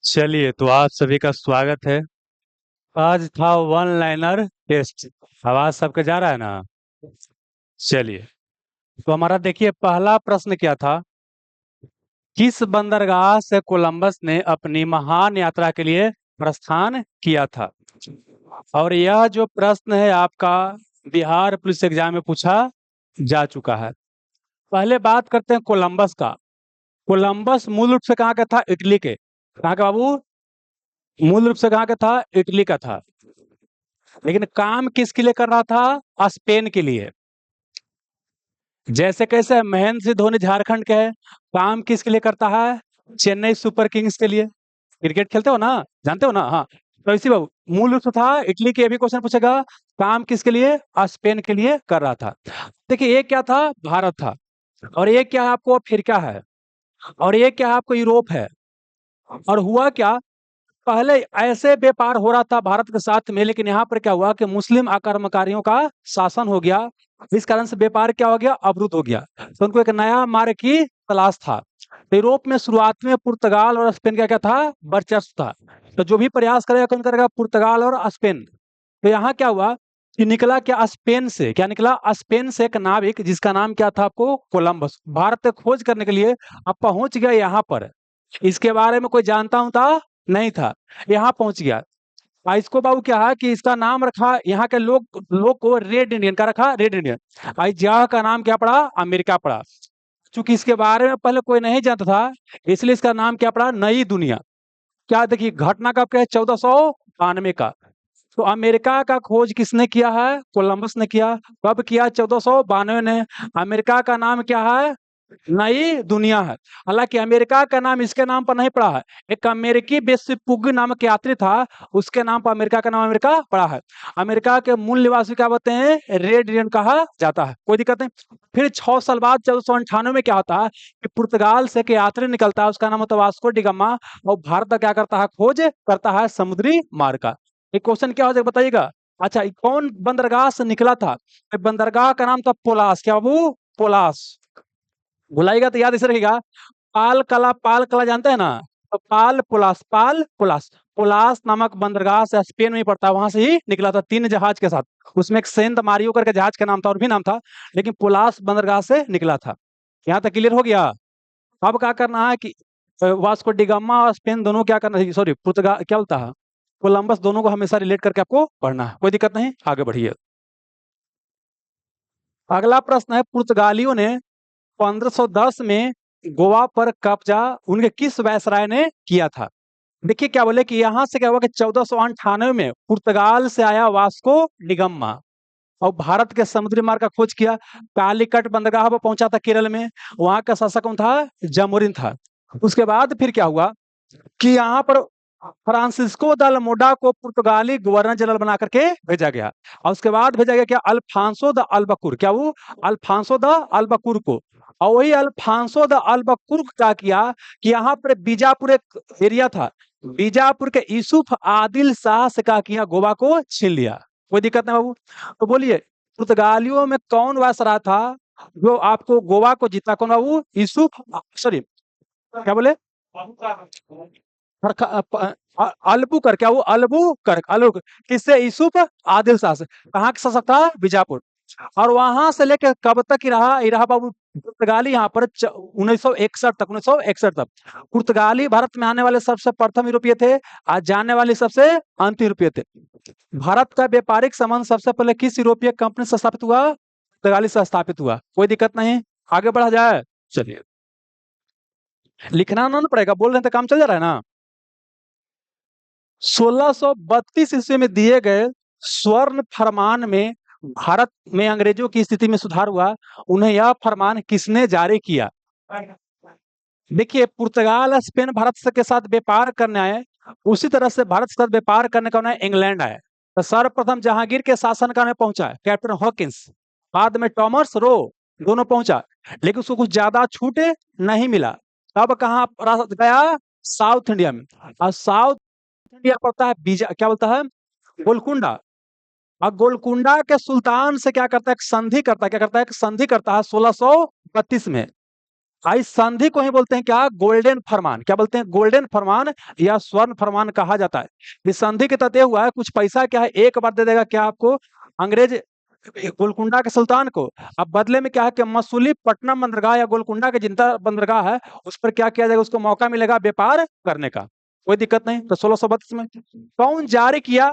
चलिए तो आप सभी का स्वागत है। आज था वन लाइनर टेस्ट। आवाज सबके जा रहा है ना? चलिए, तो हमारा देखिए पहला प्रश्न क्या था। किस बंदरगाह से कोलंबस ने अपनी महान यात्रा के लिए प्रस्थान किया था? और यह जो प्रश्न है आपका बिहार पुलिस एग्जाम में पूछा जा चुका है। पहले बात करते हैं कोलंबस का। कोलंबस मूल रूप से कहाँ का था? इटली के। कहाँ का बाबू? मूल रूप से कहाँ का था? इटली का था। लेकिन काम किसके लिए कर रहा था? स्पेन के लिए। जैसे कैसे महेंद्र सिंह धोनी झारखंड के है, काम किसके लिए करता है? चेन्नई सुपर किंग्स के लिए। क्रिकेट खेलते हो ना, जानते हो ना? हाँ। तो इसी बाबू मूल रूप से था इटली के। अभी क्वेश्चन पूछेगा काम किसके लिए? स्पेन के लिए कर रहा था। देखिए एक क्या था? भारत था। और एक क्या है आपको अफ्रीका है। और एक क्या है आपको यूरोप है। और हुआ क्या, पहले ऐसे व्यापार हो रहा था भारत के साथ में, लेकिन यहाँ पर क्या हुआ कि मुस्लिम आक्रमणकारियों का शासन हो गया। इस कारण से व्यापार क्या हो गया? अवरुद्ध हो गया। तो उनको एक नया मार्ग की तलाश था। तो यूरोप में शुरुआत में पुर्तगाल और स्पेन का क्या था? वर्चस्व था। तो जो भी प्रयास करेगा कौन करेगा? पुर्तगाल और स्पेन। तो यहाँ क्या हुआ कि निकला क्या? स्पेन से क्या निकला? स्पेन से एक नाविक जिसका नाम क्या था आपको? कोलंबस। भारत तक खोज करने के लिए अब पहुंच गया यहाँ पर। इसके बारे में कोई जानता हूं था? नहीं था। यहाँ पहुंच गया। इसको बाबू क्या है कि इसका नाम रखा यहाँ के लोग लोग को रेड इंडियन का रखा, रेड इंडियन। इस जगह का नाम क्या पड़ा? अमेरिका पड़ा। चूंकि इसके बारे में पहले कोई नहीं जानता था, इसलिए इसका नाम क्या पड़ा? नई दुनिया। क्या देखिए घटना कब का है? 1492 का। तो अमेरिका का खोज किसने किया है? कोलंबस ने किया। कब किया? 1492 ने। अमेरिका का नाम क्या है? नई दुनिया है। हालांकि अमेरिका का नाम इसके नाम पर नहीं पड़ा है। एक अमेरिकी वेस्पुगी नामक यात्री था, उसके नाम पर अमेरिका का नाम अमेरिका पड़ा है। अमेरिका के मूल निवासी क्या बोलते हैं? रेड इंडियन कहा जाता है। कोई दिक्कत नहीं। फिर 6 साल बाद 1498 में क्या होता है कि पुर्तगाल से एक यात्री निकलता है, उसका नाम होता है वास्को डी गामा। और भारत का क्या करता है? खोज करता है समुद्री मार्ग का। एक क्वेश्चन क्या हो जाएगा बताइएगा? अच्छा, ये कौन बंदरगाह से निकला था? बंदरगाह का नाम था पोलास। क्या बाबू? पोलास। भुलाइएगा तो याद इसे रहेगा। पाल कला, पाल कला जानते हैं ना? तो पाल पुलास, पाल पुलास। पुलास नामक बंदरगाह से स्पेन में ही पड़ता है, वहां से ही निकला था 3 जहाज के साथ। उसमें एक सेंट मारियो करके जहाज का नाम था और भी नाम था, लेकिन पुलास बंदरगाह से निकला था। यहाँ तक क्लियर हो गया? अब क्या करना है कि वास्को डिगामा और स्पेन दोनों क्या करना है, सॉरी पुर्तगाल क्या बोलता है, कोलंबस, दोनों को हमेशा रिलेट करके आपको पढ़ना है। कोई दिक्कत नहीं, आगे बढ़िए। अगला प्रश्न है, पुर्तगालियों ने 1510 में गोवा पर कब्जा उनके किस वायसराय ने किया था? देखिए क्या बोले कि यहां से क्या हुआ कि 1498 में पुर्तगाल से आया वास्को डिगम्मा और भारत के समुद्री मार्ग का खोज किया। कालीकट बंदरगाह पर पहुंचा था केरल में। वहां का शासक कौन था? जमोरिन था। उसके बाद फिर क्या हुआ कि यहाँ पर फ्रांसिस्को द अल्मोडा को पुर्तगाली गवर्नर जनरल बना करके भेजा गया। और उसके बाद भेजा गया क्या? Alfonso de Albuquerque. क्या वो? अल्फांसो द अल्बकुर को। और वही अल्फांसो द अल्बकुर क्या किया कि यहाँ पर बीजापुर एक एरिया था, बीजापुर के यूसुफ आदिल शाह से क्या किया? गोवा को छीन लिया। कोई दिक्कत नहीं बाबू। तो बोलिए पुर्तगालियों में कौन वायसराय था जो आपको गोवा को जीता? कौन बाबू? यूसुफ, सॉरी क्या बोले? अलबू कर। क्या वो? अलबू कर, अलबू किससे? यूसुफ आदिल शाह से। कहाँ का शासक था? बीजापुर। और वहां से लेकर कब तक ही रहा? ये रहा बाबू पुर्तगाली यहाँ पर 1961 तक, 1961 तक। पुर्तगाली भारत में आने वाले सबसे प्रथम यूरोपीय थे, आज जाने वाले सबसे अंतिम यूरोपीय थे। भारत का व्यापारिक संबंध सबसे पहले किस यूरोपीय कंपनी से स्थापित हुआ? पुर्तगाली से स्थापित हुआ। कोई दिक्कत नहीं, आगे बढ़ा जाए। चलिए, लिखना ना पड़ेगा, बोल रहे हैं तो काम चल जा रहा है ना। 1632 ईस्वी में दिए गए स्वर्ण फरमान में भारत में अंग्रेजों की स्थिति में सुधार हुआ। उन्हें यह फरमान किसने जारी किया? देखिए पुर्तगाल स्पेन भारत से के साथ व्यापार करने आए, उसी तरह से भारत के साथ व्यापार करने का उन्हें इंग्लैंड आए। तो सर्वप्रथम जहांगीर के शासनकाल में पहुंचा कैप्टन हॉकिंस, बाद में टॉमस रो, दोनों पहुंचा। लेकिन उसको कुछ ज्यादा छूट नहीं मिला। तब कहाँ गया? साउथ इंडिया में। और साउथ इंडिया पड़ता है बीजा, क्या बोलता है? गोलकुंडा। और गोलकुंडा के सुल्तान से क्या करता है? एक संधि करता है। क्या करता है? एक संधि करता है 1632 में। इस संधि को ही बोलते हैं क्या? गोल्डन फरमान। क्या बोलते हैं? गोल्डन फरमान या स्वर्ण फरमान कहा जाता है। इस संधि के तहत ये हुआ है, कुछ पैसा क्या है एक बार दे देगा क्या आपको अंग्रेज गोलकुंडा के सुल्तान को। अब बदले में क्या है कि मसूलीपट्टनम बंदरगाह या गोलकुंडा के जिंदा बंदरगाह है उस पर क्या किया जाएगा? उसको मौका मिलेगा व्यापार करने का, कोई दिक्कत नहीं। तो 1632 में कौन जारी किया?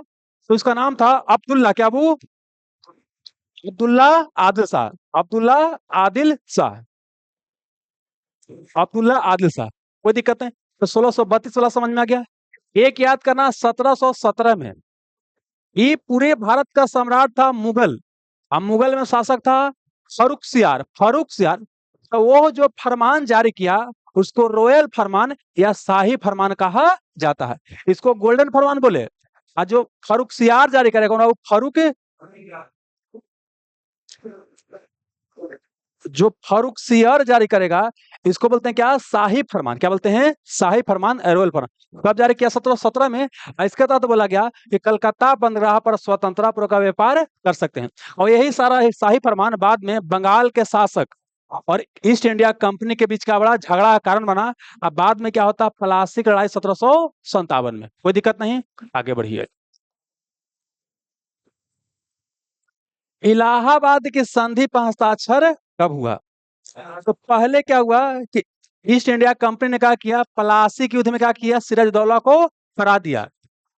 तो उसका नाम था अब्दुल्ला क्या अबू? अब्दुल्ला आदिल शाह। अब्दुल्ला आदिल शाह। अब्दुल्ला आदिल शाह, कोई दिक्कत नहीं। तो 1632 वाला समझ में आ गया। एक याद करना, 1717 में ये पूरे भारत का सम्राट था मुगल। अब मुगल में शासक था फर्रुखसियार। फर्रुखसियार, तो वो जो फरमान जारी किया उसको रॉयल फरमान या शाही फरमान कहा जाता है। इसको गोल्डन फरमान बोले। और जो फर्रुखसियार जारी करेगा वो फरूक, जो फर्रुखसियार जारी करेगा इसको बोलते हैं क्या? शाही फरमान। क्या बोलते हैं? शाही फरमान, रॉयल फरमान। कब जारी किया? 1717 में। इसके तहत बोला गया कि कलकत्ता बंदरगाह पर स्वतंत्रता पूर्वक का व्यापार कर सकते हैं। और यही सारा शाही फरमान बाद में बंगाल के शासक और ईस्ट इंडिया कंपनी के बीच का बड़ा झगड़ा का कारण बना। अब बाद में क्या होता? प्लासी की लड़ाई 1757 में। कोई दिक्कत नहीं, आगे बढ़िए। इलाहाबाद की संधि पर हस्ताक्षर कब हुआ? तो पहले क्या हुआ कि ईस्ट इंडिया कंपनी ने क्या किया? प्लासी के युद्ध में क्या किया? सिराजदौला को हरा दिया।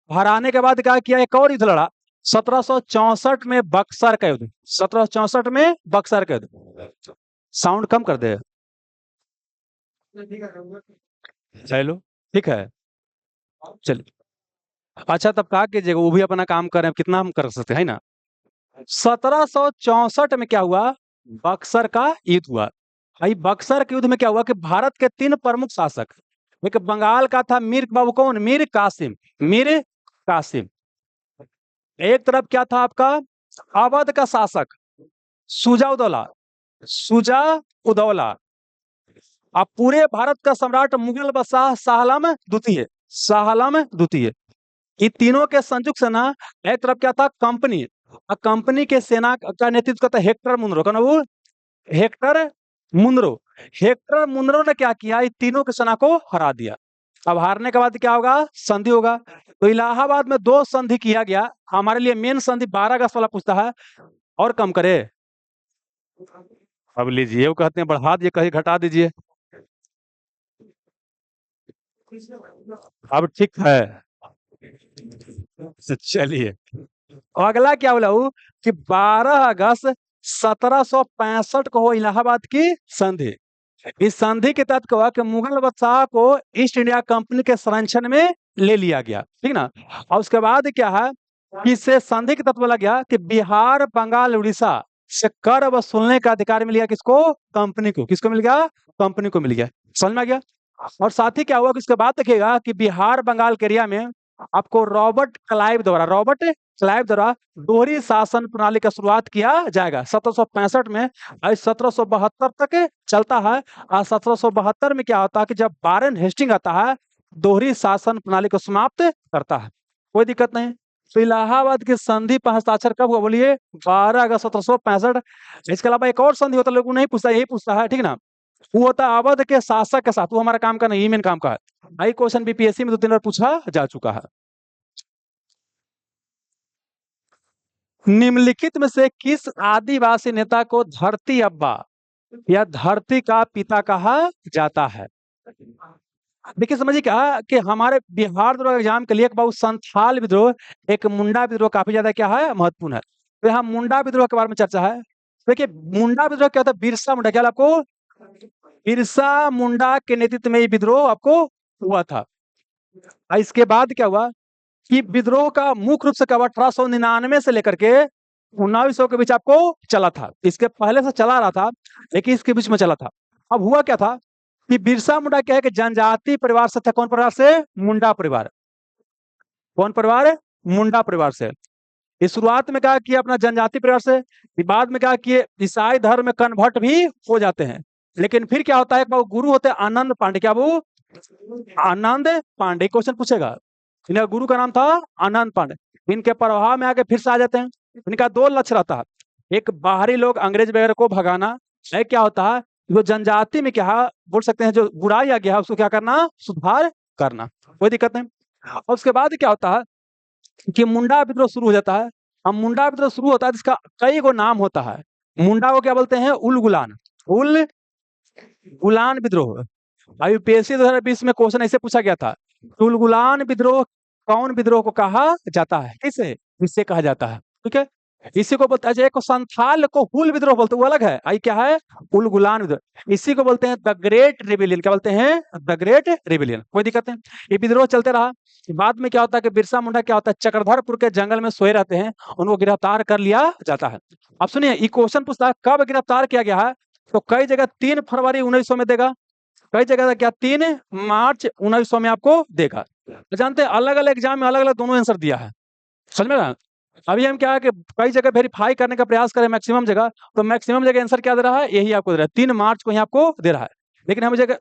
हराने के बाद क्या किया? एक और युद्ध लड़ा 1764 में, बक्सर का युद्ध। 1764 में बक्सर का युद्ध। साउंड कम कर दे। चलो ठीक है, चलिए। अच्छा तब कहा कीजिएगा, वो भी अपना काम कर रहे हैं, कितना हम कर सकते हैं, है ना। 1764 में क्या हुआ? बक्सर का युद्ध हुआ। भाई बक्सर के युद्ध में क्या हुआ कि भारत के 3 प्रमुख शासक, एक बंगाल का था मीर बाबू, कौन? मीर कासिम। मीर कासिम। एक तरफ क्या था आपका? अवध का शासक शुजा उदौला। शुजा उदौला। अब पूरे भारत का सम्राट मुगल बादशाह शाह आलम द्वितीय। शाह आलम द्वितीय। ये तीनों के संयुक्त सेना। एक तरफ क्या था? कंपनी। कंपनी के सेना का नेतृत्व करता हेक्टर मुनरो। कौन है वो? Hector Munro. हेक्टर मुनरो ने क्या किया? ये तीनों की सेना को हरा दिया। अब हारने के बाद क्या होगा? संधि होगा। तो इलाहाबाद में 2 संधि किया गया। हमारे लिए मेन संधि 12 अगस्त वाला पूछता है, और कम करे। अब लीजिए, वो कहते हैं बढ़ा दीजिए, कहीं घटा दीजिए। अब ठीक है, चलिए। और अगला क्या बोला वो कि 12 अगस्त 1765 को हो इलाहाबाद की संधि। इस संधि के तहत क्या हुआ कि मुगल बादशाह को ईस्ट इंडिया कंपनी के संरक्षण में ले लिया गया, ठीक ना। और उसके बाद क्या है कि इससे संधि के तहत बोला गया कि बिहार, बंगाल, उड़ीसा से कर वसूलने का अधिकार मिल गया किसको? कंपनी को। किसको मिल गया? कंपनी को मिल गया। समझ में आ गया। और साथ ही क्या हुआ कि इसके बाद देखिएगा कि बिहार बंगाल के एरिया में आपको रॉबर्ट क्लाइव द्वारा दोहरी शासन प्रणाली का शुरुआत किया जाएगा 1765 में। और 1772 तक चलता है। और 1772 में क्या होता है कि जब वारेन हेस्टिंग आता है दोहरी शासन प्रणाली को समाप्त करता है। कोई दिक्कत नहीं। तो इलाहाबाद की संधि पर हस्ताक्षर कब हुआ बोलिए? 12 अगस्त 1765। इसके अलावा एक और संधि होता है, लोग नहीं पूछता, यही पूछता है, ठीक ना। वो होता है अवध के शासक के साथ। वो हमारा काम का नहीं, मेन काम का है। आई क्वेश्चन बीपीएससी में 2-3 बार पूछा जा चुका है। निम्नलिखित में से किस आदिवासी नेता को धरती अब्बा या धरती का पिता कहा जाता है? देखिए समझिए क्या कि हमारे बिहार द्रोह एग्जाम के लिए एक बहुत संथाल विद्रोह, एक मुंडा विद्रोह काफी ज्यादा क्या है? महत्वपूर्ण है। तो यहाँ मुंडा विद्रोह के बारे में चर्चा है। देखिए मुंडा विद्रोह क्या होता है? बिरसा मुंडा, क्या आपको? बिरसा मुंडा के नेतृत्व में ये विद्रोह आपको हुआ था। और इसके बाद क्या हुआ कि विद्रोह का मुख्य रूप से क्या हुआ? 1899 से लेकर के 1900 के बीच आपको चला था। इसके पहले से चला रहा था, लेकिन इसके बीच में चला था। अब हुआ क्या था कि बिरसा मुंडा क्या है कि जनजाति परिवार से था। कौन परिवार से? मुंडा परिवार। कौन परिवार? मुंडा परिवार से। इस शुरुआत में क्या किया? अपना जनजाति परिवार से। बाद में क्या किए? ईसाई धर्म में कन्वर्ट भी हो जाते हैं। लेकिन फिर क्या होता है? एक गुरु होते हैं आनंद पांडे। क्या वो? आनंद पांडे। क्वेश्चन पूछेगा। इनका गुरु का नाम था आनंद पांडे। इनके प्रभाव में आके फिर से आ जाते हैं। इनका 2 लक्ष्य रहता है। एक बाहरी लोग अंग्रेज वगैरह को भगाना। एक क्या होता है जो जनजाति में क्या बोल सकते हैं, जो बुराई आ गया है उसको क्या करना, सुधार करना, कोई दिक्कत नहीं। और उसके बाद क्या होता है कि मुंडा विद्रोह शुरू हो जाता है। अब मुंडा विद्रोह शुरू होता है जिसका कई गो नाम होता है। मुंडा को क्या बोलते हैं, उल गुलान, उल गुलान विद्रोह। अब यूपीएससी 2020 में क्वेश्चन ऐसे पूछा गया था, उल गुलान विद्रोह कौन विद्रोह को कहा जाता है, किसे, इससे कहा जाता है, ठीक है। इसी को बोलते हैं, एक को संथाल को हुल विद्रोह बोलते हैं, वो अलग है। आई क्या है, उल गुलान विद्रोह। इसी को बोलते हैं द ग्रेट रिबेलियन, क्या बोलते हैं, द ग्रेट रिबेलियन, कोई दिक्कत नहीं। ये विद्रोह चलते रहा। बाद में क्या होता है कि बिरसा मुंडा क्या होता है, चक्रधरपुर के जंगल में सोए रहते हैं, उनको गिरफ्तार कर लिया जाता है। अब सुनिए, ये क्वेश्चन पूछता है कब गिरफ्तार किया गया है, तो कई जगह 3 फरवरी 1900 में देगा, कई जगह क्या 3 मार्च 1900 में आपको देगा। तो जानते हैं अलग अलग एग्जाम में अलग अलग दोनों आंसर दिया है, समझ में ना। अभी हम क्या है कि कई जगह वेरीफाई करने का प्रयास करें मैक्सिमम जगह, तो मैक्सिमम जगह आंसर क्या दे रहा है, यही आपको दे रहा है, 3 मार्च को ही आपको दे रहा है। लेकिन हम जगह,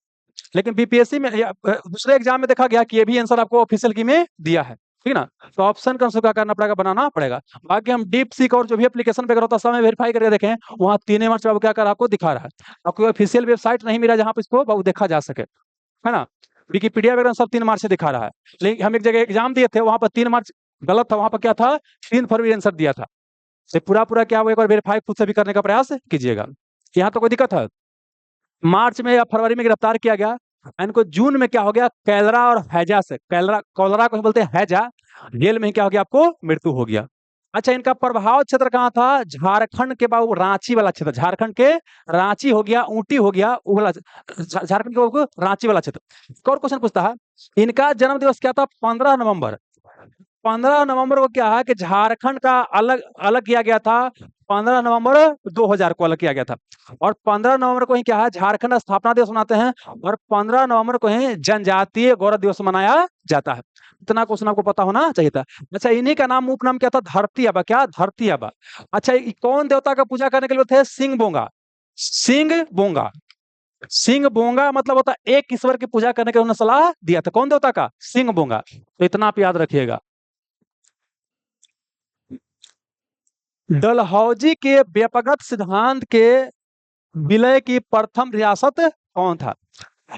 लेकिन बीपीएससी में दूसरे एग्जाम में देखा गया कि ये भी आंसर आपको ऑफिशियल की में दिया है, ठीक है ना। तो ऑप्शन का क्या करना पड़ेगा, बनाना पड़ेगा। बाकी हम डीप सीक और जो भी एप्लीकेशन वगैरह होता है सब में वेरीफाई करके देखें, वहाँ 3 मार्च आपको क्या कर आपको दिखा रहा है। आपको ऑफिशियल वेबसाइट नहीं मिला जहाँ पे इसको देखा जा सके, है ना। विकिपीडिया वगैरह सब 3 मार्च से दिखा रहा है। लेकिन हम एक जगह एग्जाम दिए थे, वहां पर 3 मार्च गलत था, वहां पर क्या था, 3 फरवरी आंसर दिया था। से पूरा पूरा क्या हुआ, एक बार वेरीफाई खुद से भी करने का प्रयास कीजिएगा। यहाँ तो कोई दिक्कत है। मार्च में या फरवरी में गिरफ्तार किया गया, इनको जून में क्या हो गया, कैलरा और हैजा से, कैलरा कॉलरा को बोलते हैं हैजा, जेल में ही क्या हो गया, आपको मृत्यु हो गया। अच्छा, इनका प्रभाव क्षेत्र कहाँ था, झारखंड के बाबू रांची वाला क्षेत्र, झारखंड के रांची हो गया, ऊटी हो गया, वो वाला झारखंड के बाबू रांची वाला क्षेत्र। एक और क्वेश्चन पूछता है, इनका जन्म दिवस क्या था, 15 नवंबर। 15 नवंबर को क्या है कि झारखंड का अलग अलग किया गया था, 15 नवंबर 2000 को अलग किया गया था। और 15 नवंबर को ही क्या है, झारखंड स्थापना दिवस मनाते हैं, और 15 नवंबर को ही जनजातीय गौरव दिवस मनाया जाता है। इतना क्वेश्चन आपको पता होना चाहिए था। अच्छा, इन्हीं का नाम उपनाम क्या था, धरती आबा, क्या, धरती आबा। अच्छा, ये कौन देवता का पूजा करने के लिए थे, सिंह बोंगा, सिंह बोंगा। सिंह बोंगा मतलब होता है एक ईश्वर की पूजा करने के उन्होंने सलाह दिया था, कौन देवता का, सिंह बोंगा। तो इतना आप याद रखिएगा। डलहौजी के व्यपगत सिद्धांत के विलय की प्रथम रियासत कौन था।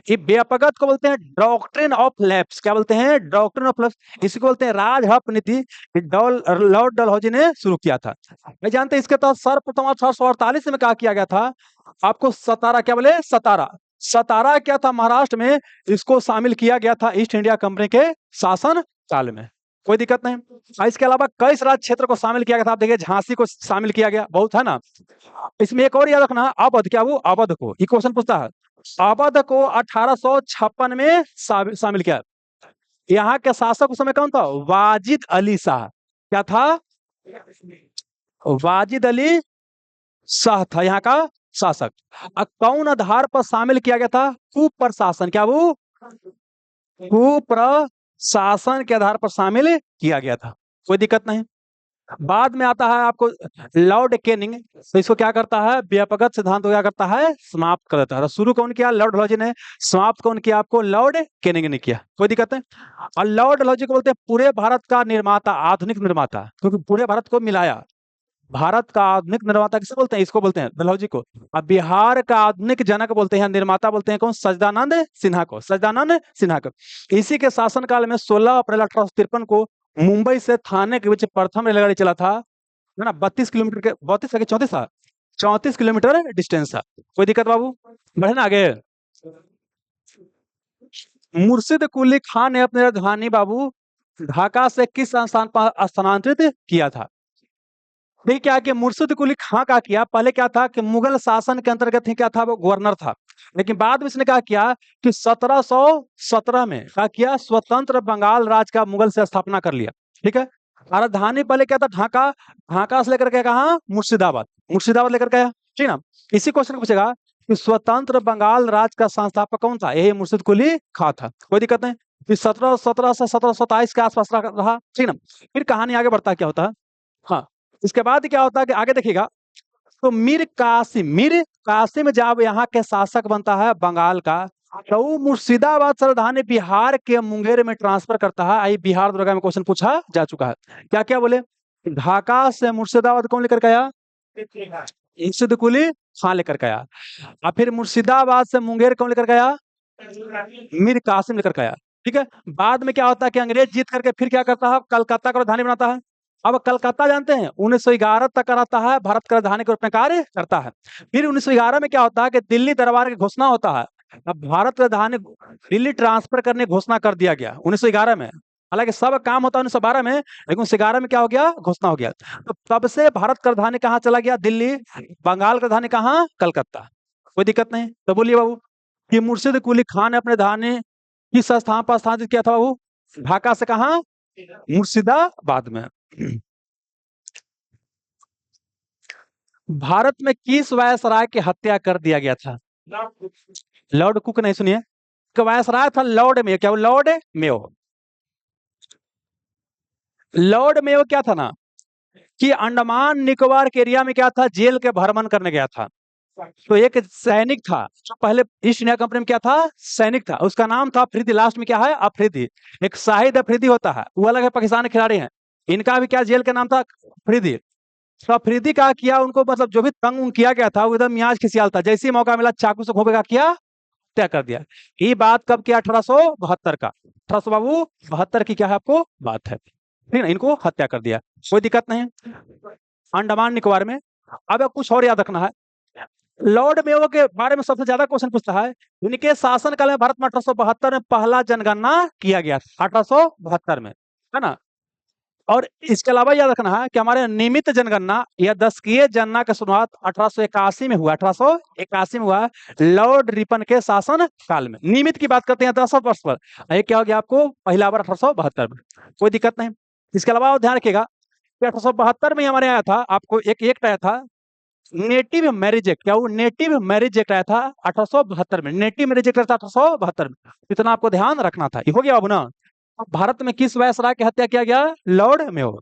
ये व्यपगत को बोलते हैं डॉक्ट्रिन ऑफ लैप्स, क्या बोलते हैं, डॉक्ट्रिन ऑफ लैप्स। इसी को बोलते हैं राजहप नीति, लॉर्ड डलहौजी ने शुरू किया था। मैं जानते हैं इसके तहत सर्वप्रथम 1848 में क्या किया गया था, आपको सतारा, क्या बोले, सतारा, सतारा क्या था महाराष्ट्र में, इसको शामिल किया गया था ईस्ट इंडिया कंपनी के शासन काल में, कोई दिक्कत नहीं। इसके अलावा कई राज्य क्षेत्र को शामिल किया गया था, आप देखिए झांसी को शामिल किया गया, बहुत है ना। इसमें एक और याद रखना, अवध, क्या वो अवध को, ये क्वेश्चन पूछता है, अवध को 1856 में शामिल किया। यहाँ के शासक उस समय कौन था, वाजिद अली शाह, क्या था, वाजिद अली शाह था यहाँ का शासक। कौन आधार पर शामिल किया गया था, कुप्रशासन, क्या वो कुप्रशासन के आधार पर शामिल किया गया था, कोई दिक्कत नहीं। बाद में आता है आपको लॉर्ड केनिंग, तो इसको क्या करता है, व्यपगत सिद्धांत को क्या करता है, समाप्त कर देता है। तो शुरू कौन किया, लॉर्ड डलहौजी ने, समाप्त कौन किया, आपको लॉर्ड केनिंग ने किया, कोई दिक्कत नहीं। और लॉर्ड डलहौजी को बोलते हैं पूरे भारत का निर्माता, आधुनिक निर्माता, क्योंकि पूरे भारत को मिलाया। भारत का आधुनिक निर्माता किसे बोलते हैं, इसको बोलते हैं डलहौजी को। अब बिहार का आधुनिक जनक बोलते हैं, निर्माता बोलते हैं कौन, सच्चिदानंद सिन्हा को, सच्चिदानंद सिन्हा को। इसी के शासनकाल में 16 अप्रैल 1853 को मुंबई से थाने के बीच प्रथम रेलगाड़ी चला था, है ना, 32 किलोमीटर के, 32 था कि 34 था, 34 किलोमीटर डिस्टेंस था, कोई दिक्कत बाबू, बढ़े ना आगे। मुर्शिद कुली खान ने अपने राजधानी बाबू ढाका से किस स्थान पर स्थानांतरित किया था। देखिए क्या कि मुर्शिद कुली खां का किया, पहले क्या था कि मुगल शासन के अंतर्गत ही क्या था, वो गवर्नर था। लेकिन बाद में इसने क्या किया कि 1717 में क्या किया, स्वतंत्र बंगाल राज्य का मुगल से स्थापना कर लिया, ठीक है। राजधानी पहले क्या था, ढाका, ढाका से लेकर के कहा, मुर्शिदाबाद, मुर्शिदाबाद लेकर गया, ठीक ना। इसी क्वेश्चन को पूछेगा कि स्वतंत्र बंगाल राज्य का संस्थापक कौन था, यही मुर्शिद कुली खां था, कोई दिक्कत नहीं। फिर 1717 से 1727 के आसपास रहा, ठीक ना। फिर कहानी आगे बढ़ता क्या होता है, हाँ, इसके बाद क्या होता है कि आगे देखिएगा, तो मीर कासिम जब यहाँ के शासक बनता है बंगाल का, तो वो मुर्शिदाबाद से राजधानी बिहार के मुंगेर में ट्रांसफर करता है। आई बिहार दरोगा में क्वेश्चन पूछा जा चुका है, क्या क्या बोले, ढाका से मुर्शिदाबाद कौन लेकर गया, मुर्शिद कुली खान लेकर के आया। और फिर मुर्शिदाबाद से मुंगेर कौन लेकर गया? मीर कासिम लेकर के आया। ठीक है, बाद में क्या होता है कि अंग्रेज जीत करके फिर क्या करता है, कलकत्ता को राजधानी बनाता है। अब कलकत्ता जानते हैं 1911 तक का रहता है, भारत का राजधानी के रूप में कार्य करता है। फिर 1911 में क्या होता है कि दिल्ली दरबार की घोषणा होता है। अब भारत का राजधानी दिल्ली ट्रांसफर करने की घोषणा कर दिया गया 1911 में। हालांकि सब काम होता है 1912 में, लेकिन 1911 में क्या हो गया, घोषणा हो गया। तो तब से भारत का राजधानी कहाँ चला गया? दिल्ली। बंगाल का राजधानी कहाँ? कलकत्ता। कोई दिक्कत नहीं। तो बोलिए बाबू कि मुर्शिद कुली खान ने अपने राजधानी किस स्थान पर स्थापित किया था बाबू? ढाका से कहाँ? मुर्शिदाबाद में। भारत में किस वायसराय की हत्या कर दिया गया था? लॉर्ड कुक नहीं सुनिए, वायसराय था लॉर्ड मेयो। क्या वो लॉर्ड मेयो? लॉर्ड मेयो क्या था ना कि अंडमान निकोबार के एरिया में क्या था, जेल के भ्रमण करने गया था। तो एक सैनिक था जो पहले ईस्ट इंडिया कंपनी में क्या था, सैनिक था, उसका नाम था अफरीदी। लास्ट में क्या है? अफरीदी। एक शाहिद अफरीदी होता है, वो अलग है, पाकिस्तान के खिलाड़ी हैं। इनका भी क्या जेल का नाम था? अफरीदी। तो अफरीदी का किया उनको, मतलब जो भी तंग उंग किया गया था वो एकदम मियाज खिसियाल था, जैसे ही मौका मिला चाकू से घोंपेगा किया, हत्या कर दिया। ये बात कब किया? 1872 का। 1800 बाबू 72 की क्या है आपको बात है, ठीक है ना? इनको हत्या कर दिया, कोई दिक्कत नहीं। अंडमान निकोबार में। अब कुछ और याद रखना है, लॉर्ड मेयो के बारे में सबसे ज्यादा क्वेश्चन पूछता है। इनके शासनकाल में भारत में 1872 में पहला जनगणना किया गया था, 1872 में, है ना? और इसके अलावा याद रखना है कि हमारे नियमित जनगणना या दशकीय जनगणना की शुरुआत 1881 में हुआ। 1881 में हुआ, लॉर्ड रिपन के शासन काल में। नियमित की बात करते हैं 10 वर्ष पर, ये क्या हो गया आपको? पहला बार 1872 में, कोई दिक्कत नहीं। इसके अलावा ध्यान रखिएगा कि 1872 में हमारे आया था, आपको एक एक्ट आया था, नेटिव मैरिज एक्ट। क्या वो नेटिव मैरिज एक्ट आया था 1872 में? नेटिव मैरिज एक्ट था 1872 में। इतना आपको ध्यान रखना था। ये हो गया अब ना? भारत में किस वायसराय की हत्या किया गया? Lord Mayo.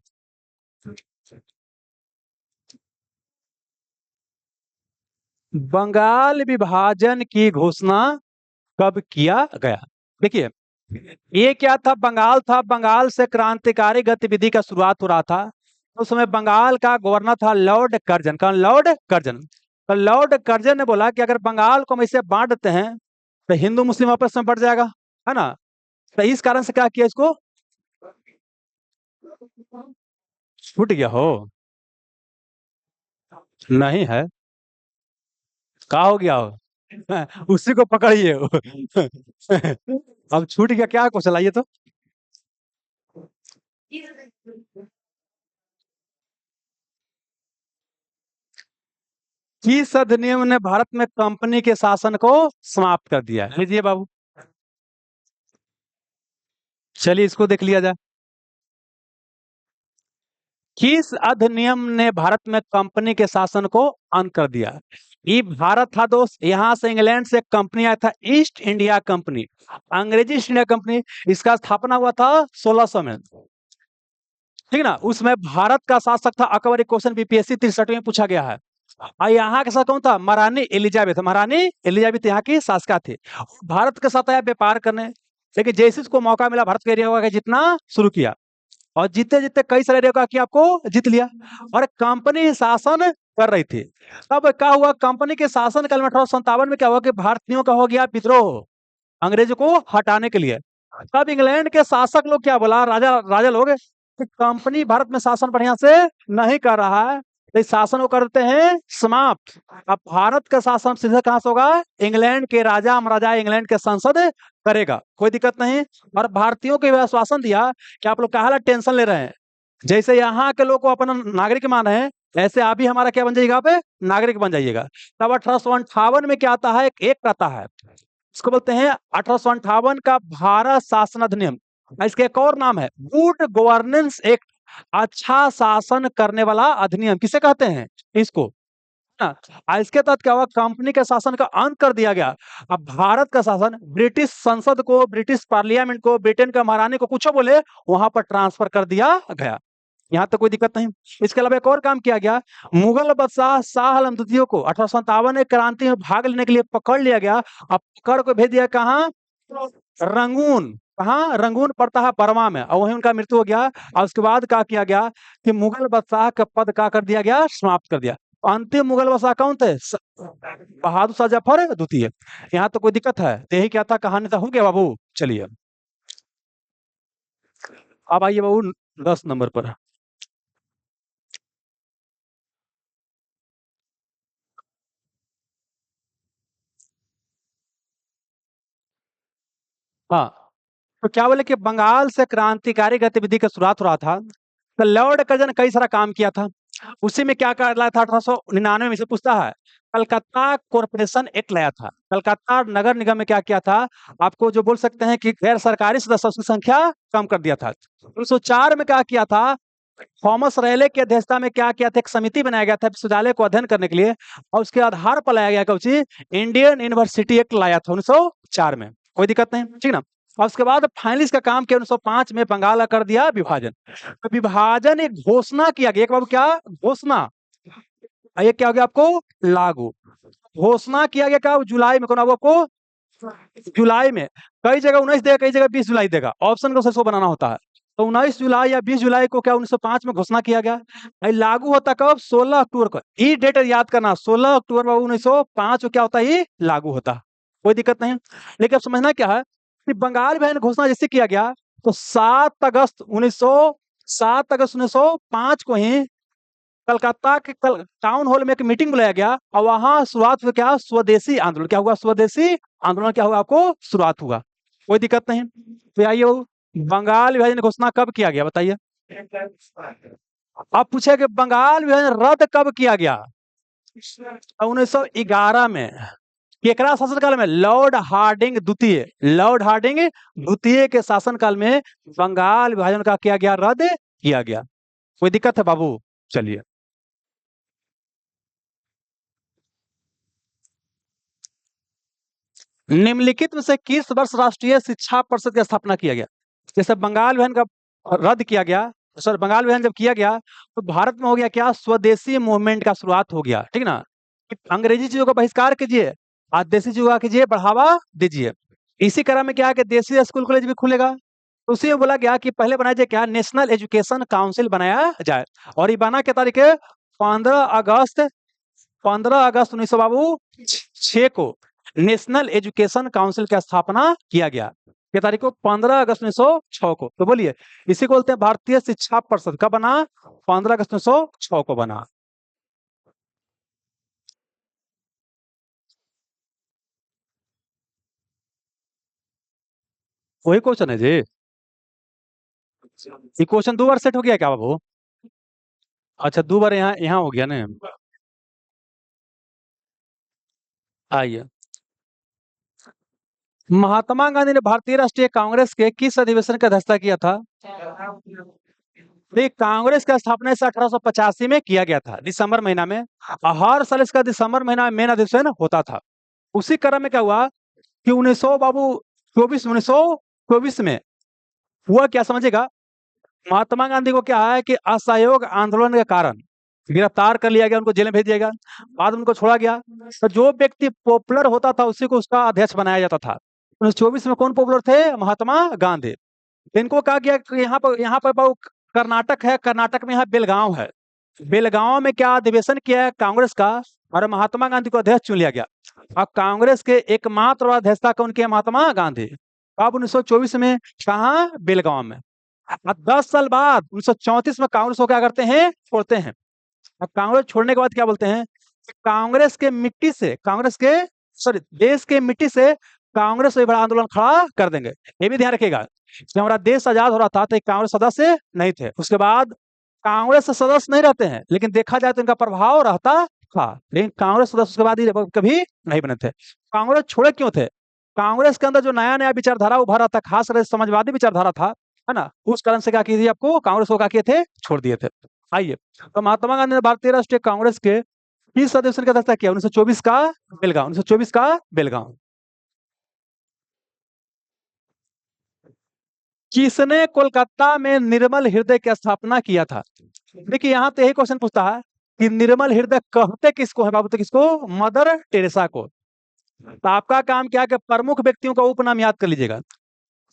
बंगाल विभाजन की घोषणा कब किया गया? देखिए, ये क्या था? बंगाल था, बंगाल से क्रांतिकारी गतिविधि का शुरुआत हो रहा था। उस समय बंगाल का गवर्नर था लॉर्ड कर्जन। कौन? Lord Curzon. तो लॉर्ड कर्जन ने बोला कि अगर बंगाल को हम इसे बांट देते हैं तो हिंदू मुस्लिम आपस में बढ़ जाएगा, है ना? तो इस कारण से क्या किया, इसको छूट गया हो? नहीं है, क्या हो गया हो? उसी को पकड़िए। अब छूट गया क्या को चलाइए तो। किस अधिनियम ने भारत में कंपनी के शासन को समाप्त कर दिया? लीजिए बाबू, चलिए इसको देख लिया जाए। किस अधिनियम ने भारत में कंपनी के शासन को अंत कर दिया? ये भारत था दोस्त, यहां से इंग्लैंड से एक कंपनी आया था, ईस्ट इंडिया कंपनी, अंग्रेजी ईस्ट इंडिया कंपनी। इसका स्थापना हुआ था 1600 में, ठीक ना? उसमें भारत का शासक था अकबर। एक क्वेश्चन बीपीएससी 63 में पूछा गया है। और यहाँ के साथ कौन था? महारानी एलिजाबेथ। महारानी एलिजाबेथ यहाँ की शासिका थी। भारत के साथ आया व्यापार करने, लेकिन जैसे इसको मौका मिला भारत के एरिया का जितना शुरू किया, और जीते जीते कई सारे एरिया का किया, आपको जीत लिया। और कंपनी शासन कर रही थी। तब क्या हुआ? कंपनी के शासन काल में 1857 में क्या हुआ कि भारतीयों का हो गया विद्रोह, अंग्रेजों को हटाने के लिए। तब इंग्लैंड के शासक लोग क्या बोला, राजा राजा लोग, कि कंपनी भारत में शासन बढ़िया से नहीं कर रहा है, तो इस शासन को करते हैं समाप्त। अब भारत का शासन सीधे कहां से होगा? इंग्लैंड के राजा महाराजा, इंग्लैंड के संसद करेगा, कोई दिक्कत नहीं। और भारतीयों को यह आश्वासन दिया कि आप लोग क्या टेंशन ले रहे हैं, जैसे यहाँ के लोग को अपना नागरिक मान रहे हैं, ऐसे आप भी हमारा क्या बन जाइएगा? पे नागरिक बन जाइएगा। तब 1858 में क्या आता है? एक एक्ट आता है, इसको बोलते हैं 1858 का भारत शासन अधिनियम। इसका एक और नाम है गुड गवर्नेंस एक्ट, अच्छा शासन करने वाला अधिनियम किसे कहते हैं? इसको ना। इसके तहत क्या हुआ? कंपनी के शासन का अंत कर दिया गया। अब भारत का शासन ब्रिटिश संसद को, ब्रिटिश पार्लियामेंट को, ब्रिटेन का महारानी को कुछ बोले वहां पर ट्रांसफर कर दिया गया। यहाँ तक कोई दिक्कत नहीं। इसके अलावा एक और काम किया गया, मुगल बादशाह शाह आलम द्वितीय को 1857 में क्रांति में भाग लेने के लिए पकड़ लिया गया। अब पकड़ को भेज दिया कहाँ? रंगून। कहाँ? रंगून पड़ता है बर्मा में, और वहीं उनका मृत्यु हो गया। और उसके बाद क्या किया गया कि मुगल बादशाह का पद क्या कर दिया गया? समाप्त कर दिया। अंतिम मुगल बादशाह कौन थे? बहादुर शाह जफर द्वितीय। यहाँ तो कोई दिक्कत है? यही क्या था, कहानी था, हो गया बाबू। चलिए अब आइए बाबू 10 नंबर पर। हाँ, तो क्या बोले कि बंगाल से क्रांतिकारी गतिविधि का शुरुआत हो रहा था, तो लॉर्ड कर्जन ने कई सारा काम किया था। उसी में क्या कर लाया था? 1899 में से पूछता है, कलकत्ता कॉरपोरेशन एक्ट लाया था। कलकत्ता नगर निगम में क्या किया था? आपको जो बोल सकते हैं कि गैर सरकारी सदस्यों की संख्या कम कर दिया था। 1904 में क्या किया था? थॉमस रेले की अध्यक्षता में क्या किया था? एक समिति बनाया गया था विश्वविद्यालय को अध्ययन करने के लिए, और उसके आधार पर लाया गया कुछ इंडियन यूनिवर्सिटी एक्ट लाया था 1904 में। कोई दिक्कत नहीं, ठीक ना? और उसके बाद फाइनली इसका काम किया 1905 में, बंगाल का कर दिया विभाजन। तो विभाजन एक घोषणा किया गया, एक बाबू क्या घोषणा, ये क्या हो गया आपको? लागू। घोषणा किया गया क्या? जुलाई में, कौन आपको? जुलाई में। कई जगह 19 देगा, कई जगह 20 जुलाई देगा, ऑप्शन को सो बनाना होता है। तो 19 जुलाई या 20 जुलाई को क्या 1905 में घोषणा किया गया। भाई लागू होता कब? 16 अक्टूबर को। ये डेट याद करना, 16 अक्टूबर 1905 को क्या होता है? लागू होता। कोई दिक्कत नहीं। लेकिन अब समझना क्या है कि बंगाल विभाजन घोषणा जैसे किया गया, तो 7 अगस्त 1905 को ही कलकत्ता के टाउन हॉल में एक मीटिंग बुलाया गया, और वहां शुरुआत हुआ क्या? स्वदेशी आंदोलन। क्या हुआ? स्वदेशी आंदोलन क्या हुआ? आपको शुरुआत हुआ। कोई दिक्कत नहीं। तो आइए, बंगाल विभाजन घोषणा कब किया गया बताइए? अब पूछे कि बंगाल विभाजन रद्द कब किया गया? 1911 में। केकरा शासनकाल में? लॉर्ड हार्डिंग द्वितीय। लॉर्ड हार्डिंग द्वितीय के शासनकाल में बंगाल विभाजन का किया गया, रद्द किया गया। कोई दिक्कत है बाबू? चलिए, निम्नलिखित में से किस वर्ष राष्ट्रीय शिक्षा परिषद की स्थापना किया गया? जैसे बंगाल विभाजन का रद्द किया गया, सर बंगाल विभाजन जब किया गया, तो भारत में हो गया क्या? स्वदेशी मूवमेंट का शुरुआत हो गया, ठीक ना? कि अंग्रेजी चीजों का बहिष्कार कीजिए, आज देसी चीजों का कीजिए, बढ़ावा दीजिए। इसी क्रम में क्या है कि देसी स्कूल कॉलेज भी खुलेगा। तो उसी में बोला गया कि पहले बनाया जाए क्या? नेशनल एजुकेशन काउंसिल बनाया जाए। और ये बना क्या तारीख है? 15 अगस्त, 15 अगस्त 1900 बाबू 6 को नेशनल एजुकेशन काउंसिल की स्थापना किया गया। क्या तारीख को? 15 अगस्त 1906 को। तो बोलिए, इसी को बोलते हैं भारतीय शिक्षा परिषद। कब बना? 15 अगस्त 1906 को बना। वही क्वेश्चन है जी। ये क्वेश्चन 2 बार सेट हो गया क्या बाबू? अच्छा, 2 बार यहाँ यहाँ हो गया ना। आइए, महात्मा गांधी ने भारतीय राष्ट्रीय कांग्रेस के किस अधिवेशन की अध्यक्षता किया था? देखिए, कांग्रेस का स्थापना इस 1885 में किया गया था, दिसंबर महीना में। हर साल इसका दिसंबर महीना में मेन अधिवेशन होता था। उसी क्रम में क्या हुआ कि 1900 बाबू 1924 में हुआ क्या समझेगा? महात्मा गांधी को क्या है कि असहयोग आंदोलन के कारण गिरफ्तार कर लिया गया, उनको जेल में भेज दिया गया, बाद में उनको छोड़ा गया। तो जो व्यक्ति पॉपुलर होता था उसी को उसका अध्यक्ष बनाया जाता था। 1924 में कौन पॉपुलर थे? महात्मा गांधी। इनको कहा गया कि यहाँ पर कर्नाटक है, कर्नाटक में यहाँ बेलगांव है। बेलगांव में क्या अधिवेशन किया है कांग्रेस का, और महात्मा गांधी को अध्यक्ष चुन लिया गया। अब कांग्रेस के एकमात्र अध्यक्षता कौन किया? महात्मा गांधी। अब 1924 में कहा? बेलगांव में। अब 10 साल बाद 1934 में कांग्रेस को क्या करते हैं? छोड़ते हैं। अब कांग्रेस छोड़ने के बाद क्या बोलते हैं? कांग्रेस के मिट्टी से, कांग्रेस के सॉरी देश के मिट्टी से कांग्रेस से बड़ा आंदोलन खड़ा कर देंगे। ये भी ध्यान रखिएगा, जब हमारा देश आजाद हो रहा था तो कांग्रेस सदस्य नहीं थे। उसके बाद कांग्रेस से सदस्य नहीं रहते हैं, लेकिन देखा जाए तो इनका प्रभाव रहता था। लेकिन कांग्रेस सदस्य उसके बाद ही कभी नहीं बने थे। कांग्रेस छोड़े क्यों थे? कांग्रेस के अंदर जो नया नया विचारधारा उभर रहा था, खासकर समाजवादी विचारधारा था, है ना, उस कारण से क्या कीजिए आपको कांग्रेस को क्या किए थे? छोड़ दिए थे। आइए, तो महात्मा गांधी ने भारतीय राष्ट्रीय कांग्रेस के किस अधिवेशन का अध्यक्षता किया? 1924 का बेलगांव, 1924 का बेलगांव। किसने कोलकाता में निर्मल हृदय की स्थापना किया था? देखिए, यहाँ तो यही क्वेश्चन पूछता है कि निर्मल हृदय कहते किसको है बाबू? तो किसको? मदर टेरेसा को। तो आपका काम क्या है कि प्रमुख व्यक्तियों का उपनाम याद कर लीजिएगा।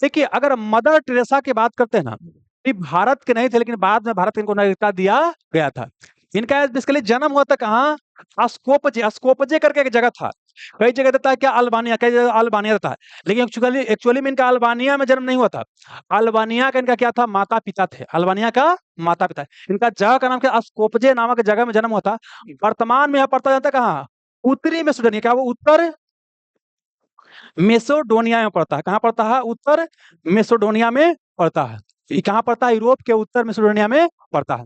देखिए, अगर मदर टेरेसा की बात करते हैं ना, ये भारत के नहीं थे, लेकिन बाद में भारत को नागरिकता दिया गया था। इनका बेसिकली जन्म हुआ था कहाँ? स्कोपजे, स्कोपजे करके एक जगह था। कई जगह देता है क्या अल्बानिया, कई जगह अल्बानिया देता है, लेकिन एक्चुअली एक्चुअली में इनका अल्बानिया में जन्म नहीं हुआ था। अल्बानिया का इनका क्या था? माता पिता थे, अल्बानिया का माता पिता। इनका जगह का नाम क्या? स्कोपजे नामक जगह में जन्म हुआ था। वर्तमान में यह पड़ता जाता है कहाँ? उत्तरी मैसेडोनिया। क्या वो उत्तर मेसोडोनिया में पड़ता है? कहाँ पड़ता है? उत्तर मेसोडोनिया में पड़ता है। ये कहाँ पड़ता है? यूरोप के उत्तर मेसोडोनिया में पड़ता है।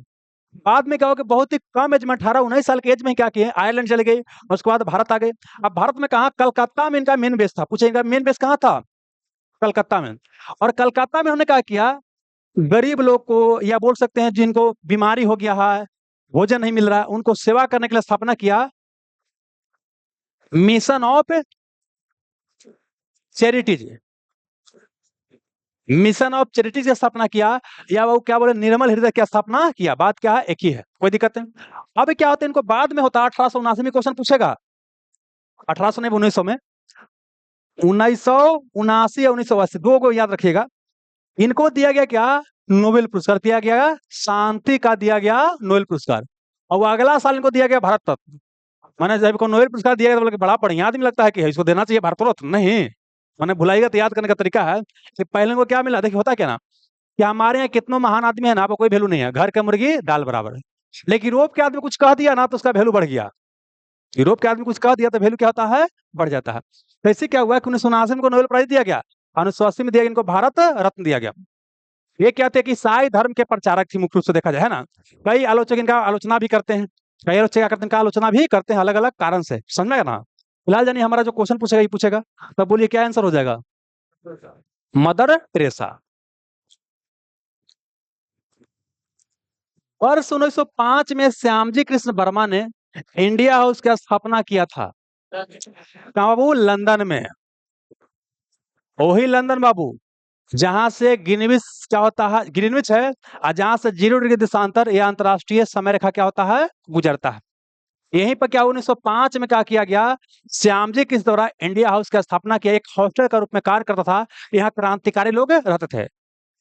बाद में क्या हो कि बहुत ही कम एज में 18-19 साल की एज में क्या किए? आयरलैंड चले गए और उसके बाद भारत आ गए। अब भारत में कहाँ? कलकत्ता में इनका मेन बेस था। पूछे इनका मेन बेस कहाँ था? कलकत्ता में। और कलकत्ता में उन्होंने क्या किया? गरीब लोग को, या बोल सकते हैं जिनको बीमारी हो गया है, भोजन नहीं मिल रहा है, उनको सेवा करने के लिए स्थापना किया mission of charities. Mission of charity की स्थापना किया, या वो क्या बोले निर्मल हृदय की स्थापना किया। बात क्या है? एक ही है, कोई दिक्कत नहीं। अब क्या होता है? इनको बाद में होता है 1879 में क्वेश्चन पूछेगा, 1800 नहीं 1900 में, 1979 या 1980, दो को याद रखिएगा। इनको दिया गया क्या? नोबेल पुरस्कार दिया गया, शांति का दिया गया नोबेल पुरस्कार। और वो अगला साल इनको दिया गया भारत रत्न। मैंने जब को नोबेल पुरस्कार दिया गया तो बोले कि बड़ा बढ़िया आदमी लगता है कि इसको देना चाहिए भारत रत्न। नहीं, मैंने भुलाइएगा तो याद करने का तरीका है कि पहले को क्या मिला। देखिए होता क्या ना कि हमारे यहाँ कितनों महान आदमी है ना, आपको कोई वैल्यू नहीं है, घर के मुर्गी दाल बराबर है। लेकिन यूरोप के आदमी कुछ कह दिया ना तो उसका वैल्यू बढ़ गया। यूरोप के आदमी कुछ कह दिया तो वैल्यू क्या होता है? बढ़ जाता है। तो ऐसे क्या हुआ कि 1979 में नोबेल प्राइज दिया गया, 1980 में दिया गया, इनको भारत रत्न दिया गया। ये क्या थे कि ईसाई धर्म के प्रचारक थी, मुख्य रूप से देखा जाए, है ना। कई आलोचक इनका आलोचना भी करते हैं, कई आलोचक क्या करते हैं? इनका आलोचना भी करते हैं अलग अलग कारण से। समझ में ना? फिलहाल जानिए हमारा जो क्वेश्चन पूछेगा ये पूछेगा, तब बोलिए क्या आंसर हो जाएगा? Mother Teresa. वर्ष 1905 में श्यामजी कृष्ण वर्मा ने इंडिया हाउस की स्थापना किया था। कहाँ बाबू? लंदन में। वही लंदन बाबू जहां से ग्रीनविच क्या होता है? ग्रीनविच है, और जहां से 0 डिग्री देशांतर या अंतरराष्ट्रीय समय रेखा क्या होता है? गुजरता है। यहीं पर क्या 1905 में क्या किया गया? श्यामजी कृष्ण द्वारा इंडिया हाउस की स्थापना किया, एक हॉस्टल का रूप में कार्य करता था। यहाँ क्रांतिकारी लोग रहते थे।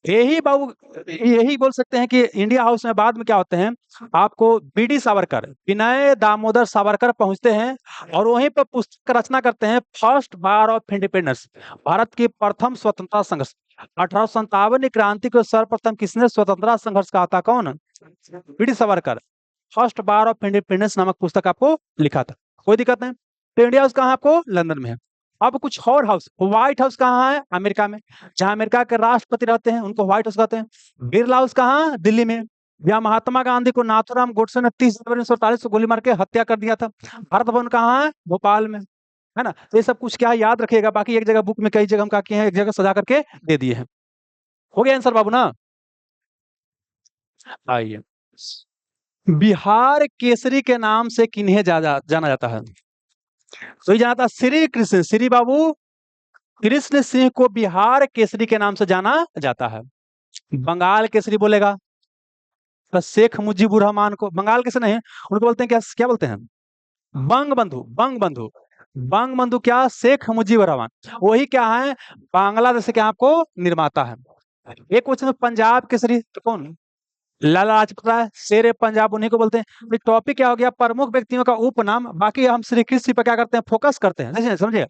यही बाबू, यही बोल सकते हैं कि इंडिया हाउस में बाद में क्या होते हैं? आपको बीडी सावरकर, विनय दामोदर सावरकर पहुंचते हैं और वहीं पर पुस्तक का रचना करते हैं, first war of independence, Bharat की प्रथम स्वतंत्रता संघर्ष। 1857 की क्रांति को सर्वप्रथम किसने स्वतंत्रता संघर्ष कहा था? कौन? VD Savarkar. First war of independence नामक पुस्तक आपको लिखा था। कोई दिक्कत नहीं। तो इंडिया हाउस कहाँ? आपको लंदन में है। अब कुछ और हाउस, व्हाइट हाउस कहाँ है? अमेरिका में, जहां अमेरिका के राष्ट्रपति रहते हैं उनको व्हाइट हाउस कहते हैं। बिरला हाउस कहाँ? दिल्ली में, जहां महात्मा गांधी को नाथूराम गोडसे ने 30 जनवरी 1948 को गोली मार के हत्या कर दिया था। भारत भवन कहाँ है? भोपाल में, है ना। तो ये सब कुछ क्या है याद रखिएगा। बाकी एक जगह बुक में, कई जगह हम क्या किए हैं, एक जगह सजा करके दे दिए हैं। हो गया आंसर बाबू ना? आइए, बिहार केसरी के नाम से किन्हें जाना जाता है? तो ये जाना था श्री कृष्ण, श्री बाबू कृष्ण सिंह को बिहार केसरी के नाम से जाना जाता है। बंगाल केसरी बोलेगा तो शेख मुजीबुर रहमान को, बंगाल केसरी नहीं, उनको बोलते हैं क्या? क्या बोलते हैं? बंग बंधु, बंग बंधु। बंग बंधु क्या? शेख मुजीबुर रहमान। वही क्या है? बांग्लादेश के आपको निर्माता है। एक क्वेश्चन, पंजाब केसरी तो कौन? लाला लाजपत राय, शेर पंजाब उन्हीं को बोलते हैं। टॉपिक क्या हो गया? प्रमुख व्यक्तियों का उपनाम। बाकी हम श्री कृष्ण पर क्या करते हैं? फोकस करते हैं, समझे।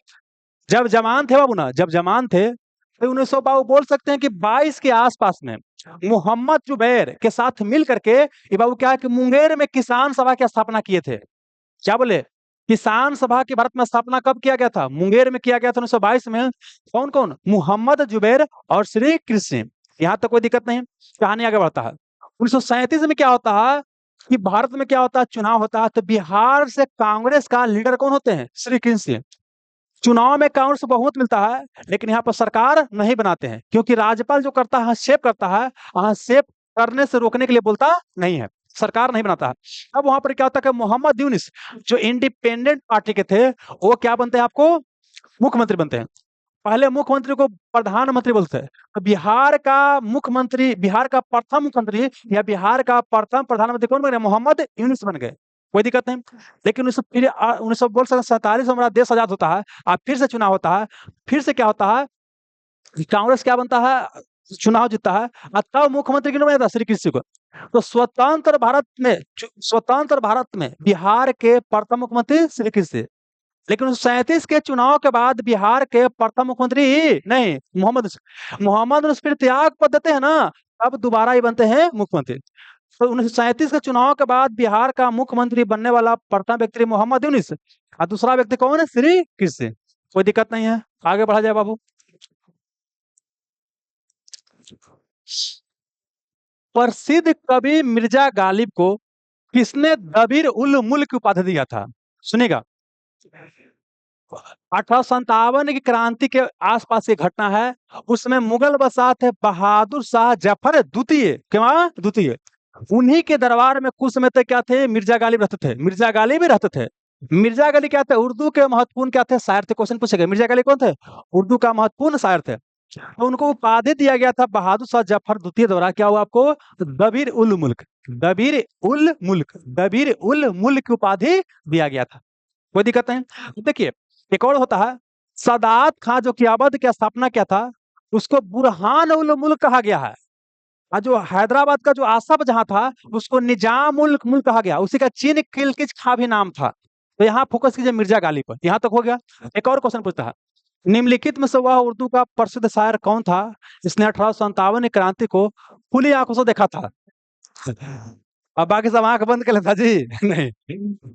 जब जवान थे बाबू ना, जब जवान थे तो 1900 बाबू बोल सकते हैं कि 22 के आसपास में मोहम्मद जुबैर के साथ मिल करके ये बाबू क्या है कि मुंगेर में किसान सभा की स्थापना किए थे। क्या बोले? किसान सभा की भारत में स्थापना कब किया गया था? मुंगेर में किया गया था 1922 में। कौन कौन? मोहम्मद जुबैर और श्री कृष्ण। यहाँ तक कोई दिक्कत नहीं, कहानी आगे बढ़ता है। 1937 में क्या होता है कि भारत में क्या होता है? चुनाव होता है। तो बिहार से कांग्रेस का लीडर कौन होते हैं? श्री कृष्ण। चुनाव में कांग्रेस को बहुमत मिलता है, लेकिन यहाँ पर सरकार नहीं बनाते हैं, क्योंकि राज्यपाल जो करता है शेप करता है, शेप करने से रोकने के लिए बोलता नहीं है, सरकार नहीं बनाता है। अब वहां पर क्या होता है कि मोहम्मद यूनिस जो इंडिपेंडेंट पार्टी के थे, वो क्या बनते हैं? आपको मुख्यमंत्री बनते हैं। पहले मुख्यमंत्री को प्रधानमंत्री बोलते हैं। तो बिहार का मुख्यमंत्री, बिहार का प्रथम मुख्यमंत्री या बिहार का प्रथम प्रधानमंत्री कौन बन गए? मोहम्मद यूनिस बन गए। कोई दिक्कत नहीं। लेकिन 1900 बोल सकते 47 में हमारा देश आजाद होता है, अब फिर से चुनाव होता है। फिर से क्या होता है? कांग्रेस क्या बनता है? चुनाव जीतता है और तब मुख्यमंत्री किन्होंने बनाया था? श्री कृष्ण को। तो स्वतंत्र भारत में बिहार के प्रथम मुख्यमंत्री श्री कृष्ण। लेकिन 37 के चुनाव के बाद बिहार के प्रथम मुख्यमंत्री नहीं, मोहम्मद यूनुस फिर त्याग पद देते हैं ना, अब दोबारा ही बनते हैं मुख्यमंत्री। तो 1937 के चुनाव के बाद बिहार का मुख्यमंत्री बनने वाला प्रथम व्यक्ति मोहम्मद यूनुस और दूसरा व्यक्ति कौन है? श्री कृष्ण। कोई दिक्कत नहीं है, आगे बढ़ा जाए बाबू। प्रसिद्ध कवि मिर्जा गालिब को किसने दबीर उल मुल्क की उपाधि दिया था? सुनिएगा, 1857 की क्रांति के आसपास ये घटना है। उसमें मुगल बादशाह थे बहादुर शाह जफर द्वितीय, क्या द्वितीय, उन्हीं के दरबार में कुछ समय तक क्या थे? मिर्जा गालिब रहते थे। मिर्जा गालिब भी रहते थे। मिर्जा गालिब क्या थे? उर्दू के महत्वपूर्ण क्या थे? शायर थे। क्वेश्चन पूछेगा, मिर्जा गालिब कौन थे? उर्दू का महत्वपूर्ण शायर थे। तो उनको उपाधि दिया गया था बहादुर शाह जफर द्वितीय द्वारा, क्या हुआ आपको? दबीर उल मुल्क, दबीर उल मुल्क, दबीर उल मुल्क की उपाधि दिया गया था। कोई दिक्कत नहीं। देखिए, एक और होता है, सादात खां जो क़यादत की स्थापना किया था, उसको बुरहान उल मुल्क कहा गया है। और जो हैदराबाद का जो आसफ जहां था, उसको निजाम उल मुल्क कहा गया। उसी का चीन किल्किच खां भी नाम था। तो यहाँ फोकस कीजिए मिर्जा गालिब पर। यहाँ तक हो गया। एक और क्वेश्चन पूछता है, निम्नलिखित में से वह उर्दू का प्रसिद्ध शायर कौन था जिसने 1857 की क्रांति को खुली आंखों से देखा था? अब बाकी सब आंख बंद कर लेता जी नहीं,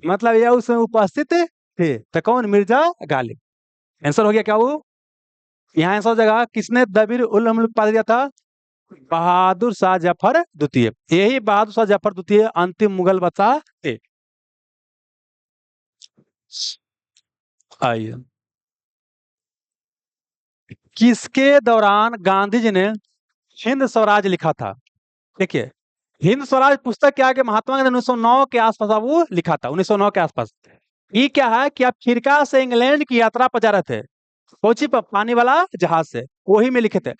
मतलब यह उसमें उपस्थित थे। तो कौन? मिर्जा गालिब। आंसर हो गया क्या वो? यहाँ आंसर हो जाएगा, किसने दबीर उल मुल्क पा दिया था? बहादुर शाह जफर द्वितीय। यही बहादुर शाह जफर द्वितीय अंतिम मुगल बादशाह थे। आइए, किसके दौरान गांधी जी ने हिंद स्वराज लिखा था? देखिए, हिंद स्वराज पुस्तक क्या है कि महात्मा गांधी 1909 के आसपास वो लिखा था, 1909 के आसपास। ये क्या है कि आप अफ्रीका से इंग्लैंड की यात्रा पर जा रहे थे, कोची पर पानी वाला जहाज से, वही में लिखे थे।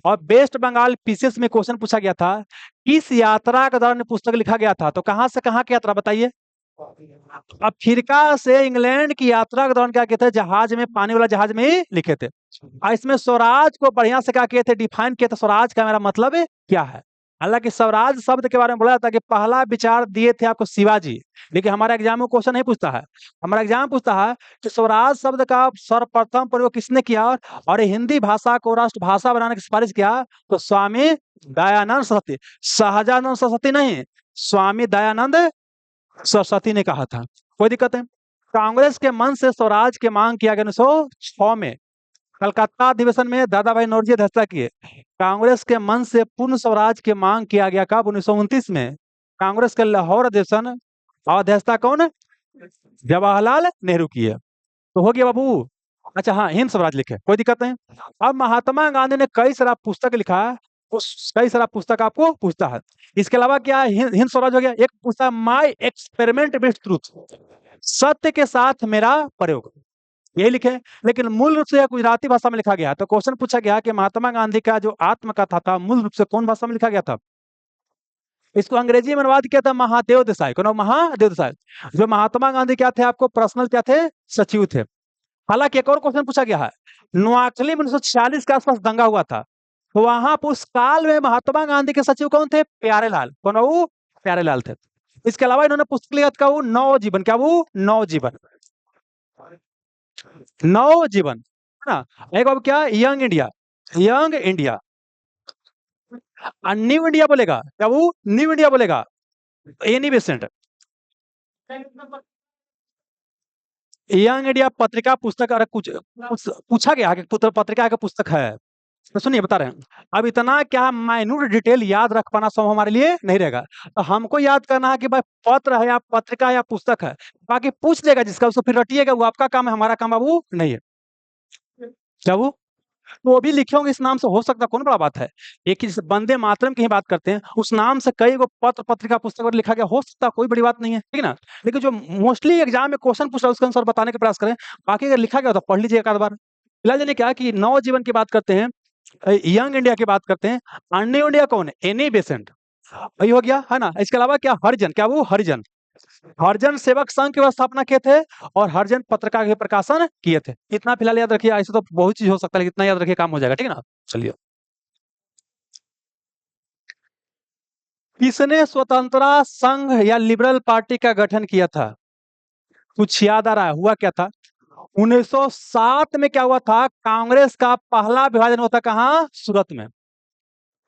और वेस्ट बंगाल पीसीएस में क्वेश्चन पूछा गया था, किस यात्रा के दौरान पुस्तक लिखा गया था? तो कहां से कहां की यात्रा बताइए? अफ्रीका से इंग्लैंड की यात्रा के दौरान क्या किए थे? जहाज में, पानी वाला जहाज में ही लिखे थे। और इसमें स्वराज को बढ़िया से क्या किए थे? डिफाइन किए थे, स्वराज का मेरा मतलब क्या है। हालांकि स्वराज शब्द के बारे में बोला जाता है कि पहला विचार दिए थे आपको शिवाजी, लेकिन हमारा एग्जाम में क्वेश्चन नहीं पूछता है। हमारा एग्जाम पूछता है कि स्वराज शब्द का सर्वप्रथम प्रयोग किसने किया और हिंदी भाषा को राष्ट्रभाषा बनाने की सिफारिश किया? तो स्वामी दयानंद सरस्वती, सहजानंद सरस्वती नहीं, स्वामी दयानंद सरस्वती ने कहा था। कोई दिक्कत है? कांग्रेस के मन से स्वराज की मांग किया गया 1906 में, कलकत्ता अधिवेशन में दादा भाई नौरोजी अध्यक्षता किए। कांग्रेस के मन से पूर्ण स्वराज की मांग किया गया कब? 1929 में। कांग्रेस के लाहौर अधिवेशन और अध्यक्षता कौन? जवाहरलाल नेहरू की है। तो हो गया बाबू। अच्छा हाँ, हिंद स्वराज लिखे, कोई दिक्कत नहीं। अब महात्मा गांधी ने कई सारा पुस्तक लिखा है, उस कई सारा पुस्तक आपको पूछता है। इसके अलावा क्या है? हिंद स्वराज हो गया। एक पूछता है माई एक्सपेरिमेंट विद ट्रूथ, सत्य के साथ मेरा प्रयोग, यही लिखे। लेकिन मूल रूप से यह गुजराती भाषा में लिखा गया। तो क्वेश्चन पूछा गया कि महात्मा गांधी का जो आत्मकथा था मूल रूप से कौन भाषा में लिखा गया था? इसको अंग्रेजी में अनुवाद किया था महादेव देसाई। कौन? महादेव देसाई। जो महात्मा गांधी क्या थे? आपको पर्सनल क्या थे? सचिव थे। हालांकि एक और क्वेश्चन पूछा गया है, नोआखली में 1946 के आसपास दंगा हुआ था, तो वहां पर उस काल में महात्मा गांधी के सचिव कौन थे? प्यारेलाल। कौन? वो प्यारेलाल थे। इसके अलावा इन्होंने पुस्तक लिखा था वो नवजीवन, क्या वो? नवजीवन, नवजीवन है ना। एक बाबू क्या? Young India, young India. New India बोलेगा क्या? वो न्यू इंडिया बोलेगा। एनी बेसेंट, यंग इंडिया पत्रिका पुस्तक, अरे कुछ पूछा गया कि पत्रिका का पुस्तक है। तो सुनिए बता रहे हैं, अब इतना क्या माइन्यूट डिटेल याद रख पाना संभव हमारे लिए नहीं रहेगा। तो हमको याद करना है कि भाई पत्र है या पत्रिका या पुस्तक है। बाकी पूछ लेगा जिसका, उसको फिर रटिएगा, वो आपका काम है, हमारा काम बाबू नहीं है। क्या वो? तो वो भी लिखे होंगे इस नाम से, हो सकता, कौन बड़ा बात है। एक ही वंदे मातरम की ही बात करते हैं, उस नाम से कई गो पत्र पत्रिका पुस्तक और लिखा गया, हो सकता, कोई बड़ी बात नहीं है, ठीक है ना। लेकिन जो मोस्टली एग्जाम में क्वेश्चन पूछ रहा है उसके अनुसार बताने का प्रयास करें। बाकी अगर लिखा गया तो पढ़ लीजिए एक आध बार। फिलहाल जाने क्या कि नवजीवन की बात करते हैं, यंग इंडिया की बात करते हैं। अन्य इंडिया कौन है? एनी बेसेंट, वही हो गया है ना। इसके अलावा क्या? हरिजन, क्या वो? हरिजन, हरिजन सेवक संघ की स्थापना किए थे और हरिजन पत्रिका के प्रकाशन किए थे। इतना फिलहाल याद रखिए, ऐसे तो बहुत चीज हो सकता है, लेकिन इतना याद रखिए काम हो जाएगा, ठीक है ना। चलिए। किसने स्वतंत्रता संघ या लिबरल पार्टी का गठन किया था? कुछ याद आ रहा है, हुआ क्या था? 1907 में क्या हुआ था? कांग्रेस का पहला विभाजन हुआ था कहाँ? सूरत में।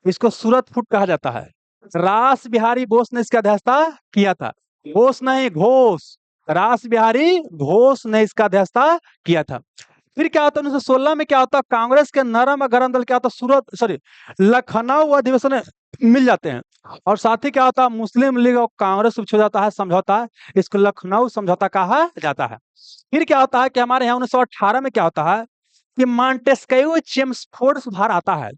इसको सूरत फूट कहा जाता है। रास बिहारी बोस ने इसका अध्यक्षता किया था। बोस नहीं, घोष। रास बिहारी घोष ने इसका अध्यक्षता किया था। फिर क्या होता है 1916 में? क्या होता है? कांग्रेस के नरम और गरम दल क्या होता है? सूरत सॉरी लखनऊ अधिवेशन में मिल जाते हैं। और साथ ही क्या होता है? मुस्लिम लीग और कांग्रेस के बीच हो जाता है समझौता। इसको लखनऊ समझौता कहा जाता है। फिर क्या होता है कि हमारे यहाँ 1918 में क्या होता है कि मॉन्टेस्क्यू चेम्सफोर्ड सुधार आता है।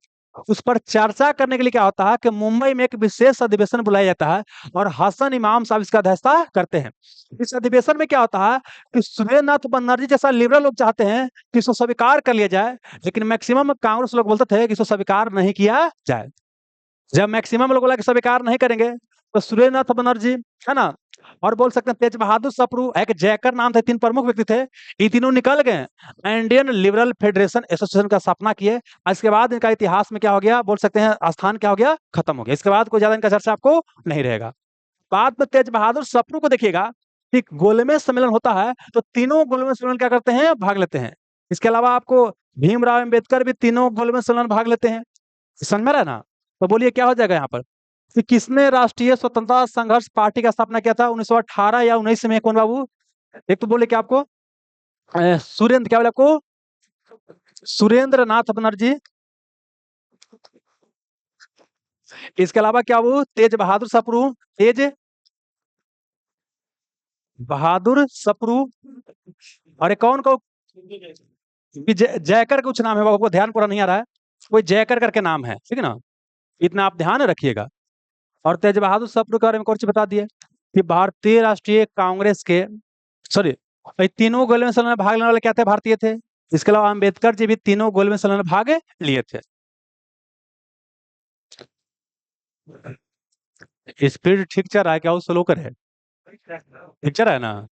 उस पर चर्चा करने के लिए क्या होता है कि मुंबई में एक विशेष अधिवेशन बुलाया जाता है और हसन इमाम साहब इसका अध्यक्षता करते हैं। इस अधिवेशन में क्या होता है कि सुरेंद्रनाथ बनर्जी जैसा लिबरल लोग चाहते हैं कि इसको स्वीकार कर लिया जाए, लेकिन मैक्सिमम कांग्रेस लोग बोलते थे कि इसको स्वीकार नहीं किया जाए। जब मैक्सिमम लोग बोला कि स्वीकार नहीं करेंगे, तो सुरेंद्रनाथ बनर्जी, है ना, और बोल सकते हैं तेज बहादुर सप्रू, एक जयकर नाम थे, तीन प्रमुख व्यक्ति थे। ये तीनों निकल गए, इंडियन लिबरल फेडरेशन एसोसिएशन का स्थापना किए। और इसके बाद इनका इतिहास में क्या हो गया, बोल सकते हैं स्थान क्या हो गया, खत्म हो गया। इसके बाद कोई ज्यादा इनका चर्चा आपको नहीं रहेगा। बाद में तेज बहादुर सप्रू को देखिएगा, कि गोलमेज सम्मेलन होता है तो तीनों गोलमेज सम्मेलन क्या करते हैं, भाग लेते हैं। इसके अलावा आपको भीमराव अम्बेडकर भी तीनों गोलमेज सम्मेलन भाग लेते हैं। समझ में रहा ना? तो बोलिए क्या हो जाएगा यहाँ पर कि किसने राष्ट्रीय स्वतंत्रता संघर्ष पार्टी का स्थापना किया था 1918 या 19 में? कौन बाबू? एक तो बोले क्या आपको सुरेंद्र, क्या बोले आपको? सुरेंद्र नाथ बनर्जी। इसके अलावा क्या वो तेज बहादुर सप्रू, तेज बहादुर सप्रू, और एक कौन को जयकर कुछ नाम है बाबू, को ध्यान पूरा नहीं आ रहा है। कोई जयकर करके नाम है, ठीक है ना, इतना आप ध्यान रखिएगा। और तेज बहादुर सप्रू के बारे में कुछ बता दिए कि भारतीय राष्ट्रीय कांग्रेस के सॉरी तीनों गोलमेज सम्मेलन में भाग लेने वाले क्या थे, भारतीय थे। इसके अलावा अम्बेडकर जी भी तीनों गोलमेज सम्मेलन में भाग लिए थे। स्पीड ठीक चल रहा है क्या, वो स्लो कर है? ठीक चल रहा है ना?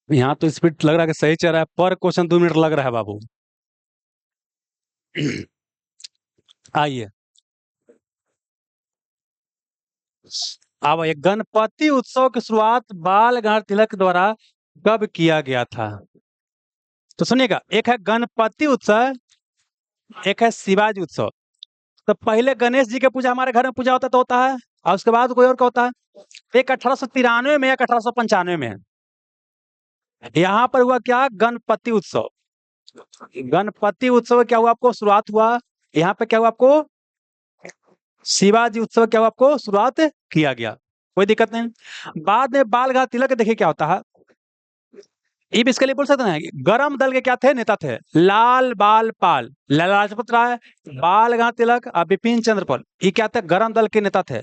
यहाँ तो स्पीड लग रहा है कि सही चल रहा है, पर क्वेश्चन 2 मिनट लग रहा है बाबू। आइए, अब ये गणपति उत्सव की शुरुआत बाल गंगाधर तिलक द्वारा कब किया गया था? तो सुनिएगा, एक है गणपति उत्सव, एक है शिवाजी उत्सव। तो पहले गणेश जी की पूजा हमारे घर में पूजा होता तो होता है, और उसके बाद कोई और का होता है। एक 1893 में, एक 1895 में है। यहाँ पर हुआ क्या, गणपति उत्सव। गणपति उत्सव क्या हुआ आपको, शुरुआत हुआ। यहाँ पे क्या हुआ आपको, शिवाजी उत्सव क्या हुआ आपको, शुरुआत किया गया। कोई दिक्कत नहीं। बाद में बाल गंगाधर तिलक देखिए क्या होता है। ये भी इसके लिए बोल सकते हैं कि गरम दल के क्या थे, नेता थे, लाल बाल पाल, लाला लाजपत राय, बाल गंगाधर तिलक और बिपिन चंद्र पाल। ये क्या थे, गरम दल के नेता थे।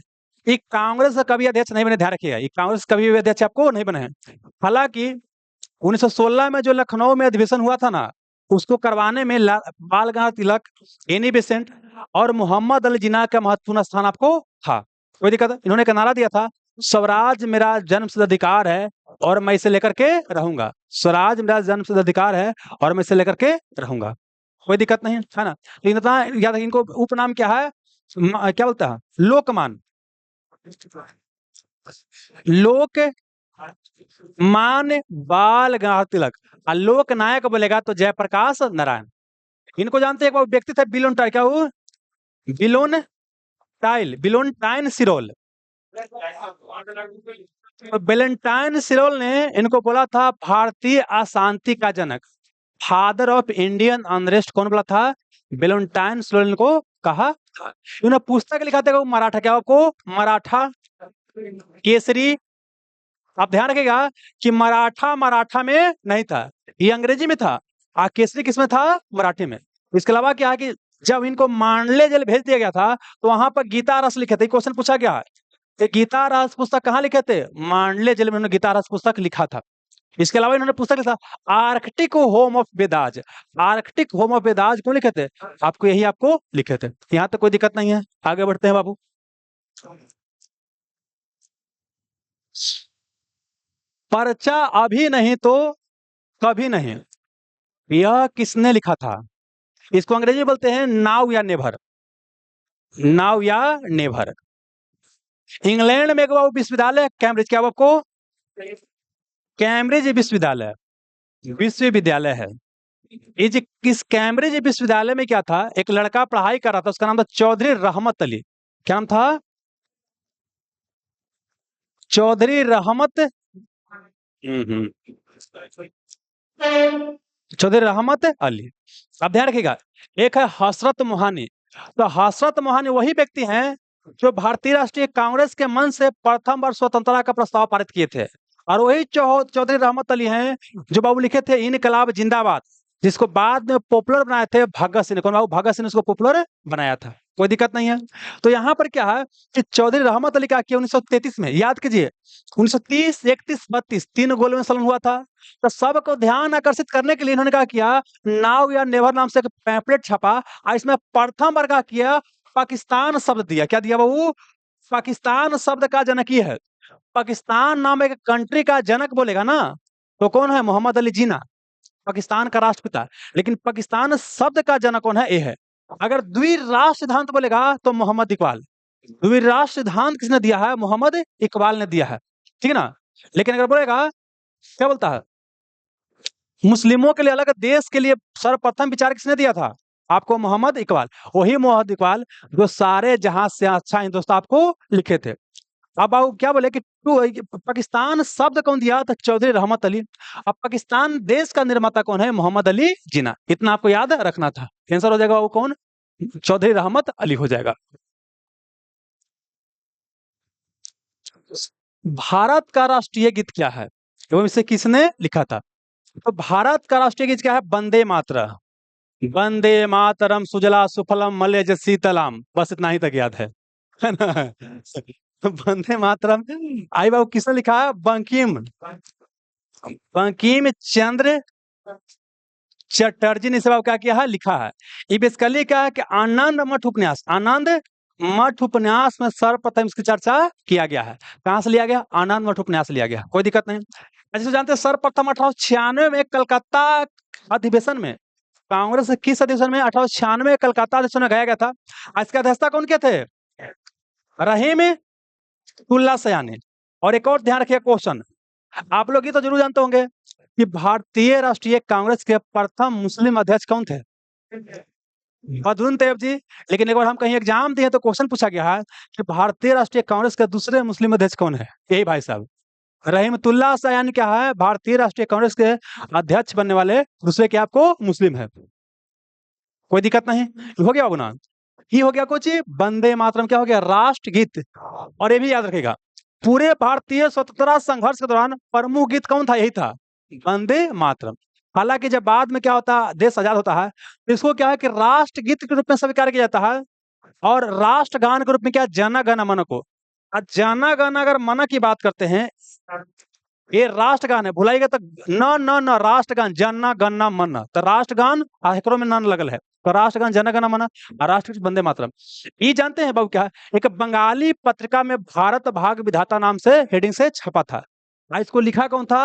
ये कांग्रेस का कभी अध्यक्ष नहीं बने, ध्यान रखिएगा, ये कांग्रेस कभी भी अध्यक्ष आपको नहीं बने हैं। हालांकि 1916 में जो लखनऊ में अधिवेशन हुआ था ना, उसको करवाने में बाल गंगाधर तिलक, एनी बेसेंट और मोहम्मद अली जिन्ना का महत्वपूर्ण स्थान आपको था। कोई दिक्कत है? इन्होंने का नारा दिया था, स्वराज मेरा जन्मसिद्ध अधिकार है और मैं इसे लेकर के रहूंगा। स्वराज मेरा जन्मसिद्ध अधिकार है और मैं इसे लेकर के रहूंगा। कोई दिक्कत नहीं है ना? तो याद इनको उपनाम क्या है, क्या बोलता है, लोकमान। लोक मान बाल गंगाधर तिलक। और लोक नायक बोलेगा तो जयप्रकाश नारायण। इनको जानते हैं, एक व्यक्ति थे बिलोन टाइल, क्या वो बिलोन टाइल, बिलोन टाइन सिरोल। तो वेलेंटाइन सिरोल ने इनको बोला था भारतीय अशांति का जनक, फादर ऑफ इंडियन अनरेस्ट। कौन बोला था? वेलेंटाइन सिरोल इनको कहा था। इन्होंने पुस्तक लिखा था, वो मराठा, क्या आपको, मराठा केसरी। आप ध्यान रखिएगा कि मराठा मराठा में नहीं था, ये अंग्रेजी में था। केसरी किस में था, मराठी में। इसके अलावा क्या है कि जब इनको मांडले जेल भेज दिया गया था, तो वहां पर गीता रस लिखे थे। क्वेश्चन पूछा गया है कि गीता रस पुस्तक कहाँ लिखे थे, मांडले जेल में उन्होंने गीता रस पुस्तक लिखा था। इसके अलावा इन्होंने पुस्तक लिखा Arctic home of Vedas. Arctic home of Vedas क्यों लिखे थे, आपको यही आपको लिखे थे। यहाँ तो कोई दिक्कत नहीं है, आगे बढ़ते हैं बाबू। पर्चा अभी नहीं तो कभी नहीं, यह किसने लिखा था? इसको अंग्रेजी में बोलते हैं नाउ या नेवर, नाउ या नेवर। इंग्लैंड में एक वो विश्वविद्यालय कैम्ब्रिज, क्या वो आपको कैम्ब्रिज विश्वविद्यालय, विश्वविद्यालय है। ये जो किस कैम्ब्रिज विश्वविद्यालय में क्या था, एक लड़का पढ़ाई कर रहा था, उसका नाम था चौधरी रहमत अली। क्या नाम था? चौधरी रहमत। हम्म। चौधरी रहमत अली। अब ध्यान रखिएगा, एक है हसरत मोहानी। तो हसरत मोहानी वही व्यक्ति हैं जो भारतीय राष्ट्रीय कांग्रेस के मन से प्रथम बार स्वतंत्रता का प्रस्ताव पारित किए थे। और वही चौधरी रहमत अली हैं जो बाबू लिखे थे इनकलाब जिंदाबाद, जिसको बाद में पॉपुलर बनाए थे भगत सिंह। कौन बाबू? भगत सिंह ने उसको पॉपुलर बनाया था। कोई दिक्कत नहीं है। तो यहाँ पर क्या है कि चौधरी रहमत अली का किया 1933 में, याद कीजिए 1930, 31, 32 तीन गोल में संलग्न हुआ था। तो सबको ध्यान आकर्षित करने के लिए इन्होंने क्या किया, नाउ या नेवर नाम से एक पैम्पलेट छपा और इसमें प्रथम बार क्या किया, पाकिस्तान शब्द दिया। क्या दिया बाबू? पाकिस्तान शब्द का जनक ये है। पाकिस्तान नाम एक कंट्री का जनक बोलेगा ना तो कौन है? मोहम्मद अली जिन्ना, पाकिस्तान का राष्ट्रपिता। लेकिन पाकिस्तान शब्द का जनक कौन है? ए है। अगर द्विराष्ट्र सिद्धांत बोलेगा तो मोहम्मद इकबाल। द्विराष्ट्र सिद्धांत किसने दिया है? मोहम्मद इकबाल ने दिया है, ठीक है ना। लेकिन अगर बोलेगा, क्या बोलता है, मुस्लिमों के लिए अलग देश के लिए सर्वप्रथम विचार किसने दिया था आपको? मोहम्मद इकबाल। वही मोहम्मद इकबाल जो सारे जहां से अच्छा हिंदुस्तान आपको लिखे थे। अब आप क्या बोले कि पाकिस्तान शब्द कौन दिया? तो चौधरी रहमत अली। अब पाकिस्तान देश का निर्माता कौन है? मोहम्मद अली जिन्ना। इतना आपको याद रखना था। आंसर हो जाएगा वो कौन? चौधरी रहमत अली हो जाएगा। भारत का राष्ट्रीय गीत क्या है एवं इसे किसने लिखा था? तो भारत का राष्ट्रीय गीत क्या है? वंदे मातरम। वंदे मातरम सुजला सुफलम मलयज शीतलाम, बस इतना ही तक याद है ना? वंदे मातरम आई बाबू किसने लिखा है? बंकिम, बंकिम चंद्र चटर्जी ने इसे बाबू क्या किया है? लिखा है। ये बेसिकली क्या है कि आनंद मठ उपन्यास, आनंद मठ उपन्यास में सर्वप्रथम इसकी चर्चा किया गया है। कहां से लिया गया? आनंद मठ उपन्यास लिया गया। कोई दिक्कत नहीं। जैसे जानते हैं सर्वप्रथम 1896 में कलकत्ता अधिवेशन में, कांग्रेस के किस अधिवेशन में? 1896 कलकत्ता अधिवेशन में गाया गया था। इसके अध्यक्षता कौन के थे? रहीम तुल्ला सयानी। और एक और ध्यान रखिए क्वेश्चन, आप लोग ये तो जरूर जानते होंगे कि भारतीय राष्ट्रीय कांग्रेस के प्रथम मुस्लिम अध्यक्ष कौन थे? बदरुद्दीन तैयब जी। लेकिन एक बार हम कहीं एग्जाम दिए तो क्वेश्चन पूछा गया है कि भारतीय राष्ट्रीय कांग्रेस के दूसरे मुस्लिम अध्यक्ष कौन है? यही भाई साहब रहीमतुल्लाह सयानी क्या है? भारतीय राष्ट्रीय कांग्रेस के अध्यक्ष बनने वाले दूसरे क्या आपको मुस्लिम है। कोई दिक्कत नहीं। हो गया गुना, ये हो गया कुछ वंदे मातरम क्या हो गया? राष्ट्रगीत। और ये भी याद रखेगा पूरे भारतीय स्वतंत्रता संघर्ष के दौरान प्रमुख गीत कौन था? यही था, वंदे मातरम। हालांकि जब बाद में क्या होता है, देश आजाद होता है, तो इसको क्या है कि राष्ट्रगीत के रूप में स्वीकार किया जाता है और राष्ट्रगान के रूप में क्या? जन गण मन को। जन गण अगर मन की बात करते हैं, ये राष्ट्रगान है, भुलाइएगा तो न न न राष्ट्रगान जन गण मन, तो राष्ट्रगान एकरो में नन लगल है, तो राष्ट्रगान जन गण मन, राष्ट्रगीत वंदे मातरम। ये जानते हैं बाबू क्या है? एक बंगाली पत्रिका में भारत भाग विधाता नाम से हेडिंग से छपा था। इसको लिखा कौन था?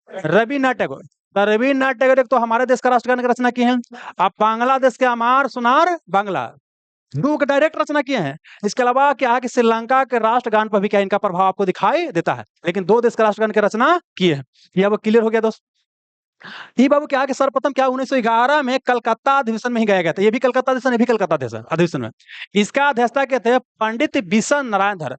रविन्द्रनाथ टैगोर। तो रविन्द्रनाथ टैगोर एक तो हमारे देश का राष्ट्रगान की रचना की है, अब बांग्लादेश के अमार सुनार बांग्ला दो का डायरेक्ट रचना किए हैं। इसके अलावा क्या है कि श्रीलंका के राष्ट्रगान पर भी क्या इनका प्रभाव आपको दिखाई देता है, लेकिन दो देश के राष्ट्रगान की रचना किए हैं। यह वो क्लियर हो गया दोस्त। ये बाबू क्या है कि सर्वप्रथम क्या 1911 में कलकत्ता अधिवेशन में ही गाया गया था। ये भी कलकत्ता अधिवेशन, ये भी कलकत्ता अधिवेशन में। इसका अध्यक्षता क्या थे? पंडित बिशन नारायण धर,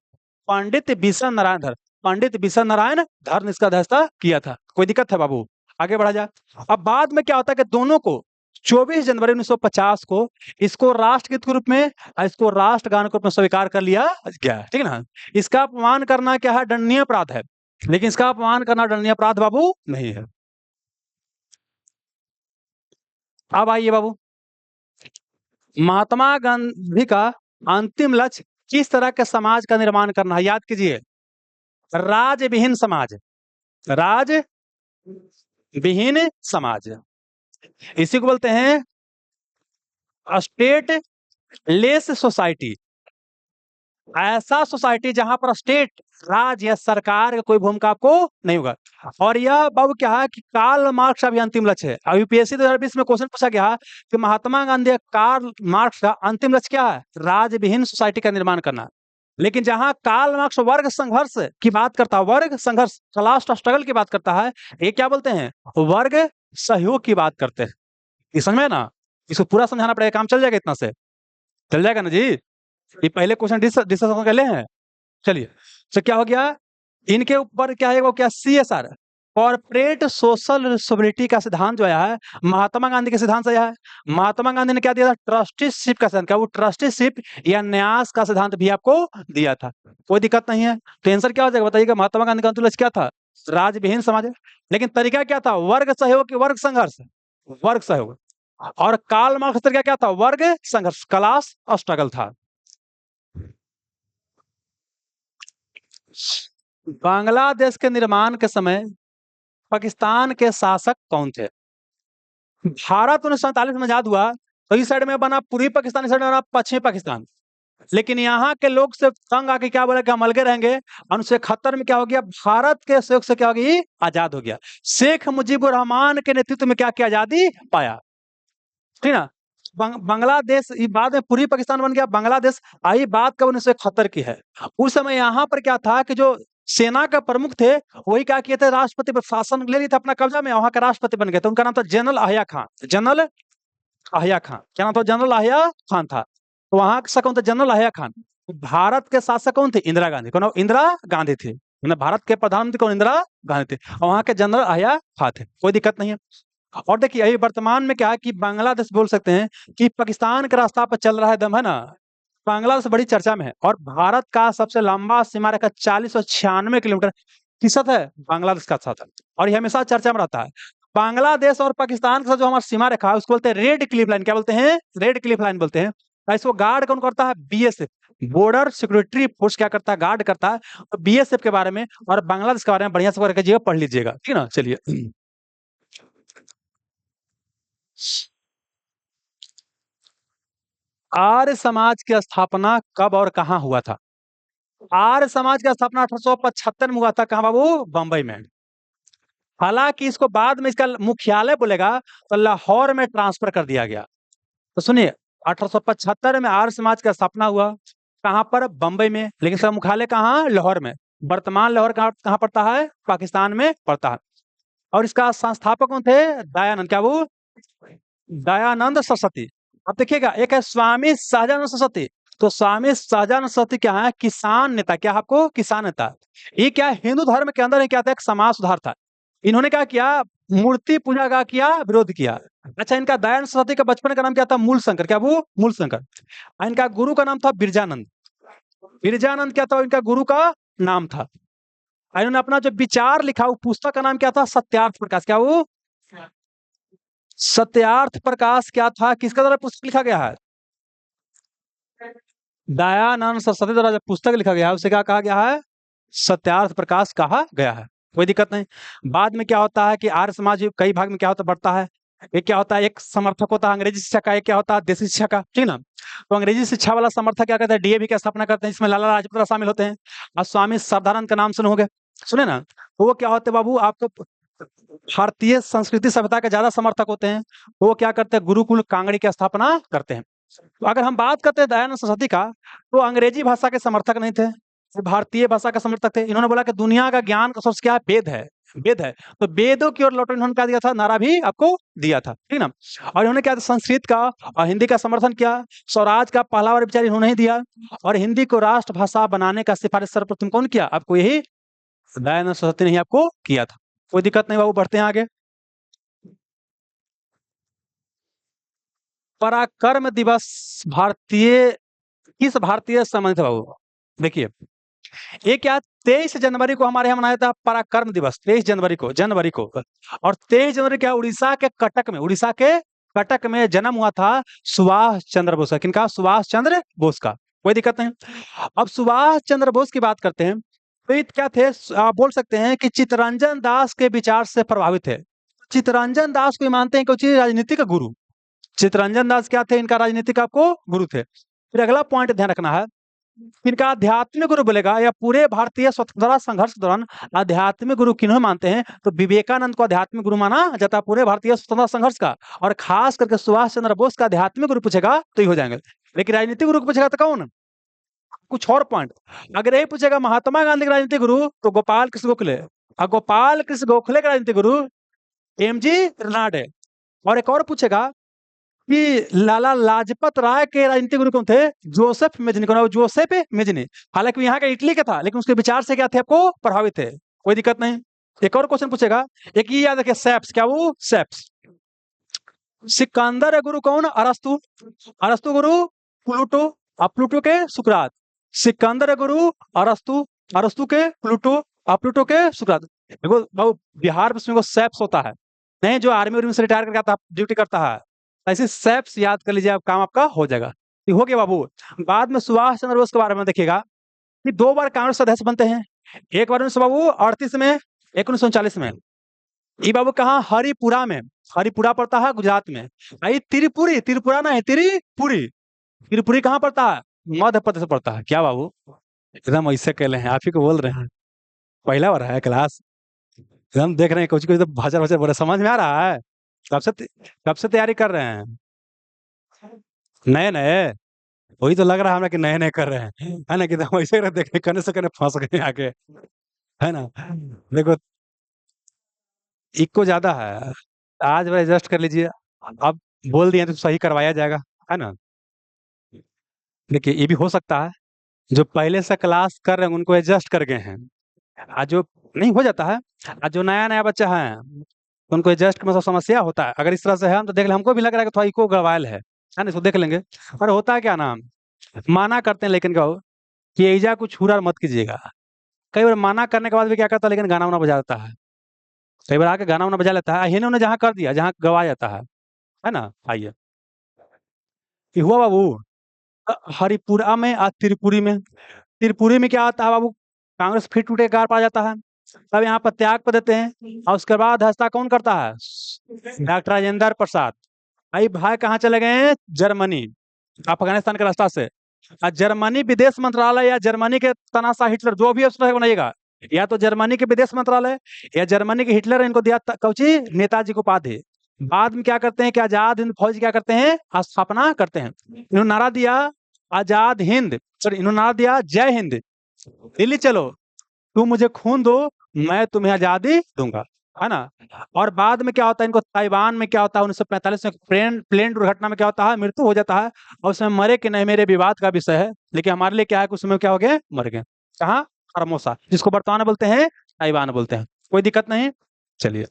पंडित बिशन नारायण धर, पंडित बिशन नारायण धर ने इसका अध्यक्षता किया था। कोई दिक्कत है बाबू? आगे बढ़ा जाए। अब बाद में क्या होता है कि दोनों को 24 जनवरी 1950 को इसको राष्ट्रगीत के रूप में और इसको राष्ट्रगान के रूप में स्वीकार कर लिया गया, ठीक है ना। इसका अपमान करना क्या है? दंडनीय अपराध है, लेकिन इसका अपमान करना दंडनीय अपराध बाबू नहीं है। अब आइए बाबू, महात्मा गांधी का अंतिम लक्ष्य किस तरह के समाज का निर्माण करना है? याद कीजिए, राज विहीन समाज, राज विहीन समाज, इसी को बोलते हैं स्टेट लेस सोसाइटी। ऐसा सोसाइटी जहां पर स्टेट, राज्य या सरकार का कोई भूमिका आपको नहीं होगा। और यह बाबू क्या है कि कार्ल मार्क्स का भी अंतिम लक्ष्य है। अब यूपीएससी 2020 में क्वेश्चन पूछा गया कि महात्मा गांधी या कार्ल मार्क्स का अंतिम लक्ष्य क्या है? राज्य विहीन सोसाइटी का निर्माण करना। लेकिन जहां कार्ल मार्क्स वर्ग संघर्ष की बात करता है, वर्ग संघर्ष, क्लास स्ट्रगल की बात करता है, ये क्या बोलते हैं? वर्ग सहयोग की बात करते हैं। ये समझ में है ना? इसको पूरा समझाना पड़ेगा, काम चल जाएगा इतना से? चल जाएगा ना जी? ये पहले क्वेश्चन डिस्कस कर ले हैं। चलिए, तो क्या हो गया? इनके ऊपर क्या है, वो क्या, सीएसआर, कॉर्पोरेट सोशल रिस्पॉन्सिबिलिटी का सिद्धांत जो आया है, महात्मा गांधी के सिद्धांत से आया है। महात्मा गांधी ने क्या दिया था? ट्रस्टीशिप का सिद्धांत। क्या वो ट्रस्टीशिप या न्यास का सिद्धांत भी आपको दिया था? कोई दिक्कत नहीं है। तो आंसर क्या हो जाएगा बताइएगा? महात्मा गांधी का अंतिम लक्ष्य क्या था? राज्य विहीन समाज। लेकिन तरीका क्या था? वर्ग सहयोग की वर्ग संघर्ष, वर्ग सहयोग। और कार्ल मार्क्स का तरीका क्या था? वर्ग संघर्ष, क्लास स्ट्रगल था। बांग्लादेश के निर्माण के समय पाकिस्तान के शासक कौन थे? भारत 1947 में आजाद हुआ तो इस साइड में बना पूर्वी पाकिस्तान, इस साइड में बना पश्चिमी पाकिस्तान। लेकिन यहाँ के लोग से तंग आके क्या बोले कि हम अलगे रहेंगे। 1971 में क्या हो गया? भारत के सहयोग से क्या हो गई? आजाद हो गया। शेख मुजीबुर रहमान के नेतृत्व में क्या किया? आजादी पाया। ठीक ना? बांग्लादेश बाद में पूर्वी पाकिस्तान बन गया बांग्लादेश। आई बात कब? 1971 की है। उस समय यहाँ पर क्या था कि जो सेना का प्रमुख थे वही क्या किए थे? राष्ट्रपति पर शासन ले लिए थे अपना कब्जा में, वहां का राष्ट्रपति बन गए थे। उनका नाम था जनरल अहिया खान। जनरल अहिया खान, क्या नाम था? जनरल अहिया खान था। तो वहां का कौन था? जनरल अहिया खान। भारत के शासक कौन थे? इंदिरा गांधी। कौन? इंदिरा गांधी थी। भारत के प्रधानमंत्री कौन? इंदिरा गांधी थे। और वहां के जनरल अहिया खान थे। कोई दिक्कत नहीं है। और देखिए अभी वर्तमान में क्या है कि बांग्लादेश बोल सकते हैं कि पाकिस्तान के रास्ता पर चल रहा है दम, है ना? बांग्लादेश बड़ी चर्चा में है। और भारत का सबसे लंबा सीमा रेखा 4096 किलोमीटर किसत है? बांग्लादेश का साथ है। और ये हमेशा चर्चा में रहता है। बांग्लादेश और पाकिस्तान के साथ जो हमारा सीमा रेखा है उसको बोलते हैं रेड क्लिफ लाइन। क्या बोलते हैं? रेड क्लिफ लाइन बोलते हैं। इसको गार्ड कौन करता है? बीएसएफ, बॉर्डर सिक्योरिटी फोर्स क्या करता है? गार्ड करता है। तो बीएसएफ के बारे में और बांग्लादेश के बारे में बढ़िया से पढ़ लीजिएगा, ठीक ना? चलिए, आर्य समाज की स्थापना कब और कहां हुआ था? आर्य समाज की स्थापना 1875 में हुआ था। कहां बाबू? बंबई में। हालांकि इसको बाद में इसका मुख्यालय बोलेगा तो लाहौर में ट्रांसफर कर दिया गया। तो सुनिए, 1875 में आर्य समाज का स्थापना हुआ। कहां पर? बंबई में। लेकिन इसका मुख्यालय कहां? लाहौर में। वर्तमान लाहौर कहां पड़ता है? पाकिस्तान में पड़ता है। और इसका संस्थापक कौन थे? दयानंद। क्या वो? दयानंद सरस्वती। अब देखिएगा, एक है स्वामी सहजानंद सरस्वती। तो स्वामी सहजानंद सरस्वती क्या है? किसान नेता। क्या आपको? किसान नेता। ये क्या है? हिंदू धर्म के अंदर क्या था? एक समाज सुधार था। इन्होंने क्या किया? मूर्ति पूजा का किया विरोध किया। अच्छा, इनका दयानंद सरस्वती का बचपन का नाम क्या था? मूल शंकर। क्या वो? मूल शंकर। इनका गुरु का नाम था बिरजानंद। बिरजानंद क्या था? इनका गुरु का नाम था। इन्होंने अपना जो विचार लिखा वो पुस्तक का नाम क्या था? सत्यार्थ प्रकाश। क्या वो? सत्यार्थ प्रकाश क्या था? किसका द्वारा पुस्तक लिखा गया है? दयानंद सरस्वती द्वारा जो पुस्तक लिखा गया है उसे क्या कहा गया है? सत्यार्थ प्रकाश कहा गया है। कोई दिक्कत नहीं। बाद में क्या होता है कि आर्य समाज कई भाग में क्या होता बढ़ता है। एक क्या होता है? एक समर्थक होता है अंग्रेजी शिक्षा का, एक क्या होता है? देसी शिक्षा का, ठीक ना? तो अंग्रेजी शिक्षा वाला समर्थक क्या करता है? डीएवी की स्थापना करते हैं, जिसमें लाला लाजपत राय शामिल होते हैं। और स्वामी श्रद्धानंद का नाम सुने होंगे, सुने ना? तो वो क्या होते हैं बाबू? आपको भारतीय संस्कृति सभ्यता के ज्यादा समर्थक होते हैं। तो वो क्या करते हैं? गुरुकुल कांगड़ी की स्थापना करते हैं। तो अगर हम बात करते हैं दयानंद सरस्वती का, तो अंग्रेजी भाषा के समर्थक नहीं थे, वो भारतीय भाषा का समर्थक थे। इन्होंने बोला कि दुनिया का ज्ञान का सोर्स क्या है? वेद है, वेद है। तो वेदों की ओर लौटो, इन्होंने क्या दिया था? नारा भी आपको दिया था, ठीक ना? और इन्होंने क्या? संस्कृत का और हिंदी का समर्थन किया। स्वराज का पहला बार विचार इन्होंने ही दिया। और हिंदी को राष्ट्रभाषा बनाने का सिफारिश सर्वप्रथम कौन किया? आपको यही दयानंद सरस्वती ने ही आपको किया था। कोई दिक्कत नहीं बाबू, बढ़ते हैं आगे। पराक्रम दिवस भारतीय किस भारतीय संबंधित है बाबू? देखिए, ये क्या? 23 जनवरी को हमारे यहाँ मनाया था पराक्रम दिवस, 23 जनवरी को, और 23 जनवरी क्या? उड़ीसा के कटक में, उड़ीसा के कटक में जन्म हुआ था सुभाष चंद्र बोस का। किनका? सुभाष चंद्र बोस का। कोई दिक्कत नहीं। अब सुभाष चंद्र बोस की बात करते हैं तो ये क्या थे? आप बोल सकते हैं कि चित्तरंजन दास के विचार से प्रभावित है। चित्तरंजन दास को मानते हैं कि राजनीति का गुरु। चित्तरंजन दास क्या थे? इनका राजनीतिक आपको गुरु थे। फिर अगला पॉइंट ध्यान रखना है, इनका आध्यात्मिक गुरु बोलेगा या पूरे भारतीय स्वतंत्रता संघर्ष के दौरान आध्यात्मिक गुरु किन्हें मानते हैं? तो विवेकानंद को आध्यात्मिक गुरु माना जाता है पूरे भारतीय स्वतंत्रता संघर्ष का। और खास करके सुभाष चंद्र बोस का आध्यात्मिक गुरु पूछेगा तो ये हो जाएंगे। लेकिन राजनीतिक गुरु को पूछेगा तो कौन? कुछ और पॉइंट। अगर यही पूछेगा महात्मा गांधी का राजनीतिक गुरु तो गोपाल कृष्ण गोखले, और गोपाल कृष्ण गोखले का राजनीतिक गुरु एमजी रेनाल्ड है। और एक और पूछेगा कि लाला लाजपत राय के राजनीतिक गुरु कौन थे? Joseph Mazzini. कौन है वो? Joseph Mazzini. हालांकि वो यहाँ का इटली का था, लेकिन उसके विचार से क्या थे? आपको प्रभावित थे, कोई दिक्कत नहीं। एक और क्वेश्चन पूछेगा, एक ये याद रखिए, सेप्स। क्या वो? सेप्स। सिकंदर गुरु कौन? अरस्तु। अरस्तु गुरु प्लूटो, और प्लूटो के सुकरात। सिकंदर गुरु अरस्तु, अरस्तु के प्लूटो, और प्लूटो के सुकरात। देखो बाबू, बिहार में सेप्स होता है नहीं, जो आर्मी से रिटायर करके आता ड्यूटी करता है, ऐसे सेप्स याद कर लीजिए, आप काम आपका हो जाएगा। ये हो गया बाबू। बाद में सुभाष चंद्र बोस के बारे में देखिएगा कि 2 बार कांग्रेस अध्यक्ष बनते हैं। एक बार 1938 में, एक 1939 में। ये बाबू कहाँ? हरिपुरा में। हरिपुरा पड़ता है गुजरात में। आई त्रिपुरी, त्रिपुरा ना है, त्रिपुरी। त्रिपुरी कहाँ पड़ता है? मध्य प्रदेश पड़ता है। क्या बाबू एकदम ऐसे कहले हैं, आप ही को बोल रहे हैं, पहला बार है क्लास, एकदम देख रहे हैं कुछ कुछ तो भाषा भाषा बोले, समझ में आ रहा है? कब से तैयारी कर रहे हैं? नए नए? वही तो लग रहा है हमें कि नए नए कर रहे हैं, है ना? कि हम ऐसे देखने करने से करने फंस गए आके, है ना? देखो इको ज्यादा है, आज वह एडजस्ट कर लीजिए। अब बोल दिए तो सही करवाया जाएगा, है ना? देखिए ये भी हो सकता है जो पहले से क्लास कर रहे हैं उनको एडजस्ट कर गए हैं, आज जो नहीं हो जाता है, आज जो नया नया बच्चा है उनको एडजस्ट में सब समस्या होता है। अगर इस तरह से है हम तो देख ले, हमको भी लग रहा है कि थोड़ा इको गड़बड़ है ना? इसको देख लेंगे। और होता है क्या ना, माना करते हैं लेकिन कहो कि ऐजा कुछ हुरा मत कीजिएगा। कई बार माना करने के बाद भी क्या करता है, लेकिन गाना वाना बजा देता है। कई बार आके गाना वाना बजा लेता है, इन्होंने जहाँ कर दिया जहाँ गवाया जाता है ना? आइए, ये हुआ बाबू। हरिपुरा में और त्रिपुरी में। त्रिपुरी में क्या आता है बाबू? कांग्रेस फिर टूटे गार पा जाता है, तब यहाँ पर त्याग पर देते हैं। और उसके बाद हस्ता कौन करता है? डॉक्टर राजेंद्र प्रसाद। भाई भाई कहाँ चले गए हैं? जर्मनी, अफगानिस्तान के रास्ता से। और जर्मनी विदेश मंत्रालय या जर्मनी के तनाशा हिटलर, जो भी अफसर बनाइएगा, या तो जर्मनी के विदेश मंत्रालय या जर्मनी के हिटलर, इनको दिया कौची? नेताजी को उपाधि। बाद में क्या करते हैं कि आजाद हिंद फौज क्या करते हैं? स्थापना करते हैं। इन्होंने नारा दिया आजाद हिंद, सॉरी इन्होंने नारा दिया जय हिंद, दिल्ली चलो, तुम मुझे खून दो, मैं तुम्हें आजादी दूंगा, है ना? और बाद में क्या होता है, इनको ताइवान में क्या होता है, 1945 में प्लेन प्लेन दुर्घटना में क्या होता है? मृत्यु हो जाता है। और उसमें मरे कि नहीं मेरे विवाद का विषय है, लेकिन हमारे लिए क्या है कि उसमें क्या हो गए? मर गए। कहाँ? फॉर्मोसा, जिसको वर्तमान में बोलते हैं ताइवान बोलते हैं। कोई दिक्कत नहीं, चलिए।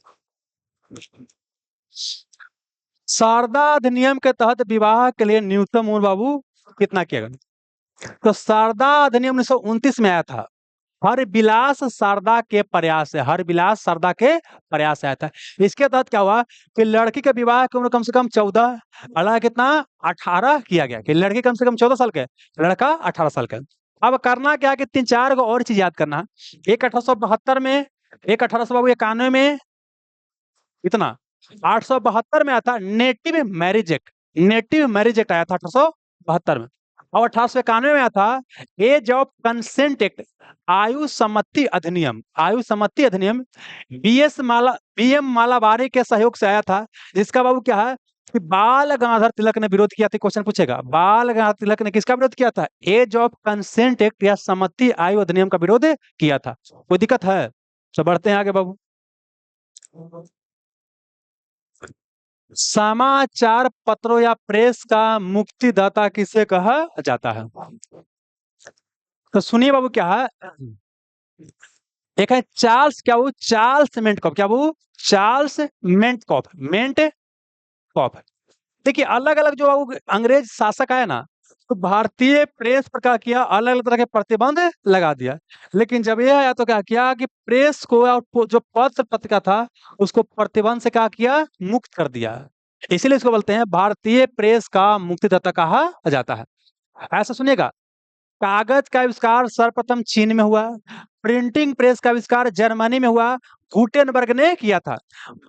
शारदा अधिनियम के तहत विवाह के लिए न्यूनतम उम्र बाबू कितना किया गया? तो शारदा अधिनियम 1929 में आया था। हर विलास शारदा के प्रयास है, हर विलास शारदा के प्रयास से आया था। इसके तहत क्या हुआ कि लड़की के विवाह की उम्र कम से कम 14, लड़का कितना? 18 किया गया, कि लड़की कम से कम 14 साल के, लड़का 18 साल का। अब करना क्या है कि 3-4 को और चीज याद करना है। एक 1872 में, एक 1891 में, इतना 872 में आया था native marriage act. Native marriage act आया था 1872 में। और 1891 में आया था एज ऑफ कंसेंट एक्ट, आयु सम्मति अधिनियम। आयु सम्मति अधिनियम बीएम मालावारी के सहयोग से आया था, जिसका बाबू क्या है कि बाल गंगाधर तिलक ने विरोध किया था। क्वेश्चन पूछेगा, बाल गंगाधर तिलक ने किसका विरोध किया था? एज ऑफ कंसेंट एक्ट या सम्मति आयु अधिनियम का विरोध किया था। कोई दिक्कत है? तो बढ़ते हैं आगे बाबू। समाचार पत्रों या प्रेस का मुक्तिदाता किसे कहा जाता है? तो सुनिए बाबू क्या है। एक है चार्ल्स, क्या वो? चार्ल्स मेंटकॉफ। क्या वो? चार्ल्स मेंटकॉफ, मेंटकॉफ। देखिए अलग अलग जो बाबू अंग्रेज शासक आया ना, तो भारतीय प्रेस पर क्या किया? अलग अलग तरह के प्रतिबंध लगा दिया। लेकिन जब यह आया तो क्या किया कि प्रेस को और जो पत्र पत्रिका था उसको प्रतिबंध से क्या किया? मुक्त कर दिया। इसीलिए इसको बोलते हैं भारतीय प्रेस का मुक्तिदाता कहा जाता है। ऐसा सुनिएगा, कागज का आविष्कार सर्वप्रथम चीन में हुआ, प्रिंटिंग प्रेस का आविष्कार जर्मनी में हुआ, गुटेनबर्ग ने किया था।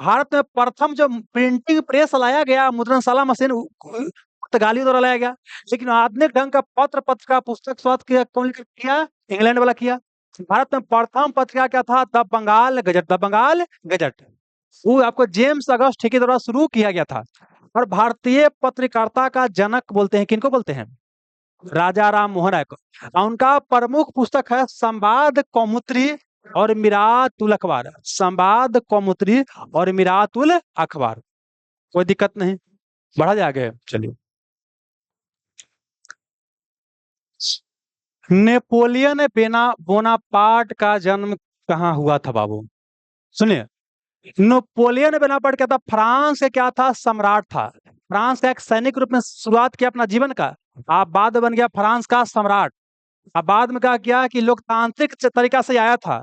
भारत में प्रथम जो प्रिंटिंग प्रेस लाया गया, मुद्रणशाला मशीन पुर्तगाली द्वारा लाया गया, लेकिन आधुनिक ढंग का पत्र पत्रिका पुस्तक स्वाद कौन किया? इंग्लैंड वाला किया। भारत में प्रथम पत्रिका क्या था? The Bengal Gazette, the Bengal Gazette. वो आपको जेम्स अगस्त के द्वारा शुरू किया गया था। और भारतीय पत्रकारिता का जनक बोलते हैं, किनको बोलते हैं? राजा राम मोहन राय को। और उनका प्रमुख पुस्तक है संवाद कौमुदी और मिरातुल अखबार। संवाद कौमुदी और मिरातुल अखबार। कोई दिक्कत नहीं, बढ़ा जाए आगे, चलिए। नेपोलियन बोनापार्ट का जन्म कहाँ हुआ था बाबू? सुनिए, नेपोलियन बोनापार्ट क्या था? फ्रांस के क्या था? सम्राट था। फ्रांस का एक सैनिक रूप में शुरुआत किया अपना जीवन का, आप बाद में बन गया फ्रांस का सम्राट। अब बाद में क्या किया कि लोकतांत्रिक तरीका से आया था,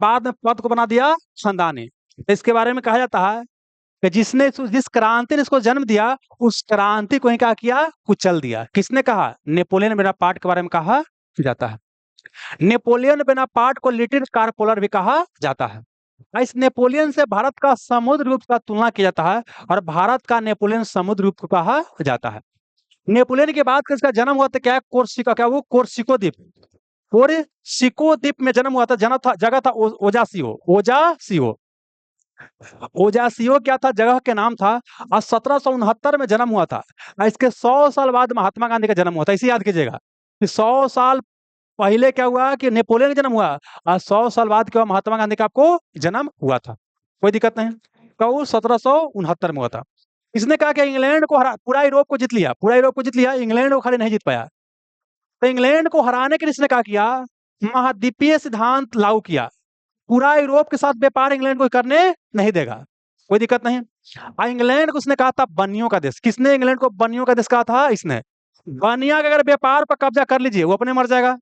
बाद में पद को बना दिया खानदानी। तो इसके बारे में कहा जाता है कि जिस क्रांति ने इसको जन्म दिया, उस क्रांति को ही क्या किया? कुचल दिया। किसने कहा? नेपोलियन बोनापार्ट के बारे में कहा जाता है। नेपोलियन बोनापार्ट को लिटिल कारपोलर भी कहा जाता है। इस नेपोलियन से भारत का समुद्र गुप्त का तुलना किया जाता है, और भारत का नेपोलियन समुद्र गुप्त कहा जाता है। नेपोलियन के बाद इसका जन्म हुआ था, क्या है? कोर्सिका, क्या वो? कोर्सिको द्वीप। कोर्सिको द्वीप में जन्म हुआ था। जगह था ओजासियो। ओजासियो, ओजासियो क्या था? जगह के नाम था। और 1769 में जन्म हुआ था। और इसके 100 साल बाद महात्मा गांधी का जन्म हुआ था। इसे याद कीजिएगा कि 100 साल पहले क्या हुआ कि नेपोलियन का जन्म हुआ, और 100 साल बाद क्या हुआ? महात्मा गांधी का आपको जन्म हुआ था। कोई दिक्कत नहीं। कब? 1769 में हुआ था। इसने कहा कि इंग्लैंड को हरा, पूरा यूरोप को जीत लिया, पूरा यूरोप को जीत लिया, इंग्लैंड को खाली नहीं जीत पाया। तो इंग्लैंड को हराने के लिए इसने क्या किया? महाद्वीपीय सिद्धांत लागू किया। पूरा यूरोप के साथ व्यापार इंग्लैंड को करने नहीं देगा। कोई दिक्कत नहीं। इंग्लैंड को उसने कहा था बनियों का देश। किसने इंग्लैंड को बनियों का देश कहा था? इसने। बनिया का अगर व्यापार पर कब्जा कर लीजिए, वो अपने मर जाएगा।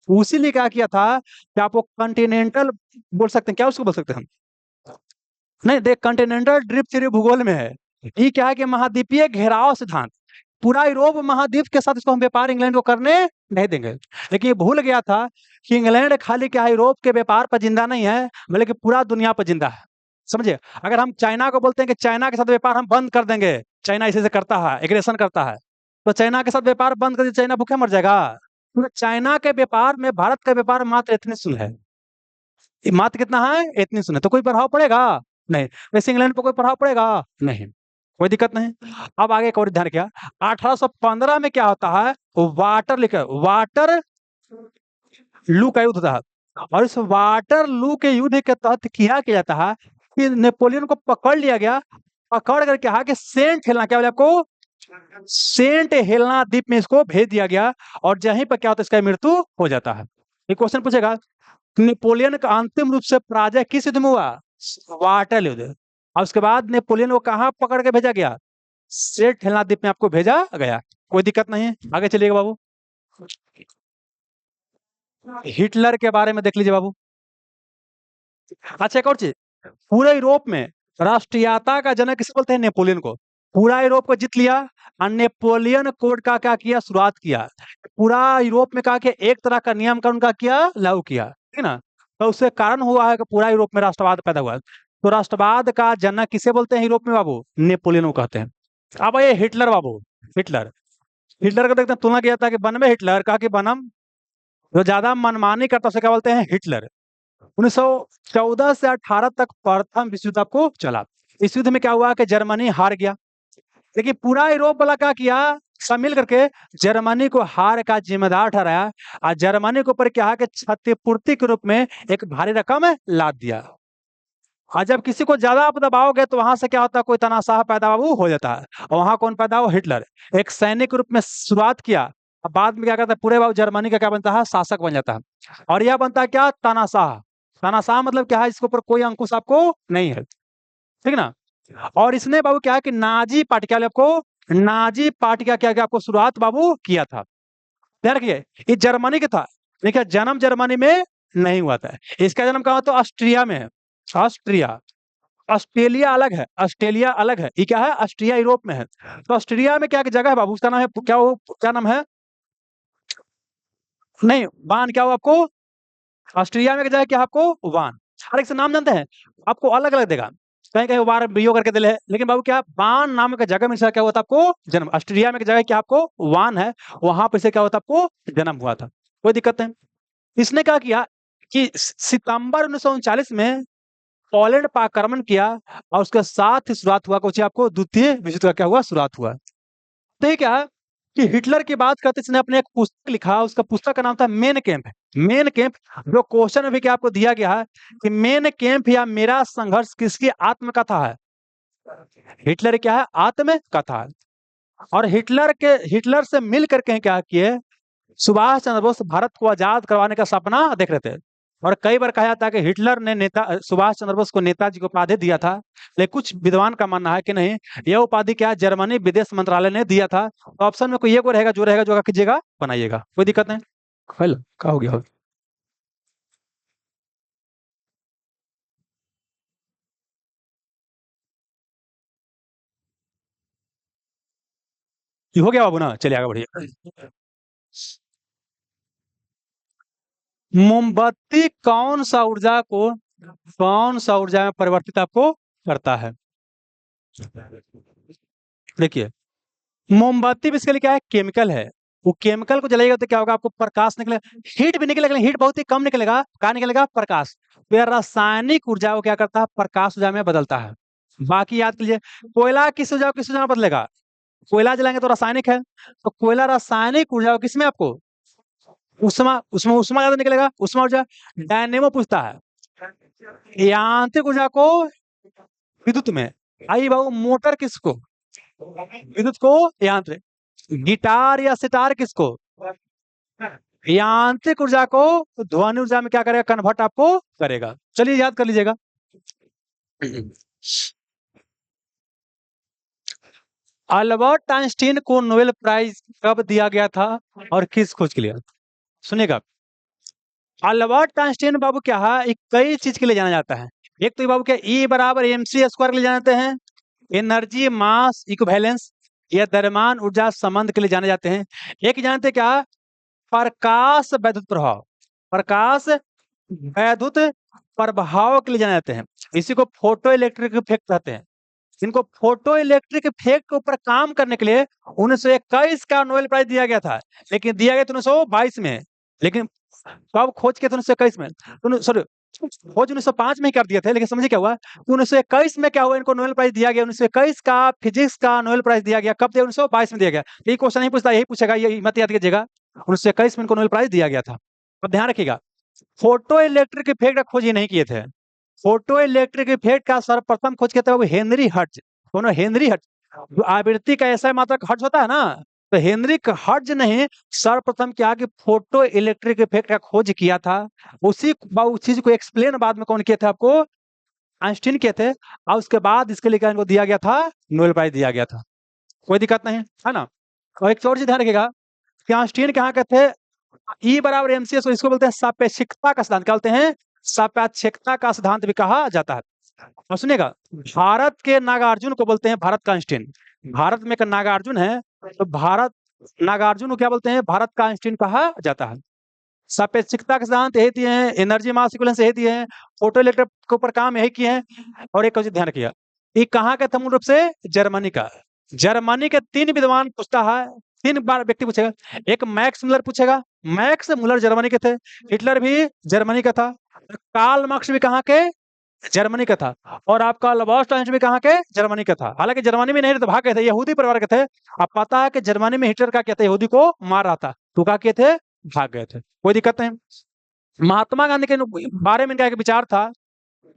उसी लिए क्या किया था कि आप वो कंटिनेंटल बोल सकते हैं, क्या उसको बोल सकते हैं हम? नहीं, देख, कंटिनेंटल ड्रिफ्ट थ्योरी भूगोल में है। ये क्या है कि महाद्वीपीय घेराव सिद्धांत, पूरा यूरोप महाद्वीप के साथ इसको हम व्यापार इंग्लैंड को करने नहीं देंगे। लेकिन ये भूल गया था कि इंग्लैंड खाली क्या है? यूरोप के व्यापार पर जिंदा नहीं है, बल्कि पूरा दुनिया पर जिंदा है। समझे? अगर हम चाइना को बोलते हैं कि चाइना के साथ व्यापार हम बंद कर देंगे, चाइना इसे करता है, एग्रेशन करता है, तो चाइना के साथ व्यापार बंद कर दिया, चाइना भूखे मर जाएगा? क्योंकि चाइना के व्यापार में भारत का व्यापार मात्र इतनी सुन है। ये मात्र कितना है? इतनी सुन है। तो कोई प्रभाव पड़ेगा? नहीं। वैसे इंग्लैंड पर कोई प्रभाव पड़ेगा? नहीं। कोई दिक्कत नहीं। अब आगे एक और ध्यान किया, 1815 में क्या होता है? वाटर लिखा, वाटर लू का युद्ध होता है। और इस वाटर लू के युद्ध के तहत क्या किया जाता है कि नेपोलियन को पकड़ लिया गया। पकड़ कर कहा कि सेंट हेलेना, क्या बोले आपको? सेंट हेलेना द्वीप में इसको भेज दिया गया। और यहीं पर क्या होता है? इसका मृत्यु हो जाता है। एक क्वेश्चन पूछेगा, नेपोलियन का अंतिम रूप से पराजय किस युद्ध में हुआ? वाटर युद्ध। और उसके बाद नेपोलियन को कहां पकड़ के भेजा गया? सेंट हेलेना द्वीप में आपको भेजा गया। कोई दिक्कत नहीं है, आगे चलिएगा बाबू। हिटलर के बारे में देख लीजिए बाबू। अच्छा, एक और चीज, पूरे यूरोप में राष्ट्रीयता का जनक किसे बोलते हैं? नेपोलियन को। पूरा यूरोप को जीत लिया, और नेपोलियन कोड का क्या किया? शुरुआत किया। पूरा यूरोप में कहा कि एक तरह का नियम कानून का किया, लागू किया, ठीक ना? तो उससे कारण हुआ है कि पूरा यूरोप में राष्ट्रवाद पैदा हुआ। तो राष्ट्रवाद का जनक किसे बोलते हैं यूरोप में बाबू? नेपोलियन को कहते हैं। अब ये हिटलर बाबू, हिटलर, हिटलर को देखते हैं, तुलना किया था कि बनमे हिटलर, कहा कि बनम जो ज्यादा मनमानी करता उसे क्या बोलते हैं? हिटलर। 1914 से 18 तक प्रथम विश्व युद्ध आपको चला। इस युद्ध में क्या हुआ कि जर्मनी हार गया, लेकिन पूरा यूरोप वाला क्या किया? सब मिल करके जर्मनी को हार का जिम्मेदार ठहराया, और जर्मनी के ऊपर क्या है कि क्षतिपूर्ति के रूप में एक भारी रकम लाद दिया। और जब किसी को ज्यादा आप दबाओगे तो वहां से क्या होता है? कोई तनाशाह पैदा हो जाता है। और वहां कौन पैदा हुआ? हिटलर। एक सैनिक रूप में शुरुआत किया, अब बाद में क्या करता है? पूरे जर्मनी का क्या बनता है? शासक बन जाता है। और यह बनता है क्या? तानाशाह। तानाशाह मतलब क्या है? इसके ऊपर कोई अंकुश आपको नहीं है, ठीक ना? और इसने बाबू क्या है कि नाजी पार्टी, क्या आपको? नाजी पार्टी का क्या आपको शुरुआत बाबू किया था। ध्यान रखिए, ये जर्मनी का था, देखिए जन्म जर्मनी में नहीं हुआ था। इसका जन्म कहा? तो ऑस्ट्रिया में है। ऑस्ट्रिया। ऑस्ट्रेलिया अलग है, ऑस्ट्रेलिया अलग है। ये क्या है? ऑस्ट्रिया यूरोप में है। तो ऑस्ट्रेलिया में क्या जगह है बाबू? उसका नाम है क्या? वो क्या नाम है? नहीं, वान। क्या हो आपको? ऑस्ट्रेलिया में जगह क्या है आपको? वान। हर एक से नाम जानते हैं, आपको अलग अलग देगा। कहीं कहीं वार बियो करके दिले है, लेकिन बाबू क्या वान नाम का जगह में इसका क्या होता आपको जन्म, ऑस्ट्रेलिया में एक जगह क्या आपको वान है, वहां पर से क्या होता आपको जन्म हुआ था, कोई दिक्कत नहीं। इसने क्या किया कि सितंबर 1939 में पोलैंड पर आक्रमण किया और उसके साथ ही शुरुआत हुआ कुछ आपको द्वितीय विश्व युद्ध का क्या हुआ शुरुआत हुआ। तो ये क्या है कि हिटलर की बात करते इसने अपने एक पुस्तक लिखा, उसका पुस्तक का नाम था मेन कैंप। मेन कैंप जो क्वेश्चन में भी क्या आपको दिया गया है कि मेन कैंप या मेरा संघर्ष किसकी आत्मकथा है। हिटलर क्या है आत्मकथा है। और हिटलर से मिल करके क्या किए सुभाष चंद्र बोस भारत को आजाद करवाने का सपना देख रहे थे। और कई बार कहा जाता है कि हिटलर ने नेता सुभाष चंद्र बोस को नेताजी को उपाधि दिया था, लेकिन कुछ विद्वान का मानना है कि नहीं, यह उपाधि क्या जर्मनी विदेश मंत्रालय ने दिया था। तो ऑप्शन में कोई एक रहेगा, जो रहेगा जो कीजिएगा बनाइएगा, कोई दिक्कत नहीं। हेलो क्या हो गया, ये हो गया बाबू ना, चलिए आगे बढ़िए। मोमबत्ती कौन सा ऊर्जा में परिवर्तित आपको करता है। देखिए मोमबत्ती भी इसके लिए क्या है केमिकल है, वो केमिकल को जलाइएगा तो क्या होगा आपको प्रकाश निकलेगा, हीट भी निकलेगा, लेकिन हीट बहुत ही कम निकलेगा, कहाँ निकलेगा प्रकाश। तो यह रासायनिक ऊर्जा को क्या करता है प्रकाश ऊर्जा में बदलता है। बाकी याद कीजिए कोयला किस ऊर्जा में बदलेगा, कोयला जलाएंगे तो रासायनिक है, तो कोयला रासायनिक ऊर्जा को किसमें आपको उष्मा उसमें उष्मा ज्यादा निकलेगा, उष्मा ऊर्जा। डायनेमो पूछता है यांत्रिक ऊर्जा को विद्युत में, आई बाबू मोटर किसको विद्युत को यांत्रिक, गिटार या सितार किसको यांत्रिक ऊर्जा को ध्वनि ऊर्जा में क्या करेगा कन्वर्ट आपको करेगा। चलिए याद कर लीजिएगा। अल्बर्ट आइंस्टीन को नोबेल प्राइज कब दिया गया था और किस खोज के लिए। सुनिएगा अल्बर्ट आइंस्टीन बाबू क्या है एक कई चीज के लिए जाना जाता है। एक तो ये बाबू क्या ई बराबर MC स्क्वायर के लिए जाने जाते हैं, एनर्जी मास इक्विवेलेंस या द्रव्यमान ऊर्जा संबंध के लिए जाने जाते हैं। एक जानते क्या प्रकाश वैद्युत प्रभाव, प्रकाश वैद्युत प्रभाव के लिए जाने जाते हैं। इसी को फोटो इलेक्ट्रिक इफेक्ट कहते हैं। इनको फोटो इलेक्ट्रिक इफेक्ट के ऊपर काम करने के लिए 1921 का नोबेल प्राइज दिया गया था, लेकिन दिया गया था 1922 में, लेकिन कब खोज किया था 1921 में, सॉरी खोज 1905 में ही कर दिए थे, लेकिन समझिए क्या हुआ 1921 में क्या हुआ इनको नोबेल प्राइज दिया गया। 1921 का फिजिक्स का नोबेल प्राइज दिया गया, कब दिया 1922 में दिया गया। यही क्वेश्चन नहीं पूछता, यही पूछेगा, ये मत याद कीजिएगा 1921 में इनको नोबेल प्राइज दिया गया था। अब ध्यान रखिएगा फोटो इलेक्ट्रिक इफेक्ट का खोज ये नहीं किए थे। फोटो इलेक्ट्रिक इफेक्ट का सर्वप्रथम खोज किया था वो हेनरी हर्ट्ज, दोनों हेनरी हर्ट्ज, जो आवृत्ति का ऐसा मात्रक हर्ट्ज होता है ना, तो हेनरी हर्ट्ज ने सर्वप्रथम क्या कि फोटो इलेक्ट्रिक इफेक्ट का खोज किया था। उस चीज को एक्सप्लेन बाद में कौन किया था आपको आइंस्टीन किए थे, और उसके बाद इसके लिए इनको दिया गया था नोबेल प्राइज दिया गया था। कोई दिक्कत नहीं है ना। और एक और चीज ध्यान रखिएगा कि आइंस्टीन कहाँ के थे, ई बराबर MC, इसको बोलते हैं सापेक्षिकता का सिद्धांत, क्या बोलते हैं सापेक्षिकता का सिद्धांत भी कहा जाता है। और सुनिएगा भारत के नागार्जुन को बोलते हैं भारत का आइंस्टीन। भारत में एक नागार्जुन है, तो भारत नागार्जुन को क्या बोलते हैं भारत का आइंस्टीन कहा जाता है। सापेक्षिकता के सिद्धांत यही दिए हैं, एनर्जी मास इक्विवेलेंस यही दिए हैं, फोटो इलेक्ट्रिक के ऊपर काम यही किए हैं। और एक चीज ध्यान रखिएगा ये कहाँ का था मूल रूप से जर्मनी का। जर्मनी के 3 विद्वान पूछता है, 3 बार व्यक्ति पूछेगा, एक मैक्स मुलर पूछेगा, मैक्स मुलर जर्मनी के थे, हिटलर भी जर्मनी का था, कार्ल मार्क्स भी कहाँ के जर्मनी का था, और आपका अल्बर्ट आइंस्टाइन भी कहाँ के जर्मनी का था। हालांकि जर्मनी में नहीं रहते, भाग गए थे, यहूदी परिवार के थे। अब पता है कि जर्मनी में हिटलर का क्या था, यहूदी को मार रहा था, तो क्या किए थे भाग गए थे, कोई दिक्कत नहीं। महात्मा गांधी के बारे में इनका एक विचार था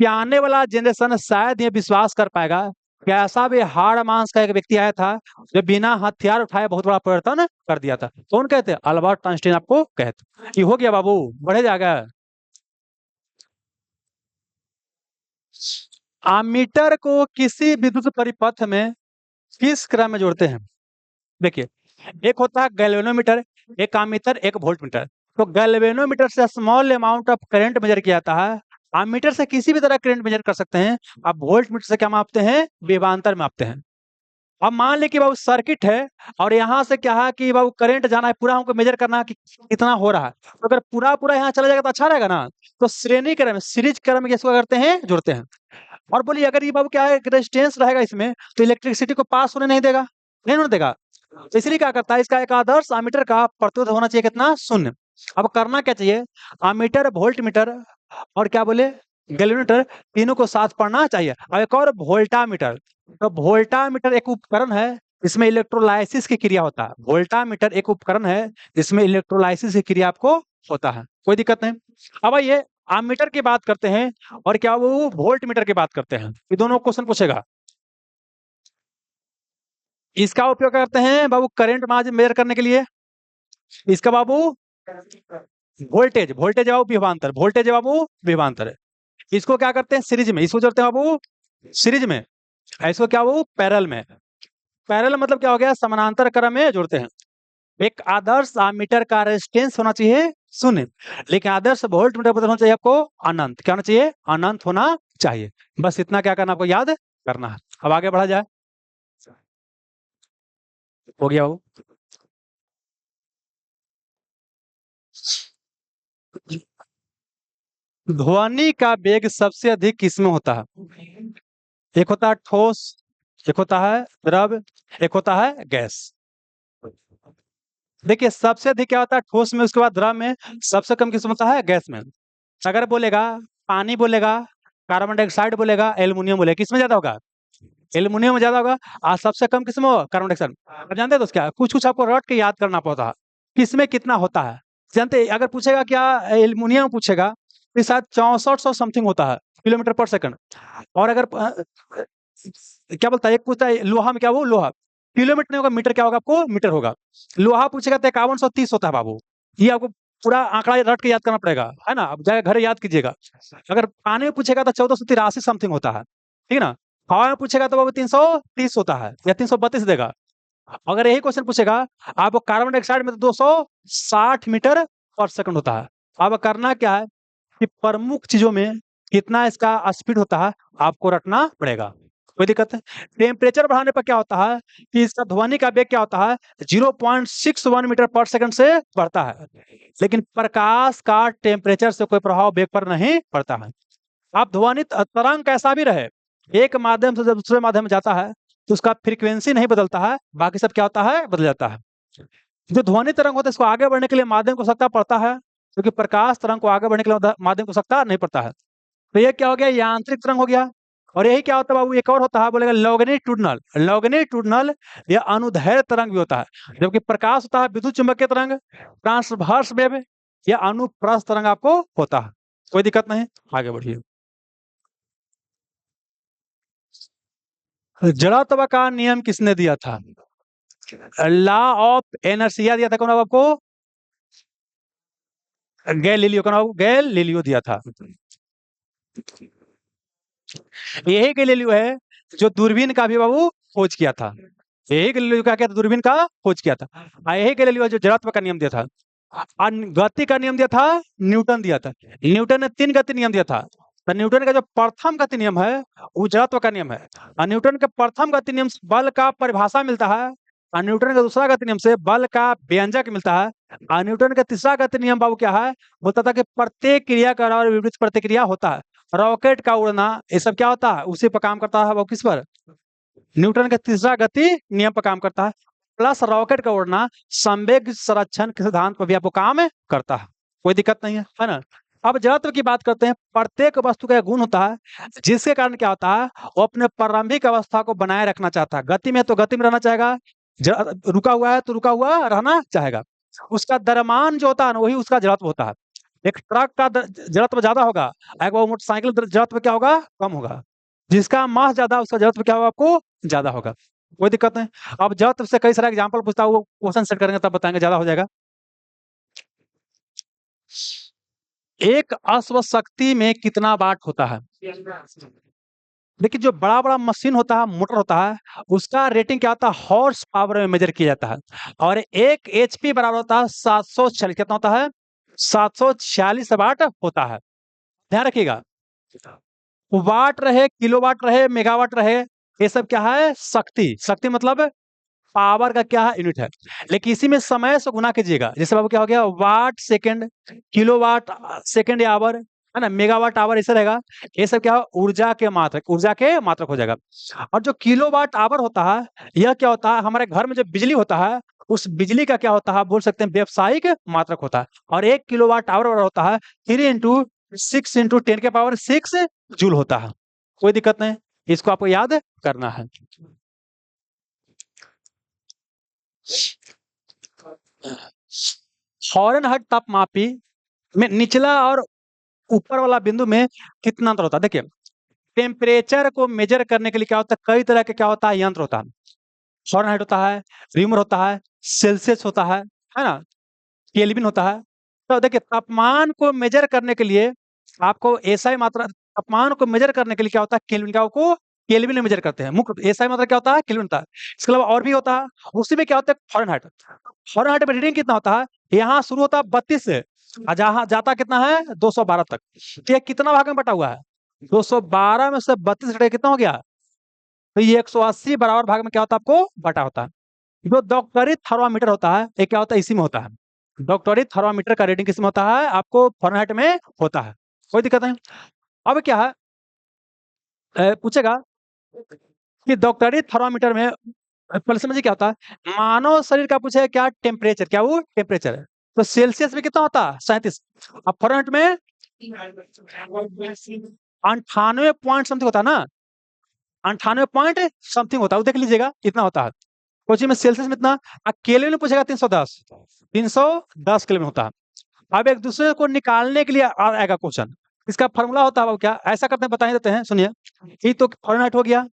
कि आने वाला जनरेशन शायद ये विश्वास कर पाएगा कि ऐसा भी हाड़ मांस का एक व्यक्ति आया था जो बिना हथियार उठाए बहुत बड़ा परिवर्तन कर दिया था। कौन कहते अल्बर्ट आइंस्टाइन आपको कहते। ये हो गया बाबू, बढ़े जाएगा। आमीटर को किसी विद्युत परिपथ में किस क्रम में जोड़ते हैं। देखिए एक होता है गैल्वेनोमीटर, एक आमीटर, एक वोल्टमीटर। तो गैल्वेनोमीटर से small amount of current measure किया जाता है, आमीटर से किसी भी तरह करंट मेजर कर सकते हैं। अब वोल्टमीटर से क्या मापते हैं विभवांतर मापते हैं। अब मान लीजिए कि बाबू सर्किट है और यहाँ से क्या है कि बाबू करंट जाना है, पूरा हमको मेजर करना है कि कितना हो रहा है। तो अगर पूरा पूरा यहाँ चला जाएगा तो अच्छा रहेगा ना, तो श्रेणी क्रम सीरीज क्रम में इसको करते हैं जोड़ते हैं। और बोलिए अगर ये बाबू क्या है रेजिस्टेंस रहेगा इसमें तो इलेक्ट्रिसिटी को पास होने नहीं देगा, नहीं होने देगा। तो इसलिए क्या करता है, इसका एक आदर्श एमीटर का प्रतिरोध होना चाहिए कितना, शून्य। अब करना क्या चाहिए, एमीटर वोल्ट मीटर और क्या बोले गैल्वेनोमीटर, तीनों को साथ पढ़ना चाहिए। अब एक और वोल्टामीटर, तो वोल्टामीटर एक उपकरण है इसमें इलेक्ट्रोलाइसिस की क्रिया होता है। वोल्टामीटर एक उपकरण है जिसमें इलेक्ट्रोलाइसिस की क्रिया आपको होता है, कोई दिक्कत नहीं। अब आइए एमीटर की बात करते हैं और क्या वो वोल्ट मीटर की बात करते हैं, ये दोनों क्वेश्चन पूछेगा। इसका उपयोग करते हैं बाबू करंट मेजर करने के लिए, इसका बाबू वोल्टेज, वोल्टेज बाबू विभवांतर, वोल्टेज बाबू विभवांतर है। इसको क्या करते हैं सीरीज में, इसको जोड़ते हैं बाबू सीरीज में, इसको क्या बाबू पैरेलल में। पैरेलल मतलब क्या हो गया, समानांतर क्रम में जोड़ते हैं। एक आदर्श एमीटर का रेजिस्टेंस होना चाहिए शून्य, लेकिन आदर्श वोल्ट मीटर होना चाहिए आपको अनंत, क्या होना चाहिए, अनंत होना चाहिए। बस इतना क्या करना आपको याद करना है। अब आगे बढ़ा जाए, हो गया वो। ध्वनि का वेग सबसे अधिक किसमें होता है, एक होता है ठोस, एक होता है द्रव, एक होता है गैस। देखिए सबसे अधिक क्या होता है ठोस में, उसके बाद द्रव में, सबसे कम किसमें होता है गैस में। अगर बोलेगा पानी बोलेगा, कार्बन डाइऑक्साइड बोलेगा, एल्युमिनियम बोलेगा, किसमें ज्यादा होगा, एल्युमिनियम में ज्यादा होगा। और सबसे कम किसमें होगा, कार्बन डाइऑक्साइड। आप जानते हैं दोस्त क्या, कुछ कुछ आपको रट के याद करना पड़ता है किसमें कितना होता है। जानते हैं, अगर पूछेगा क्या एल्युमिनियम पूछेगा तो शायद 6400 समथिंग होता है किलोमीटर पर सेकंड। और अगर क्या बोलता है, एक पूछता है लोहा में, क्या वो लोहा किलोमीटर नहीं होगा, मीटर क्या होगा आपको, मीटर होगा। लोहा पूछेगा तो 5130 होता है बाबू। ये आपको पूरा आंकड़ा रट के याद करना पड़ेगा, है ना, अब जाकर घर याद कीजिएगा। अगर पानी में पूछेगा तो 1483 समथिंग होता है, ठीक है ना। हवा में पूछेगा तो बाबू 330 होता है या 332 देगा। अगर यही क्वेश्चन पूछेगा आपको कार्बन डाइऑक्साइड में तो 260 मीटर पर सेकंड होता है। अब करना क्या है कि प्रमुख चीजों में कितना इसका स्पीड होता है आपको रखना पड़ेगा, कोई दिक्कत है। टेम्परेचर बढ़ाने पर क्या होता है कि इसका ध्वनि का वेग क्या होता है, 0.61 मीटर पर सेकंड से बढ़ता है। लेकिन प्रकाश का टेम्परेचर से कोई प्रभाव वेग पर नहीं पड़ता है। आप ध्वनि तरंग कैसा भी रहे, एक माध्यम से जब दूसरे माध्यम में जाता है तो उसका फ्रीक्वेंसी नहीं बदलता है, बाकी सब क्या होता है, बदल जाता है। जो ध्वनि तरंग होता है इसको आगे बढ़ने के लिए माध्यम को आवश्यकता पड़ता है, क्योंकि प्रकाश तरंग को आगे बढ़ने के लिए माध्यम को आवश्यकता नहीं पड़ता है। तो ये क्या हो गया, यांत्रिक तरंग हो गया। और यही क्या होता है बाबू, एक और होता है, बोलेगा लॉन्गिट्यूडनल, लॉन्गिट्यूडनल या अनुदैर्ध्य तरंग भी होता है। जबकि प्रकाश होता है विद्युत चुंबकीय तरंग, ट्रांसवर्स वेव या अनुप्रस्थ तरंग आपको होता है, कोई दिक्कत नहीं, आगे बढ़िए। जड़त्व का नियम किसने दिया था, लॉ ऑफ इनर्शिया दिया था कौन आपको, गैलीलियो, कौन आपको, गैलीलियो दिया था। यही गैलीलियो है जो दूरबीन का भी बाबू खोज किया था। यही गैलीलियो का क्या था, दूरबीन का खोज किया था। यही गैलीलियो जो जड़त्व का नियम दिया था। गति का नियम दिया था न्यूटन दिया था। न्यूटन ने 3 गति नियम दिया था। तो न्यूटन का जो प्रथम गति नियम है वो जड़त्व का नियम है। और न्यूटन के प्रथम गति नियम से बल का परिभाषा मिलता है, और न्यूटन का दूसरा गति नियम से बल का व्यंजक मिलता है। और न्यूटन का तीसरा गति नियम बाबू क्या है, बोलता था कि प्रत्येक क्रिया का और विपरीत प्रतिक्रिया होता है। रॉकेट का उड़ना ये सब क्या होता है, उसी पर काम करता है बाबू, किस पर, न्यूटन का तीसरा गति नियम पर काम करता है। प्लस रॉकेट का उड़ना संवेग संरक्षण के सिद्धांत पर भी आपको काम करता है, कोई दिक्कत नहीं है ना। अब जड़त्व की बात करते हैं। प्रत्येक वस्तु का एक गुण होता है जिसके कारण क्या होता है, वो अपने प्रारंभिक अवस्था को बनाए रखना चाहता है। गति में तो गति में रहना चाहेगा, रुका हुआ है तो रुका हुआ रहना चाहेगा। उसका द्रव्यमान जो होता है ना वही उसका जड़त्व होता है। एक ट्रक का जड़त्व ज्यादा होगा, एक वो मोटरसाइकिल जड़त्व क्या होगा, कम होगा। जिसका मास ज्यादा उसका जड़त्व क्या होगा, आपको ज्यादा होगा, कोई दिक्कत नहीं। अब जड़त्व से कई सारे एग्जांपल पूछता है, वो क्वेश्चन सेट करेंगे तब बताएंगे, ज्यादा हो जाएगा। एक अश्व शक्ति में कितना वाट होता है, देखिए जो बड़ा बड़ा मशीन होता है, मोटर होता है, उसका रेटिंग क्या होता है, हॉर्स पावर में मेजर किया जाता है। और 1 HP बराबर होता है 746, कितना होता है, 746 वाट होता है। ध्यान रखिएगा, वाट रहे, किलोवाट रहे, मेगावाट रहे, ये सब क्या है, शक्ति। शक्ति मतलब पावर का क्या है, यूनिट है। लेकिन इसी में समय से गुना कीजिएगा, जैसे बाबू क्या हो गया, वाट सेकंड, किलोवाट सेकंड या आवर, है ना, मेगावाट आवर ऐसे रहेगा। ये सब क्या है, ऊर्जा के मात्रक हो जाएगा। और जो किलोवाट आवर होता है, यह क्या होता है, हमारे घर में जो बिजली होता है, उस बिजली का क्या होता है, आप बोल सकते हैं व्यावसायिक मात्रक होता है। और 1 किलोवाट आवर होता है 3 इंटू 6 इंटू 10 के पावर 6 जूल होता है। कोई दिक्कत नहीं, इसको आपको याद करना है। फॉरेनहाइट तापमापी में निचला और ऊपर वाला बिंदु में कितना अंतर होता है? देखिए, टेम्परेचर को मेजर करने के लिए क्या होता है, कई तरह के क्या होता है, यंत्र होता है। फॉरेनहाइट होता है, रीमर होता है, सेल्सियस होता है ना, केल्विन होता है। तो देखिए, तापमान को मेजर करने के लिए आपको एसआई मात्रा, तापमान को मेजर करने के लिए क्या होता है, केल्विन का को केल्विन में मेजर करते हैं। मुख्य एसआई मात्रा क्या होता है, केल्विन होता है। इसके अलावा और भी होता है, उसी में क्या होता है, फॉरेनहाइट। फॉरेनहाइट में रीडिंग कितना होता है, यहाँ शुरू होता है 32 से, और जहाँ जाता कितना है, 212 तक। तो ये कितना भाग में बटा हुआ है, 212 में से 32 घटे कितना हो गया, तो ये 180 बराबर भाग में क्या होता है, आपको बटा होता है। जो डॉक्टरी थर्मामीटर होता है, ये क्या होता है, इसी में होता है। डॉक्टरी थर्मामीटर का रीडिंग किसमें होता है, आपको फॉरेनहाइट में होता है। कोई दिक्कत नहीं। अब क्या है, पूछेगा कि डॉक्टरी थर्मामीटर में पहले समझिए क्या होता है, मानव शरीर का पूछेगा क्या, टेम्परेचर, क्या वो टेम्परेचर है। तो सेल्सियस में कितना होता है, 37। अब फॉरेनहाइट में 98 पॉइंट समथिंग होता है ना, 98 पॉइंट समथिंग होता है, वो देख लीजिएगा कितना होता है। कोचिंग में सेल्सियस में इतना, केल्विन में पूछेगा 310 केल्विन होता है। अब एक दूसरे को निकालने के लिए आएगा क्वेश्चन, इसका फॉर्मूला होता है वो क्या, ऐसा करते हैं, बता देते हैं, सुनिए। ये तो फॉरेनहाइट हो गया।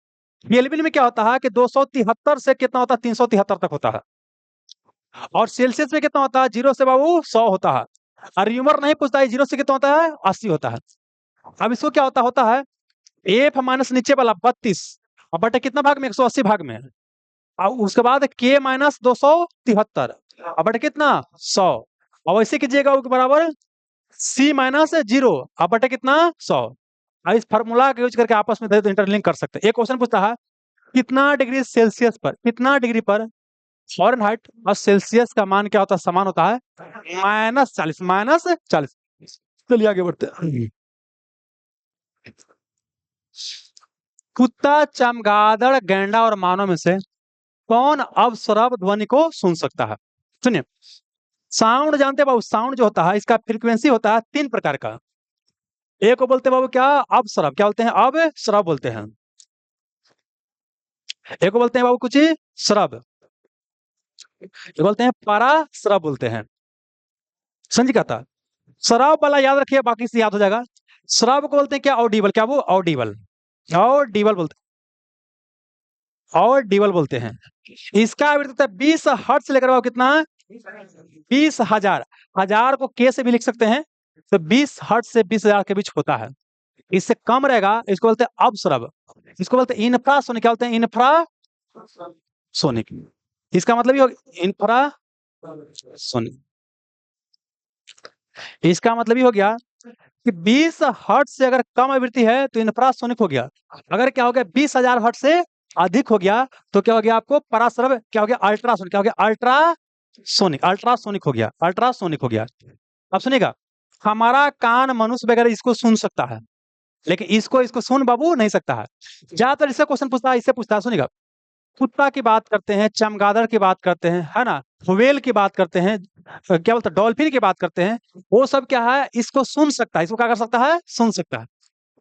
केल्विन में क्या होता है कि 273 से कितना होता है, 373 तक होता है। और सेल्सियस में कितना होता है, 0 से बाबू 100 होता है। और र्यूमर नहीं पूछता है 0 से कितना होता है, 80 होता है। अब इसको क्या होता है, एफ माइनस नीचे वाला 32 और बटे कितना भाग में, 180 भाग में। और उसके बाद के माइनस 273 और बटे कितना, 100। और वैसे कीजिएगा उसके बराबर सी माइनस 0 और बटे कितना, 100। और इस फार्मूला का यूज करके आपस में इंटरलिंक कर सकते हैं। एक क्वेश्चन पूछता है, कितना डिग्री सेल्सियस पर, कितना डिग्री पर फॉरेनहाइट और सेल्सियस का मान क्या होता है, समान होता है, -40। चलिए आगे बढ़ते हैं। कुत्ता, चमगादड़, गैंडा और मानव में से कौन अपस्वरम ध्वनि को सुन सकता है? सुनिए, साउंड जानते हैं बाबू, साउंड जो होता है इसका फ्रीक्वेंसी होता है 3 प्रकार का। एक को बोलते हैं बाबू क्या, अपस्वरम, क्या बोलते हैं, अब स्रव बोलते हैं। एक को बोलते हैं बाबू कुछ स्रव, एक बोलते हैं परास्रव बोलते हैं। समझ क्या था, स्रव वाला याद रखिए, बाकी से याद हो जाएगा। स्रव को बोलते हैं क्या, ऑडिबल, क्या वो ऑडिबल, ऑडिबल बोलते हैं, ऑडिबल बोलते हैं। इसका आवृत्ति 20 हर्ट्ज से लेकर बाबू कितना, 20,000, हजार को के से भी लिख सकते हैं, तो 20 हर्ट्ज से 20,000 के बीच होता है। इससे कम रहेगा, इसको बोलते हैं अपस्रव। इसको बोलते हैं इंफ्रासोनिक, क्या बोलते हैं, इंफ्रासोनिक। इसका मतलब ये हो, इंफ्रासोनिक, इसका मतलब ये हो गया कि 20 हर्ट्ज से अगर कम आवृत्ति है तो इंफ्रासोनिक हो गया। अगर क्या हो गया, 20,000 हर्ट्ज से अधिक हो गया तो क्या हो गया, आपको परास्रव, क्या हो गया, अल्ट्रासोनिक, क्या हो गया, अल्ट्रासोनिक, अल्ट्रासोनिक हो गया, अल्ट्रासोनिक हो गया। अब सुनिएगा, हमारा कान मनुष्य वगैरह इसको सुन सकता है, लेकिन इसको इसको सुन बाबू नहीं सकता है। ज्यादातर इससे क्वेश्चन पूछता है, इससे पूछता है, सुनिएगा, कुत्ता की बात करते हैं, चमगादड़ की बात करते हैं, है ना, व्हेल की बात करते हैं, क्या बोलते हैं, डॉल्फिन की बात करते हैं, वो सब क्या है, इसको सुन सकता है, इसको क्या कर सकता है, सुन सकता है।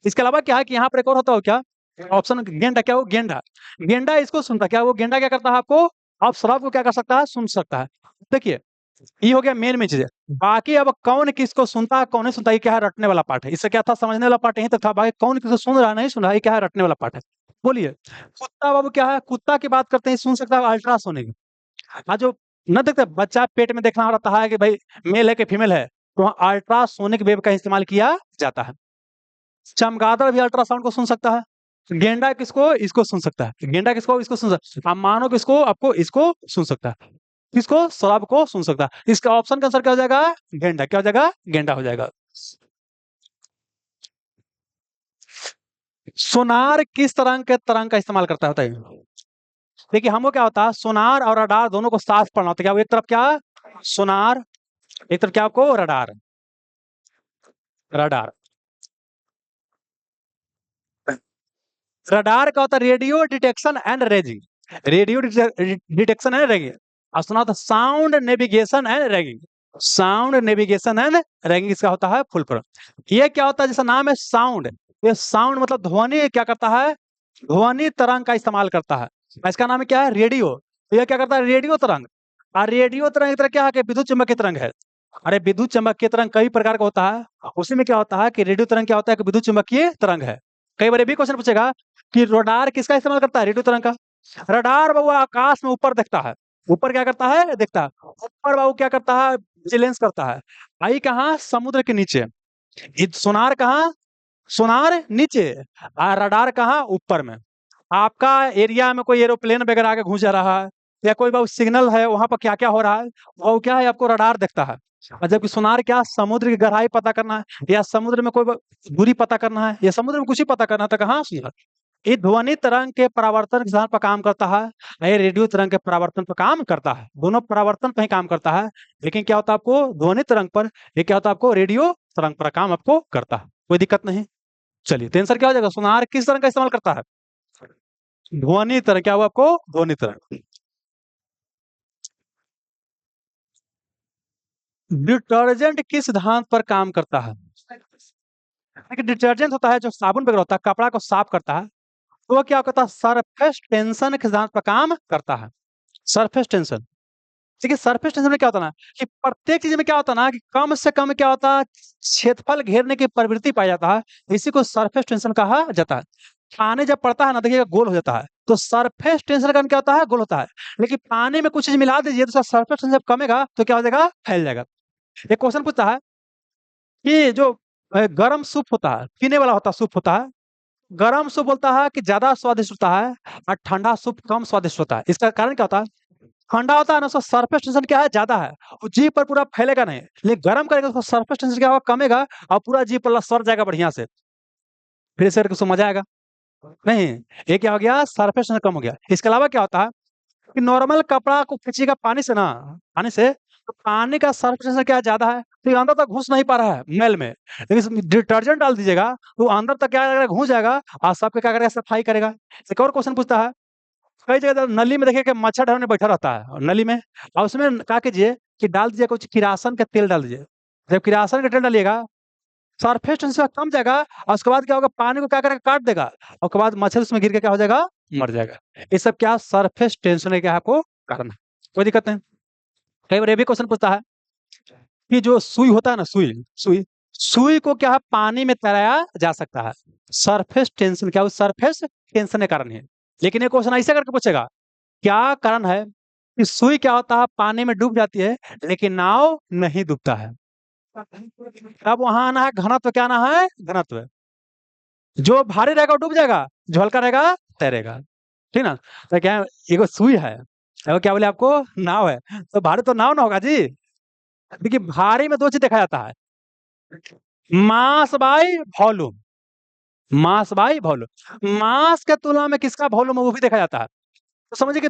इसके अलावा क्या है कि यहाँ पर एक और होता है क्या, ऑप्शन गेंडा, क्या वो गेंडा, गेंडा इसको सुनता है, क्या वो गेंडा क्या करता है, आपको अपस्वरम को क्या कर सकता है, सुन सकता है। देखिए, ये हो गया मेन में चीजें। बाकी अब कौन किसको सुनता है, कौन नहीं सुनता, ये क्या है, रटने वाला पार्ट है। इससे क्या था, समझने वाला पार्ट यही तक था, बाकी कौन किसको सुन रहा है नहीं सुन रहा है, ये क्या है, रटने वाला पार्ट है। बोलिए, कुत्ता बाबू क्या है, कुत्ता की बात करते हैं, सुन सकता है अल्ट्रासोनिक। आज जो न देखते बच्चा पेट में देखना रहता है कि भाई मेल है कि फीमेल है, तो वहाँ अल्ट्रासोनिक वेव का इस्तेमाल किया जाता है। चमगादड़ भी अल्ट्रासाउंड को सुन सकता है। गेंडा किसको, इसको सुन सकता है, गेंडा किसको, इसको सुन सकता है। आप मानो किसको, आपको इसको सुन सकता है, किसको, शराब को सुन सकता है। इसका ऑप्शन का आंसर क्या हो जाएगा, गेंडा, क्या हो जाएगा, गेंडा हो जाएगा। सोनार किस तरंग का इस्तेमाल करता है, बताइए। देखिए, हमको क्या होता है, सोनार और रडार दोनों को साथ पढ़ना होता है। क्या वो एक तरफ क्या, सोनार, एक तरफ क्या, आपको रडार, रडार। रडार का होता है radio detection and ragging, radio detection and ragging. और सुना होता sound navigation and ragging, sound navigation and ragging इसका होता है फुल फॉर्म। ये क्या होता है, जैसा नाम है साउंड, ये साउंड मतलब ध्वनि क्या करता है, ध्वनि तरंग का इस्तेमाल करता है। इसका नाम क्या है रेडियो, तो ये क्या करता है रेडियो तरंग। और रेडियो तरंग की तरह क्या है कि विद्युत चुम्बकीय तरंग है। अरे विद्युत चुम्बकीय तरंग कई प्रकार का होता है, उसी में क्या होता है कि रेडियो तरंग क्या होता है कि विद्युत चुम्बकीय तरंग है। कई बार ये भी क्वेश्चन पूछेगा कि रडार किसका इस्तेमाल करता है, रेडियो तरंग का। रडार बाबू आकाश में ऊपर देखता है, ऊपर क्या करता है देखता है, ऊपर बाबू क्या करता है विजिलेंस करता है। आई कहाँ समुद्र के नीचे, सोनार कहाँ, सोनार नीचे, और रडार कहाँ ऊपर में। आपका एरिया में कोई एरोप्लेन वगैरह आके घुस जा रहा है, या कोई बहुत सिग्नल है वहां पर क्या क्या हो रहा है, वो क्या है आपको रडार देखता है। और जबकि सोनार क्या समुद्र की गहराई पता करना है, या समुद्र में कोई दूरी पता करना है, या समुद्र में कुछ ही पता करना है, तो कहाँ सोनार। ये ध्वनि तरंग के परावर्तन के साथ पर काम करता है, ये रेडियो तरंग के परावर्तन पर काम करता है, दोनों परावर्तन पर ही काम करता है। लेकिन क्या होता है आपको ध्वनि तरंग पर, ये क्या होता है आपको रेडियो तरंग पर काम आपको करता है, कोई दिक्कत नहीं। चलिए तो आंसर क्या हो जाएगा, सोनार किस तरंग का इस्तेमाल करता है, ध्वनि तरंग। क्या हुआ आपको ध्वनि तरंग। डिटर्जेंट किस सिद्धांत पर काम करता है, देखिए डिटर्जेंट होता है जो साबुन वगैरह होता है, कपड़ा को साफ करता है, तो वो क्या करता है सरफेस टेंशन के सिद्धांत पर काम करता है। सरफेस टेंशन, देखिए सरफेस टेंशन में क्या होता है ना कि प्रत्येक चीज में क्या होता है ना कि कम से कम क्या होता है क्षेत्रफल घेरने की प्रवृत्ति पाया जाता है, इसी को सरफेस टेंशन कहा जाता है। पानी जब पड़ता है ना देखिएगा गोल हो जाता है, तो सरफेस टेंशन का क्या होता है गोल होता है। लेकिन पानी में कुछ चीज मिला दीजिए तो सरफेस टेंशन जब कमेगा तो क्या हो जाएगा फैल जाएगा। एक क्वेश्चन पूछता है कि जो गरम सूप होता है, पीने वाला होता है सूप होता है, गरम सूप बोलता है कि ज्यादा स्वादिष्ट होता है, और ठंडा सूप कम स्वादिष्ट होता है। इसका कारण क्या होता है, ठंडा होता है ना उसका सरफेस टेंशन क्या है ज्यादा है, वो जीभ पर पूरा फैलेगा नहीं, लेकिन गर्म करेगा उसका सरफेस टेंशन क्या होगा कमेगा, और पूरा जीभ पर सर जाएगा बढ़िया से, फिर से करके उसको मजा आएगा। नहीं, ये क्या हो गया सरफेस टेंशन कम हो गया। इसके अलावा क्या होता है कि नॉर्मल कपड़ा को खींचेगा पानी से ना, पानी से, तो पानी का सरफेस टेंशन क्या ज्यादा है, तो ये अंदर तक घुस नहीं पा रहा है मैल में, लेकिन इसमें डिटर्जेंट डाल दीजिएगा तो वो अंदर तक क्या करेगा घुस जाएगा, और सबके क्या करेगा सफाई करेगा। एक और क्वेश्चन पूछता है, कई जगह तो नली में देखिए कि मच्छर डरने बैठा रहता है और नली में, और उसमें क्या कीजिए कि डाल दीजिए कुछ किरासन का तेल डाल दीजिए। जब किरासन का तेल डालिएगा सरफेस टेंशन कम जाएगा, और उसके बाद क्या होगा पानी को क्या करेगा काट देगा, और उसके बाद मच्छर उसमें गिर के क्या हो जाएगा मर जाएगा। ये सब क्या सरफेस टेंशन है क्या आपको कारण है, कोई दिक्कत नहीं। कई बार ये भी क्वेश्चन पूछता है कि जो सुई होता है ना, सुई सुई सुई को क्या है पानी में तैराया जा सकता है, सरफेस टेंशन क्या, सरफेस टेंशन के कारण है। लेकिन ये क्वेश्चन ऐसे करके पूछेगा क्या कारण है कि सुई क्या होता है पानी में डूब जाती है, लेकिन नाव नहीं डूबता है। अब वहां आना है घनत्व, क्या आना है घनत्व, जो भारी रहेगा वो डूब जाएगा, जो हल्का रहेगा तैरेगा, ठीक ना। तो क्या है, एगो सुई है, और क्या बोले आपको नाव है, तो भारी तो नाव ना होगा जी। देखिए भारी में दो चीज देखा जाता है, mass by volume, mass by volume, mass के तुलना में किसका वॉल्यूम है वो भी देखा जाता है। तो समझिए कि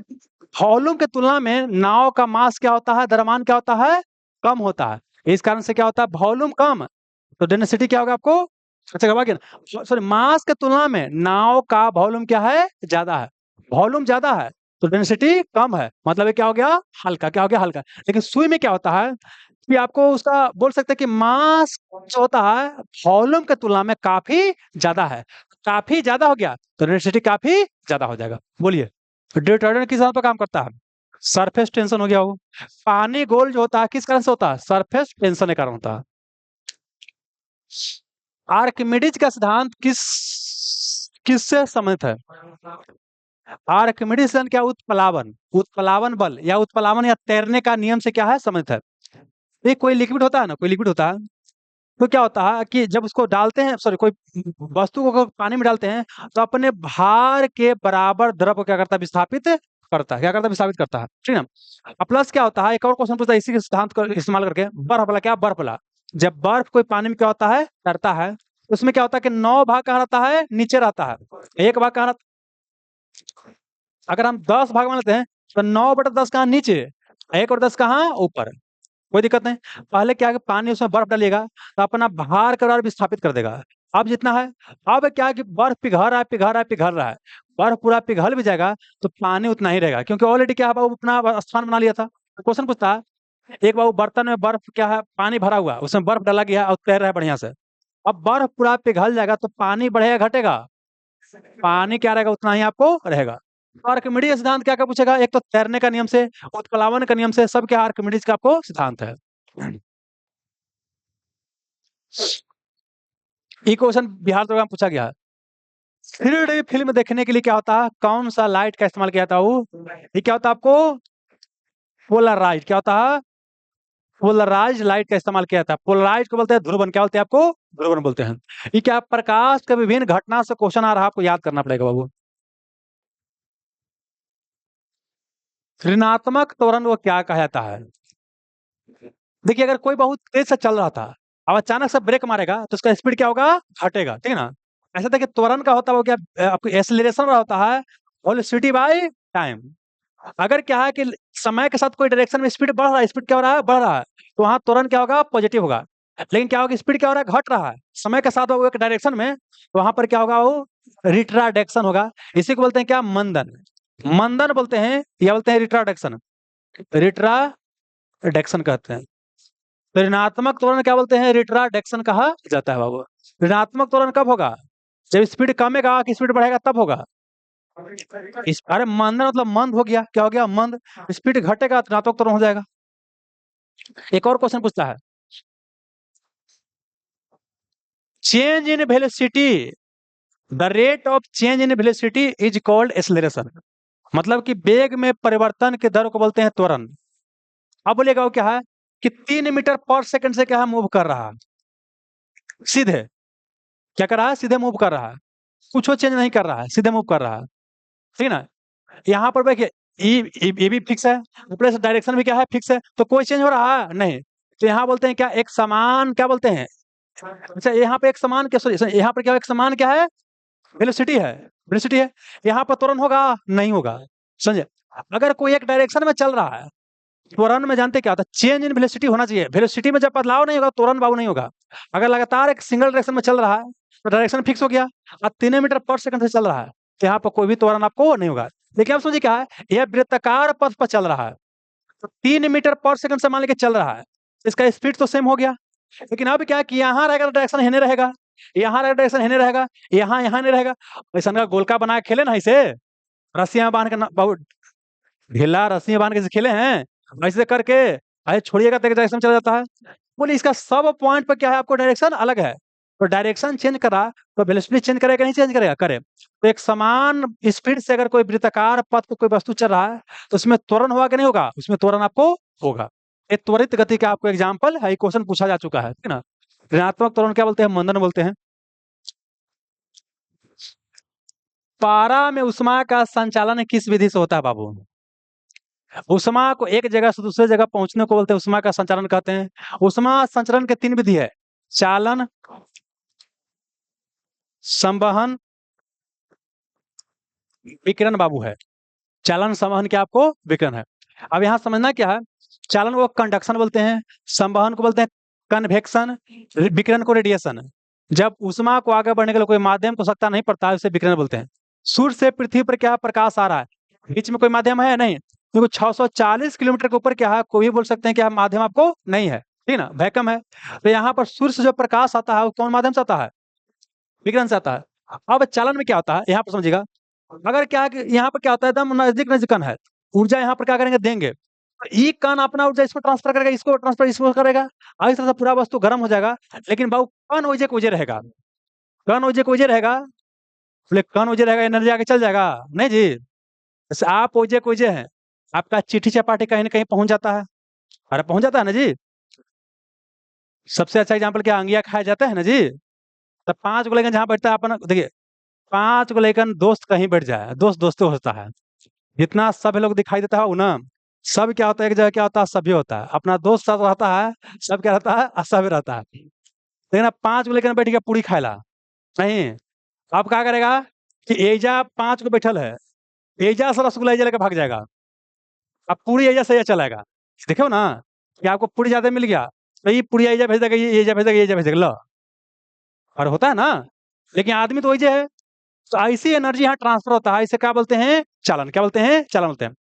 वॉल्यूम के तुलना में नाव का मास क्या होता है, द्रव्यमान क्या होता है कम होता है। इस कारण से क्या होता है वॉल्यूम कम, तो डेंसिटी क्या होगा आपको अच्छा गवा ना, सॉरी मास के तुलना में नाव का वॉल्यूम क्या है ज्यादा है, वॉल्यूम ज्यादा है तो डेंसिटी कम है, मतलब ये क्या हो गया हल्का, क्या हो गया हल्का। लेकिन सुई में क्या होता है कि आपको उसका बोल सकते हैं कि मास जो होता है वॉल्यूम के तुलना में काफी ज्यादा है, काफी ज्यादा हो गया तो डेंसिटी काफी ज्यादा हो जाएगा। बोलिए डिटर्जेंट किस पर काम करता है, सरफेस टेंशन हो गया वो। पानी गोल जो होता है किस कारण से होता है, सरफेस टेंशन के कारण होता है। आर्किमिडीज का सिद्धांत किससे संबंधित है, आर्किमिडीज सिद्धांत क्या, उत्प्लावन, उत्प्लावन बल या उत्प्लावन या तैरने का नियम से क्या है संबंधित है। ये कोई लिक्विड होता है ना, कोई लिक्विड होता है, तो क्या होता है कि जब उसको डालते हैं, सॉरी कोई वस्तु को अगर पानी में डालते हैं तो अपने भार के बराबर द्रव को क्या करता है विस्थापित करता है, क्या करता है विस्थापित करता है, ठीक है ना। और प्लस क्या होता है एक और क्वेश्चन पूछता है इसी के सिद्धांत को इस्तेमाल करके, बर्फ वाला, क्या बर्फ वाला, जब बर्फ कोई पानी में क्या होता है तैरता है, उसमें क्या होता है कि 9 भाग कहाँ रहता है नीचे रहता है, एक भाग कहाँ अगर हम 10 भाग में लेते हैं तो 9/10 कहाँ नीचे, एक और 10 कहाँ ऊपर, कोई दिक्कत नहीं। पहले क्या है कि पानी उसमें बर्फ डालिएगा तो अपना भार करार विस्थापित कर देगा, अब जितना है, अब क्या है कि बर्फ पिघल रहा है, पिघल रहा है, पिघल रहा है। बर्फ पूरा पिघल भी जाएगा तो पानी उतना ही रहेगा, क्योंकि ऑलरेडी क्या है बाबू, अपना स्थान बना लिया था। क्वेश्चन पूछता है, एक बाबू बर्तन में बर्फ क्या है, पानी भरा हुआ है, उसमें बर्फ डाला गया और तैर रहा है बढ़िया से। अब बर्फ पूरा पिघल जाएगा तो पानी बढ़ेगा घटेगा? पानी क्या रहेगा, उतना ही आपको रहेगा। तो आर्किमिडीज सिद्धांत क्या क्या पूछेगा, एक तो तैरने का नियम से, उत्प्लावन का नियम से, सब क्या आर्किमिडीज का आपको सिद्धांत है। ये क्वेश्चन बिहार दरोगा में पूछा गया है। 3D फिल्म देखने के लिए क्या होता है, कौन सा लाइट का इस्तेमाल किया जाता है? वो ये क्या होता है आपको, पोलराइज। क्या होता है, पोलराइज लाइट का इस्तेमाल किया जाता है। पोलराइज को बोलते हैं ध्रुवन। क्या बोलते हैं आपको, ध्रुवन बोलते हैं। ये क्या, प्रकाश के विभिन्न घटना से क्वेश्चन आ रहा है, आपको याद करना पड़ेगा बाबू। ऋणात्मक त्वरण को क्या कहा जाता है? देखिए, अगर कोई बहुत तेज से चल रहा था, अब अचानक से ब्रेक मारेगा तो उसका स्पीड क्या होगा, घटेगा, ठीक है ना। ऐसा देखिए, त्वरण का होता है वो क्या, आपको एक्सेलरेशन होता है वेलोसिटी बाय टाइम। अगर क्या है कि समय के साथ कोई डायरेक्शन में स्पीड बढ़ रहा है, स्पीड क्या हो रहा है, बढ़ रहा है, तो वहां त्वरण क्या होगा, पॉजिटिव होगा। लेकिन क्या होगा, स्पीड क्या हो रहा है, घट रहा है समय के साथ वो एक डायरेक्शन में, तो वहां पर क्या होगा, वो रिट्राडेक्शन होगा। इसी को बोलते हैं क्या, मंदन। मंदन बोलते हैं या बोलते हैं रिट्राडेक्शन, रिट्राडेक्शन कहते हैं। तो ऋणात्मक त्वरण क्या बोलते हैं, रिट्राडेक्शन कहा जाता है बाबू। ऋणात्मक त्वरण कब होगा, जब स्पीड कमेगा कि स्पीड बढ़ेगा तब होगा। इस, अरे मंदन मतलब मंद हो गया, क्या हो गया, मंद। स्पीड घटेगा तो ऋणात्मक त्वरण हो जाएगा। एक और क्वेश्चन पूछता है, change in velocity, the rate of change in velocity is called acceleration. मतलब कि वेग में परिवर्तन के दर को बोलते हैं त्वरण। अब बोलेगा वो क्या है कि 3 मीटर पर सेकंड से क्या है, मूव कर रहा है सीधे। क्या कर रहा है, सीधे मूव कर रहा है, कुछ चेंज नहीं कर रहा है, सीधे मूव कर रहा है, ठीक है ना। यहाँ पर देखिए, ये भी फिक्स है, प्लस डायरेक्शन भी क्या है, फिक्स है, तो कोई चेंज हो रहा है नहीं। तो यहाँ बोलते हैं क्या, एक समान, क्या बोलते हैं, अच्छा यहाँ पे एक समान, क्या सॉरी, यहाँ पर क्या, एक समान क्या है, वेलोसिटी है, वेलोसिटी है। यहाँ पर त्वरण होगा, नहीं होगा, समझे। अगर कोई एक डायरेक्शन में चल रहा है, त्वरण में जानते क्या होता है, चेंज इन वेलोसिटी होना चाहिए। वेलोसिटी में जब बदलाव नहीं होगा, त्वरण बाबू नहीं होगा। अगर लगातार एक सिंगल डायरेक्शन में चल रहा है तो डायरेक्शन फिक्स हो गया, अब 3 मीटर पर सेकंड से चल रहा है, तो यहाँ पर कोई भी त्वरण आपको नहीं होगा। लेकिन आप समझिए क्या है, यह वृत्ताकार पथ पर चल रहा है, तो 3 मीटर पर सेकंड से मान लेके चल रहा है, इसका स्पीड तो सेम हो गया। लेकिन अब क्या है कि यहाँ रहेगा तो डायरेक्शन हिने रहेगा, यहाँ रहेगा डायरेक्शन हिने रहेगा, यहाँ नहीं रहेगा। ऐसा का गोलका बना के खेले ना इसे, रस्सियां बांध के बहुत ढीला रस्सियां बांध के इसे खेले हैं, ऐसे करके अरे छोड़िएगा तो डायरेक्शन चला जाता है। बोले इसका सब पॉइंट पर क्या है, आपको डायरेक्शन अलग है, तो डायरेक्शन चेंज करा तो वेलोसिटी चेंज करेगा, नहीं चेंज करेगा, करे। तो एक समान स्पीड से अगर कोई वृत्ताकार पथ पर कोई वस्तु चल रहा है तो उसमें त्वरण होगा कि नहीं होगा, उसमें त्वरण आपको होगा। एक त्वरित गति का आपको एग्जाम्पल है, क्वेश्चन पूछा जा चुका है, ठीक है ना। ऋणात्मक त्वरण क्या बोलते हैं, मंदन बोलते हैं। पारा में उष्मा का संचालन किस विधि से होता है बाबू? उष्मा को एक जगह से दूसरे जगह पहुंचने को बोलते हैं, उष्मा का संचालन कहते हैं। उष्मा संचरण के 3 विधि है, चालन, संवहन, विकिरण बाबू है। चालन, संवहन क्या आपको, विकिरण है। अब यहाँ समझना क्या है, चालन को कंडक्शन बोलते हैं, संवहन को बोलते हैं कन्वेक्शन, विकिरण को रेडिएशन। जब उष्मा को आगे बढ़ने के लिए कोई माध्यम को आवश्यकता नहीं पड़ता है, उसे विकिरण बोलते हैं। सूर्य से पृथ्वी पर क्या प्रकाश आ रहा है, बीच में कोई माध्यम है नहीं, क्योंकि 640 किलोमीटर के ऊपर क्या है, कोई भी बोल सकते हैं कि माध्यम आपको नहीं है, ठीक है ना, वैक्यूम है। तो यहाँ पर सूर्य से जो प्रकाश आता है वो कौन माध्यम से आता है, विकिरण से आता है। अब चालन में क्या होता है, यहाँ पर समझिएगा, अगर क्या है कि यहाँ पर क्या होता है, एकदम नजदीक नजदीक कण है, ऊर्जा यहाँ पर क्या करेंगे, देंगे, तो ये कण अपना ऊर्जा इसको ट्रांसफर करेगा, इसको ट्रांसफर इसको करेगा, और इस तरह से पूरा वस्तु गर्म हो जाएगा। लेकिन बाबू कण ओजे को ओजे रहेगा, कण ओजे को ओजे रहेगा, बोले कण ओजे रहेगा, एनर्जी आगे चल जाएगा, नहीं जी। जैसे आप ओजे को ओजे हैं, आपका चिट्ठी चपाटी कहीं ना कहीं पहुंच जाता है, अरे पहुंच जाता है ना जी। सबसे अच्छा एग्जाम्पल क्या, अंगिया खाया जाता है ना जी। तो 5 को लेकर जहाँ बैठता है अपन, देखिए 5 को लेकर दोस्त कहीं बैठ जाए, दोस्त दोस्त होता है, जितना सभ्य लोग दिखाई देता है ना, सब क्या होता है, एक जगह क्या होता है, सभ्य होता है, अपना दोस्त साथ रहता है, सब क्या रहता है, असभ्य रहता है। लेकिन अब 5 को लेकर बैठ गया पूरी खाएला, नहीं, अब क्या करेगा कि एजा 5 को बैठल है, एजा से रसगुल्ला एजा लेकर भाग जाएगा, अब पूरी एजा से एजा चलाएगा। देखो ना कि आपको पूरी ज्यादा मिल गया, तो ये पूरी एजा भेज देगा, ये एजा भेज देगा, ये एजा भेज देगा, लो और होता है ना, लेकिन आदमी तो वही जो है। तो ऐसी एनर्जी यहाँ ट्रांसफर होता है, इसे क्या बोलते हैं? चालन। क्या बोलते हैं? चालन बोलते हैं।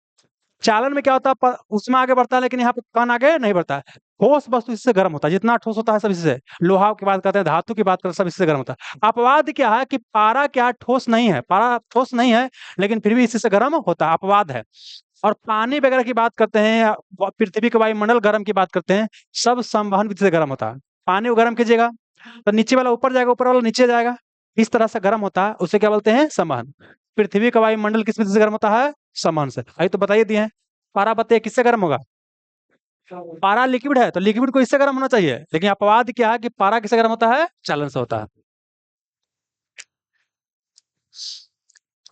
चालन में क्या होता है? उसमें आगे बढ़ता है, लेकिन यहाँ पे कण आगे नहीं बढ़ता है। ठोस वस्तु इससे गर्म होता है, जितना ठोस होता है सब इससे। लोहा की बात करते हैं, धातु की बात करते हैं, सब इससे गर्म होता है। अपवाद क्या है कि पारा क्या ठोस नहीं है, पारा ठोस नहीं है, लेकिन फिर भी इससे गर्म होता है, अपवाद है। और पानी वगैरह की बात करते हैं, या पृथ्वी के वायुमंडल गर्म की बात करते हैं, सब संवहन विधि से गर्म होता है। पानी को गर्म कीजिएगा तो नीचे वाला ऊपर जाएगा, ऊपर वाला नीचे जाएगा, इस तरह से गर्म होता है, उसे क्या बोलते हैं? संवहन। पृथ्वी का वायुमंडल किस विधि से गर्म होता है? संवहन से। अभी तो बताइए दिए हैं। पारा बताइए किससे गर्म होगा? पारा लिक्विड है, तो लिक्विड को इससे गर्म होना चाहिए, लेकिन अपवाद क्या है कि पारा किससे गर्म होता है? चालन से होता है।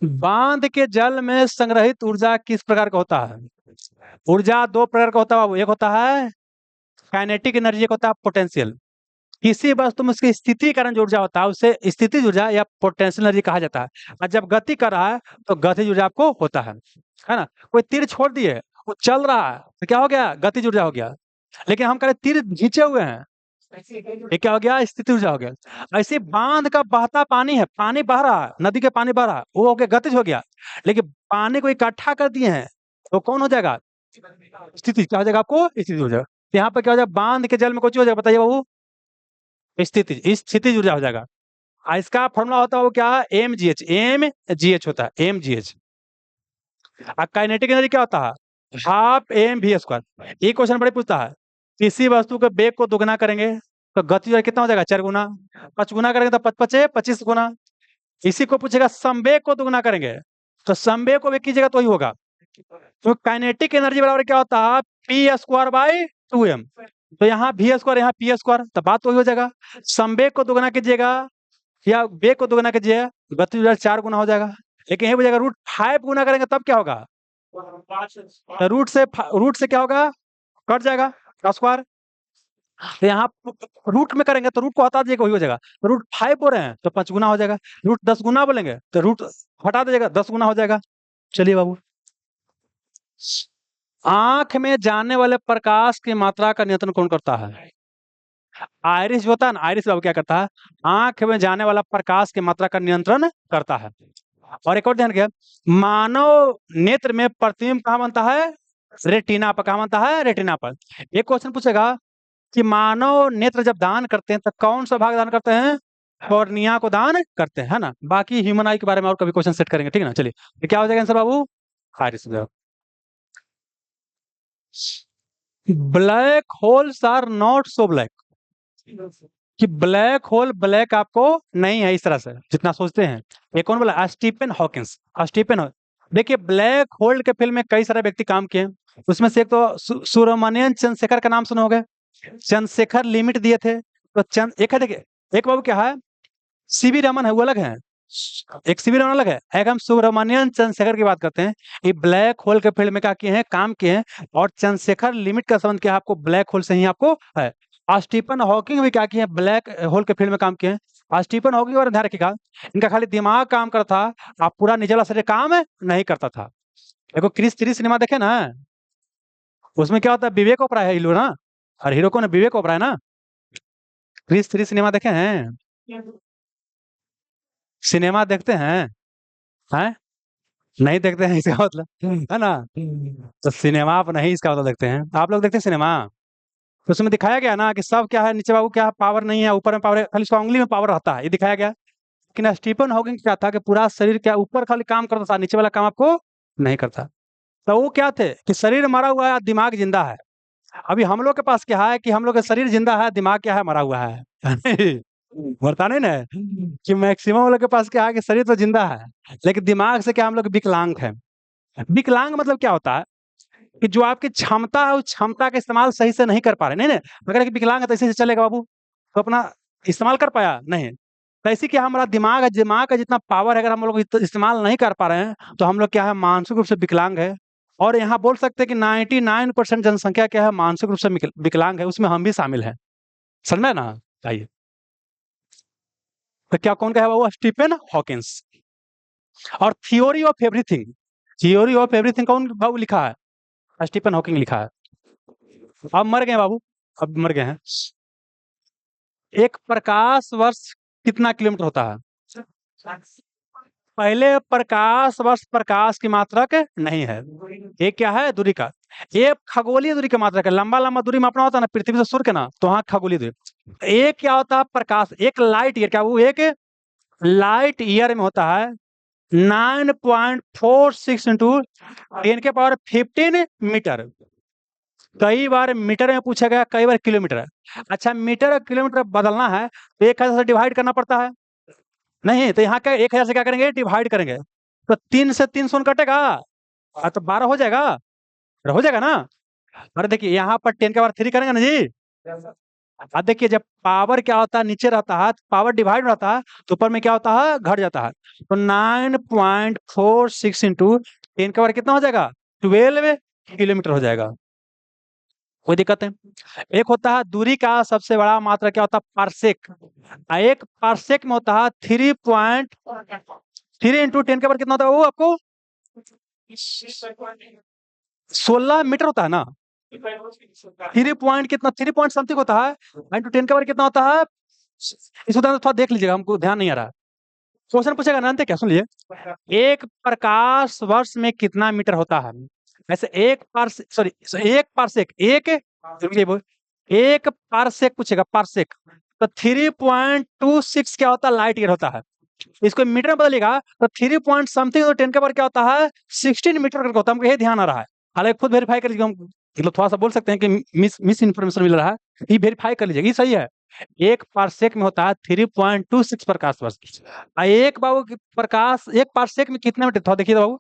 बांध के जल में संग्रहित ऊर्जा किस प्रकार का होता है? ऊर्जा दो प्रकार का होता है बाबू। एक होता है काइनेटिक एनर्जी, एक होता है पोटेंशियल। किसी वस्तु में उसकी स्थिति के कारण जो ऊर्जा होता है उसे स्थितिज ऊर्जा या पोटेंशियल एनर्जी कहा जाता है। और जब गति कर रहा है तो गतिज ऊर्जा आपको होता है ना? कोई तीर छोड़ दिए, वो चल रहा है, तो क्या हो गया? गतिज ऊर्जा हो गया। लेकिन हम कह रहे तीर खींचे हुए हैं, ये क्या हो गया? स्थिति ऊर्जा हो गया। ऐसे बांध का बहता पानी है, पानी बह रहा है, नदी के पानी बह रहा है, वो हो गया गतिज हो गया। लेकिन पानी को इकट्ठा कर दिए हैं, तो कौन हो जाएगा? स्थिति। क्या हो जाएगा आपको? स्थिति हो जाएगा। तो यहाँ पर क्या हो जाएगा? बांध के जल में कुछ हो जाएगा, बताइए बाबू? स्थिति, स्थिति ऊर्जा हो जाएगा। इसका फॉर्मूला होता है वो क्या है? M G H. M G H होता है, M G H. Kinetic energy क्या होता है? Half M V square. ये क्वेश्चन बड़े पूछता है, किसी वस्तु के वेग को दोगुना करेंगे तो गति जो कितना हो जाएगा? 4 गुना। 5 गुना करेंगे तो 5 पचे 25 गुना। इसी को पूछेगा संवेग को दोगुना करेंगे तो संवेग को भी कीजिएगा तो ही होगा। तो काइनेटिक एनर्जी बराबर क्या होता है? P square by 2m। तो यहाँ वी स्क्वायर, यहाँ पी स्क्वायर, तो बात वही हो जाएगा। संवेग को दोगुना कीजिएगा या वेग को दोगुना कीजिएगा, गति ऊर्जा 4 गुना हो जाएगा। लेकिन यही बजाएगा √5 गुना करेंगे तब क्या होगा? तो रूट से क्या होगा? कट जाएगा स्क्वायर। तो यहाँ रूट में करेंगे तो रूट को हटा दीजिएगा, वही हो जाएगा। √5 बोल रहे हैं तो 5 गुना हो जाएगा। √10 गुना बोलेंगे तो रूट हटा दीजिएगा, 10 गुना हो जाएगा। चलिए बाबू, आंख में जाने वाले प्रकाश की मात्रा का नियंत्रण कौन करता है? आयरिस जो होता है ना, आयरिस बाबू क्या करता है? आंख में जाने वाला प्रकाश की मात्रा का नियंत्रण करता है। और एक और ध्यान रखिए, मानव नेत्र में प्रतिबिंब कहाँ बनता है? रेटिना पर। कहाँ बनता है? रेटिना पर। एक क्वेश्चन पूछेगा कि मानव नेत्र जब दान करते हैं तो कौन सा भाग दान करते हैं? कॉर्निया को दान करते हैं, है ना? बाकी ह्यूमन आई के बारे में और कभी क्वेश्चन सेट करेंगे, ठीक है ना? चलिए, ये क्या हो जाएगा आंसर बाबू? Iris. Black holes are not so black. कि ब्लैक होल ब्लैक आपको नहीं है इस तरह से जितना सोचते हैं। ये कौन बोला? Stephen Hawkins. देखिए, ब्लैक होल के फील्ड में कई सारे व्यक्ति काम किए हैं। उसमें से एक तो सुब्रमण्यन चंद्रशेखर का नाम सुना होगा। चंद्रशेखर लिमिट दिए थे, तो चंद एक है। देखिए, एक बाबू क्या है? सीवी रमन है, वो अलग है। एक सीवी रमन अलग है, एक हम सुब्रमण्यन चंद्रशेखर की बात करते हैं। ये ब्लैक होल के फील्ड में क्या किए हैं? काम किए हैं। और चंद्रशेखर लिमिट का संबंध क्या है आपको? ब्लैक होल से ही आपको है। स्टीफन हॉकिंग भी क्या किए हैं? ब्लैक होल के फील्ड में काम किए हैं। स्टीफन हॉकिंग और ध्यान रखिएगा, इनका खाली दिमाग काम करता था, आप पूरा निचला शरीर काम नहीं करता था। देखो क्रिस 3 सिनेमा देखे ना, उसमें क्या होता है? विवेक ओबराय है हीरो ना, और हीरो कौन है? विवेक ओबराय ना। क्रिस 3 सिनेमा देखे हैं? सिनेमा देखते हैं? नहीं देखते हैं इसका मतलब, है ना? तो सिनेमा आप नहीं इसका मतलब देखते हैं। आप लोग देखते हैं सिनेमा? तो उसमें दिखाया गया ना कि सब क्या है, नीचे बाबू क्या पावर नहीं है, ऊपर में पावर है, खाली उसका उंगली में पावर रहता है, ये दिखाया गया। लेकिन स्टीफन हॉकिंग क्या था कि पूरा शरीर क्या ऊपर खाली काम करता था, नीचे वाला काम आपको नहीं करता। तो वो क्या थे कि शरीर मरा हुआ है, दिमाग जिंदा है। अभी हम लोग के पास क्या है कि हम लोग का शरीर जिंदा है, दिमाग क्या है? मरा हुआ है। मरता नहीं ना, कि मैक्सिमम लोग के पास क्या है कि शरीर तो जिंदा है, लेकिन दिमाग से क्या हम लोग विकलांग है। विकलांग मतलब क्या होता है कि जो आपकी क्षमता है, उस क्षमता का इस्तेमाल सही से नहीं कर पा रहे। नहीं नहीं, अगर एक विकलांग है तो ऐसे से चलेगा बाबू, तो अपना इस्तेमाल कर पाया नहीं। तो ऐसे क्या हमारा दिमाग है, दिमाग का जितना पावर है अगर हम लोग इस्तेमाल नहीं कर पा रहे हैं तो हम लोग क्या है? मानसिक रूप से विकलांग है। और यहाँ बोल सकते हैं कि 99% जनसंख्या क्या है? मानसिक रूप से विकलांग है, उसमें हम भी शामिल हैं। समझना ना? आइए, तो क्या कौन का है वो? Stephen Hawkins. और theory of everything, theory of everything कौन बाबू लिखा है? स्टीफन हॉकिंग लिखा है। अब मर गए बाबू, अब मर गए हैं। एक प्रकाश वर्ष कितना किलोमीटर होता है? पहले प्रकाश वर्ष प्रकाश की मात्रक नहीं है। एक क्या है? दूरी का। एक खगोलीय दूरी की मात्रक है। लंबा लंबा दूरी मापना होता है ना पृथ्वी से सूर्य के ना, तो वहाँ खगोलीय दूरी। एक क्या होता है? प्रकाश। एक लाइट ईयर, क्या वो एक लाइट ईयर में होता है 9.46 इंटू 10 के पावर 15 मीटर। कई बार मीटर में पूछा गया, कई बार किलोमीटर है। अच्छा, मीटर और किलोमीटर बदलना है तो 1000 से डिवाइड करना पड़ता है। नहीं तो यहाँ का 1000 से क्या करेंगे? डिवाइड करेंगे। तो 3 से 3 शून्य कटेगा, तो 12 हो जाएगा। हो जाएगा ना? अरे देखिए यहाँ पर 10 के पावर 3 करेंगे ना जी। अब देखिए जब पावर क्या होता है नीचे रहता है, पावर डिवाइड रहता है, तो ऊपर में क्या होता है? घट जाता है। तो 9.46 इंटू 10 के पावर कितना हो जाएगा? 12 किलोमीटर हो जाएगा। कोई दिक्कत नहीं। एक होता है दूरी का सबसे बड़ा मात्रा, क्या होता है? पारसेक। एक पारसेक में होता है 3.3 इंटू 10 के पावर कितना होता है वो आपको? 16 मीटर होता है ना। 3 पॉइंट कितना? 3 पॉइंट समथिंग होता है। इंटू 10 के पावर कितना होता है? इस उदाहरण थोड़ा देख लीजिएगा, हमको ध्यान नहीं आ रहा। क्वेश्चन पूछेगा ना, क्या सुन लीजिए। एक प्रकाश वर्ष में कितना मीटर होता है? ऐसे एक पारसेक, सॉरी, एक पारसेक, एक पारसेक पूछेगा, पारसेक। तो 3.26 क्या होता है? लाइट ईयर होता है। इसको मीटर में बदलिएगा तो 3 पॉइंट समथिंग, तो 10 के पावर क्या होता है? 16 मीटर करके होता है। हमको ये ध्यान आ रहा है। हालांकि खुद वेरीफाई कर लीजिएगा। हम मतलब थोड़ा सा बोल सकते हैं कि मिस इन्फॉर्मेशन मिल रहा है, ये वेरीफाई कर लीजिएगा, ये सही है। एक पारसेक में होता है 3.26 प्रकाश वर्ष। एक बाबू प्रकाश, एक पारसेक में कितना मीटर था? देखिए तो बाबू,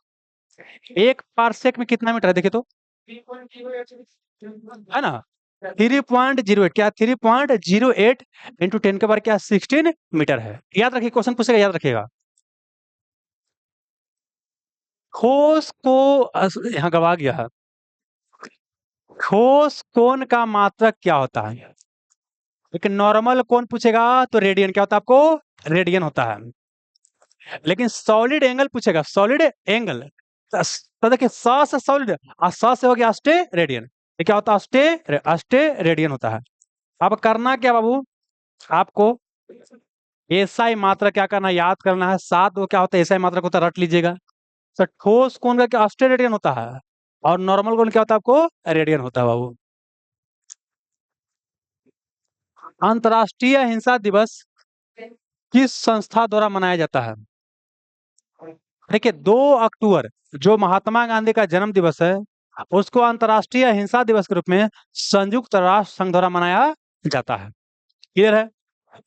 एक पारसेक में कितना मीटर है? देखिए तो, है ना? 3.08, क्या 3.08 इंटू 10 के पावर क्या? 16 मीटर है। याद रखिए, क्वेश्चन पूछेगा, याद रखिएगा। ठोस को यहाँ गवा गया है। ठोस कोण का मात्रक क्या होता है? लेकिन नॉर्मल कोण पूछेगा तो रेडियन क्या होता है आपको? रेडियन होता है। लेकिन सॉलिड एंगल पूछेगा, सॉलिड एंगल, तो देखिए 100 से सॉलिड और 100 से हो गया अस्टे रेडियन। ये क्या होता है? अस्टे रेडियन होता है। अब करना क्या बाबू? आपको एसआई मात्रा क्या करना? याद करना है। 7 वो क्या होता है? एसआई मात्रा को तो रट लीजिएगा। तो ठोस कोण का क्या? अस्टे रेडियन होता है। और नॉर्मल कोण क्या होता है आपको? रेडियन होता है बाबू। अंतर्राष्ट्रीय अहिंसा दिवस किस संस्था द्वारा मनाया जाता है? देखिए 2 अक्टूबर जो महात्मा गांधी का जन्म दिवस है, उसको अंतर्राष्ट्रीय अहिंसा दिवस के रूप में संयुक्त राष्ट्र संघ द्वारा मनाया जाता है। क्लियर है?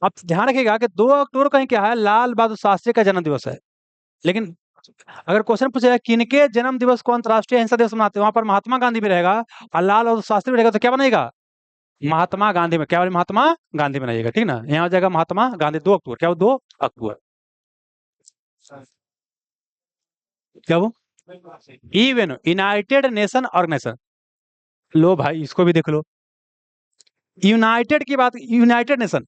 अब ध्यान रखिएगा कि 2 अक्टूबर कहीं क्या है? लाल बहादुर शास्त्री का जन्म दिवस है। लेकिन अगर क्वेश्चन पूछेगा किनके जन्म दिवस को अंतर्राष्ट्रीय अहिंसा दिवस मनाते हैं, वहां पर महात्मा गांधी भी रहेगा और लाल बहादुर शास्त्री भी रहेगा, तो क्या बनेगा? महात्मा गांधी में, क्या बोले? महात्मा गांधी बनाइएगा, ठीक ना? यहाँ हो जाएगा महात्मा गांधी। 2 अक्टूबर, क्या वो 2 अक्टूबर? क्या वो? Even United Nation Organization. लो भाई, इसको भी देख लो। यूनाइटेड की बात, यूनाइटेड नेशन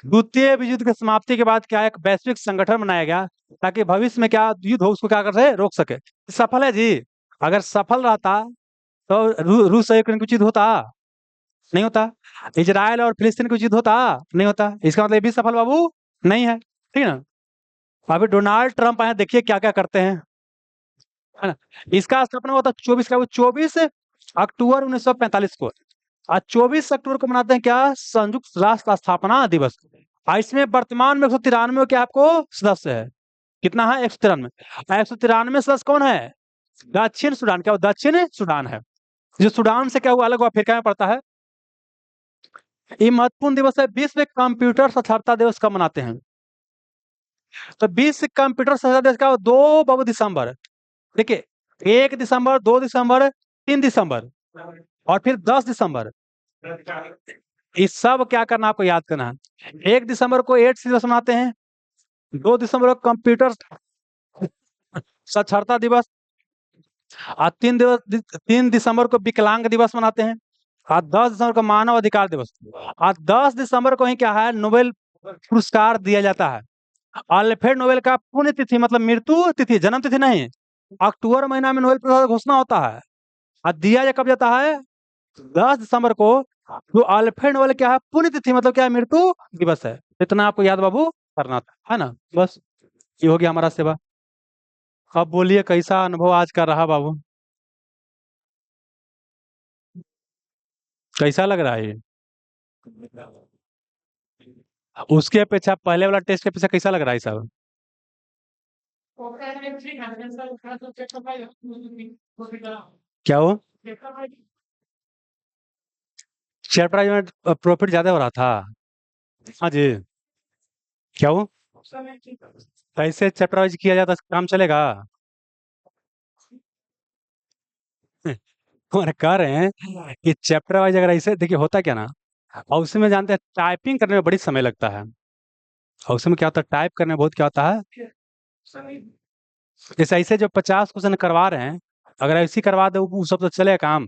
द्वितीय विश्व युद्ध की समाप्ति के बाद क्या एक वैश्विक संगठन बनाया गया ताकि भविष्य में क्या युद्ध हो उसको क्या कर सके? रोक सके। सफल है जी। अगर सफल रहता तो रूस और यूक्रेन का युद्ध होता? नहीं होता। इजराइल और फिलिस्तीन का युद्ध होता? नहीं होता। इसका मतलब ये भी सफल बाबू नहीं है, ठीक है ना? अभी डोनाल्ड ट्रंप आए, देखिए क्या क्या करते हैं, है ना? इसका स्थापना हुआ था 24 अक्टूबर 1945 को। आज 24 अक्टूबर को मनाते हैं क्या? संयुक्त राष्ट्र स्थापना दिवस। और इसमें वर्तमान में 193 क्या आपको सदस्य है? कितना है? 193। 193 सदस्य कौन है? दक्षिण सूडान। क्या वो दक्षिण सूडान है? जो सूडान से क्या हुआ अलग हुआ, अफ्रीका में पड़ता है। ये महत्वपूर्ण दिवस है। विश्व कंप्यूटर साक्षरता दिवस कब मनाते हैं? तो विश्व कंप्यूटर साक्षरता दिवस का 2 दिसंबर। देखिए 1 दिसंबर, 2 दिसंबर, 3 दिसंबर और फिर 10 दिसंबर। ये सब क्या करना आपको याद करना है। 1 दिसंबर को एड्स दिवस मनाते हैं। 2 दिसंबर को कंप्यूटर साक्षरता दिवस। और 3 दिसंबर को विकलांग दिवस मनाते हैं। और 10 दिसंबर को मानव अधिकार दिवस। और 10 दिसंबर को ही क्या है? नोबेल पुरस्कार दिया जाता है। अल्फ्रेड नोबेल का पुण्य तिथि, मतलब मृत्यु तिथि, जन्म तिथि नहीं। अक्टूबर महीना में नोबेल पुरस्कार घोषणा होता है और दिया कब जाता है? 10 दिसंबर को। तो अल्फ्रेड नोबेल क्या है? पुण्य तिथि, मतलब क्या है? मृत्यु दिवस है। इतना आपको याद बाबू करना था, है ना? बस ये हो गया हमारा सेवा। अब बोलिए कैसा अनुभव आज कर रहा बाबू? कैसा लग रहा है ये? उसके अपेक्षा पहले वाला टेस्ट के अपेक्षा कैसा लग रहा है साहब? क्या हो? शेयर प्राइस में प्रॉफिट ज्यादा हो रहा था? हाँ जी। क्या हो? कैसे शेयर प्राइस किया जाता, काम चलेगा? और कह रहे हैं कि चैप्टर वाइज अगर ऐसे देखिए होता क्या ना, और उसमें जानते हैं टाइपिंग करने में बड़ी समय लगता है। और उसमें क्या होता है, टाइप करने में बहुत क्या होता है, जैसे ऐसे जो 50 क्वेश्चन करवा रहे हैं, अगर ऐसे ही करवा दो वो सब तो चलेगा काम।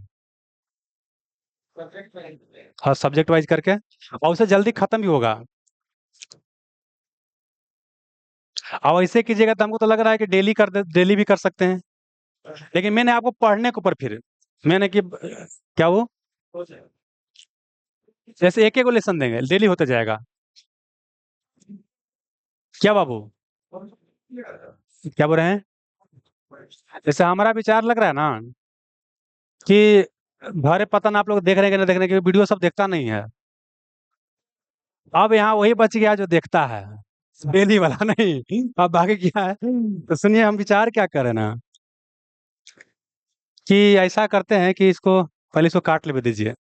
हाँ, सब्जेक्ट वाइज करके, और उसे जल्दी खत्म भी होगा। अब ऐसे कीजिएगा तो हमको तो लग रहा है कि डेली कर दे, डेली भी कर सकते हैं। लेकिन मैंने आपको पढ़ने के ऊपर फिर मैंने कि क्या वो, जैसे एक एक लेसन देंगे, डेली होते जाएगा। क्या बाबू? क्या बोल रहे हैं? जैसे हमारा विचार लग रहा है ना कि भरे पतन आप लोग देख रहे हैं कि नहीं देख रहे हैं, कि वीडियो सब देखता नहीं है। अब यहाँ वही बच गया जो देखता है, डेली वाला नहीं। अब बाकी क्या है, तो सुनिए हम विचार क्या करें ना, कि ऐसा करते हैं कि इसको पहले इसको काट ले दीजिए।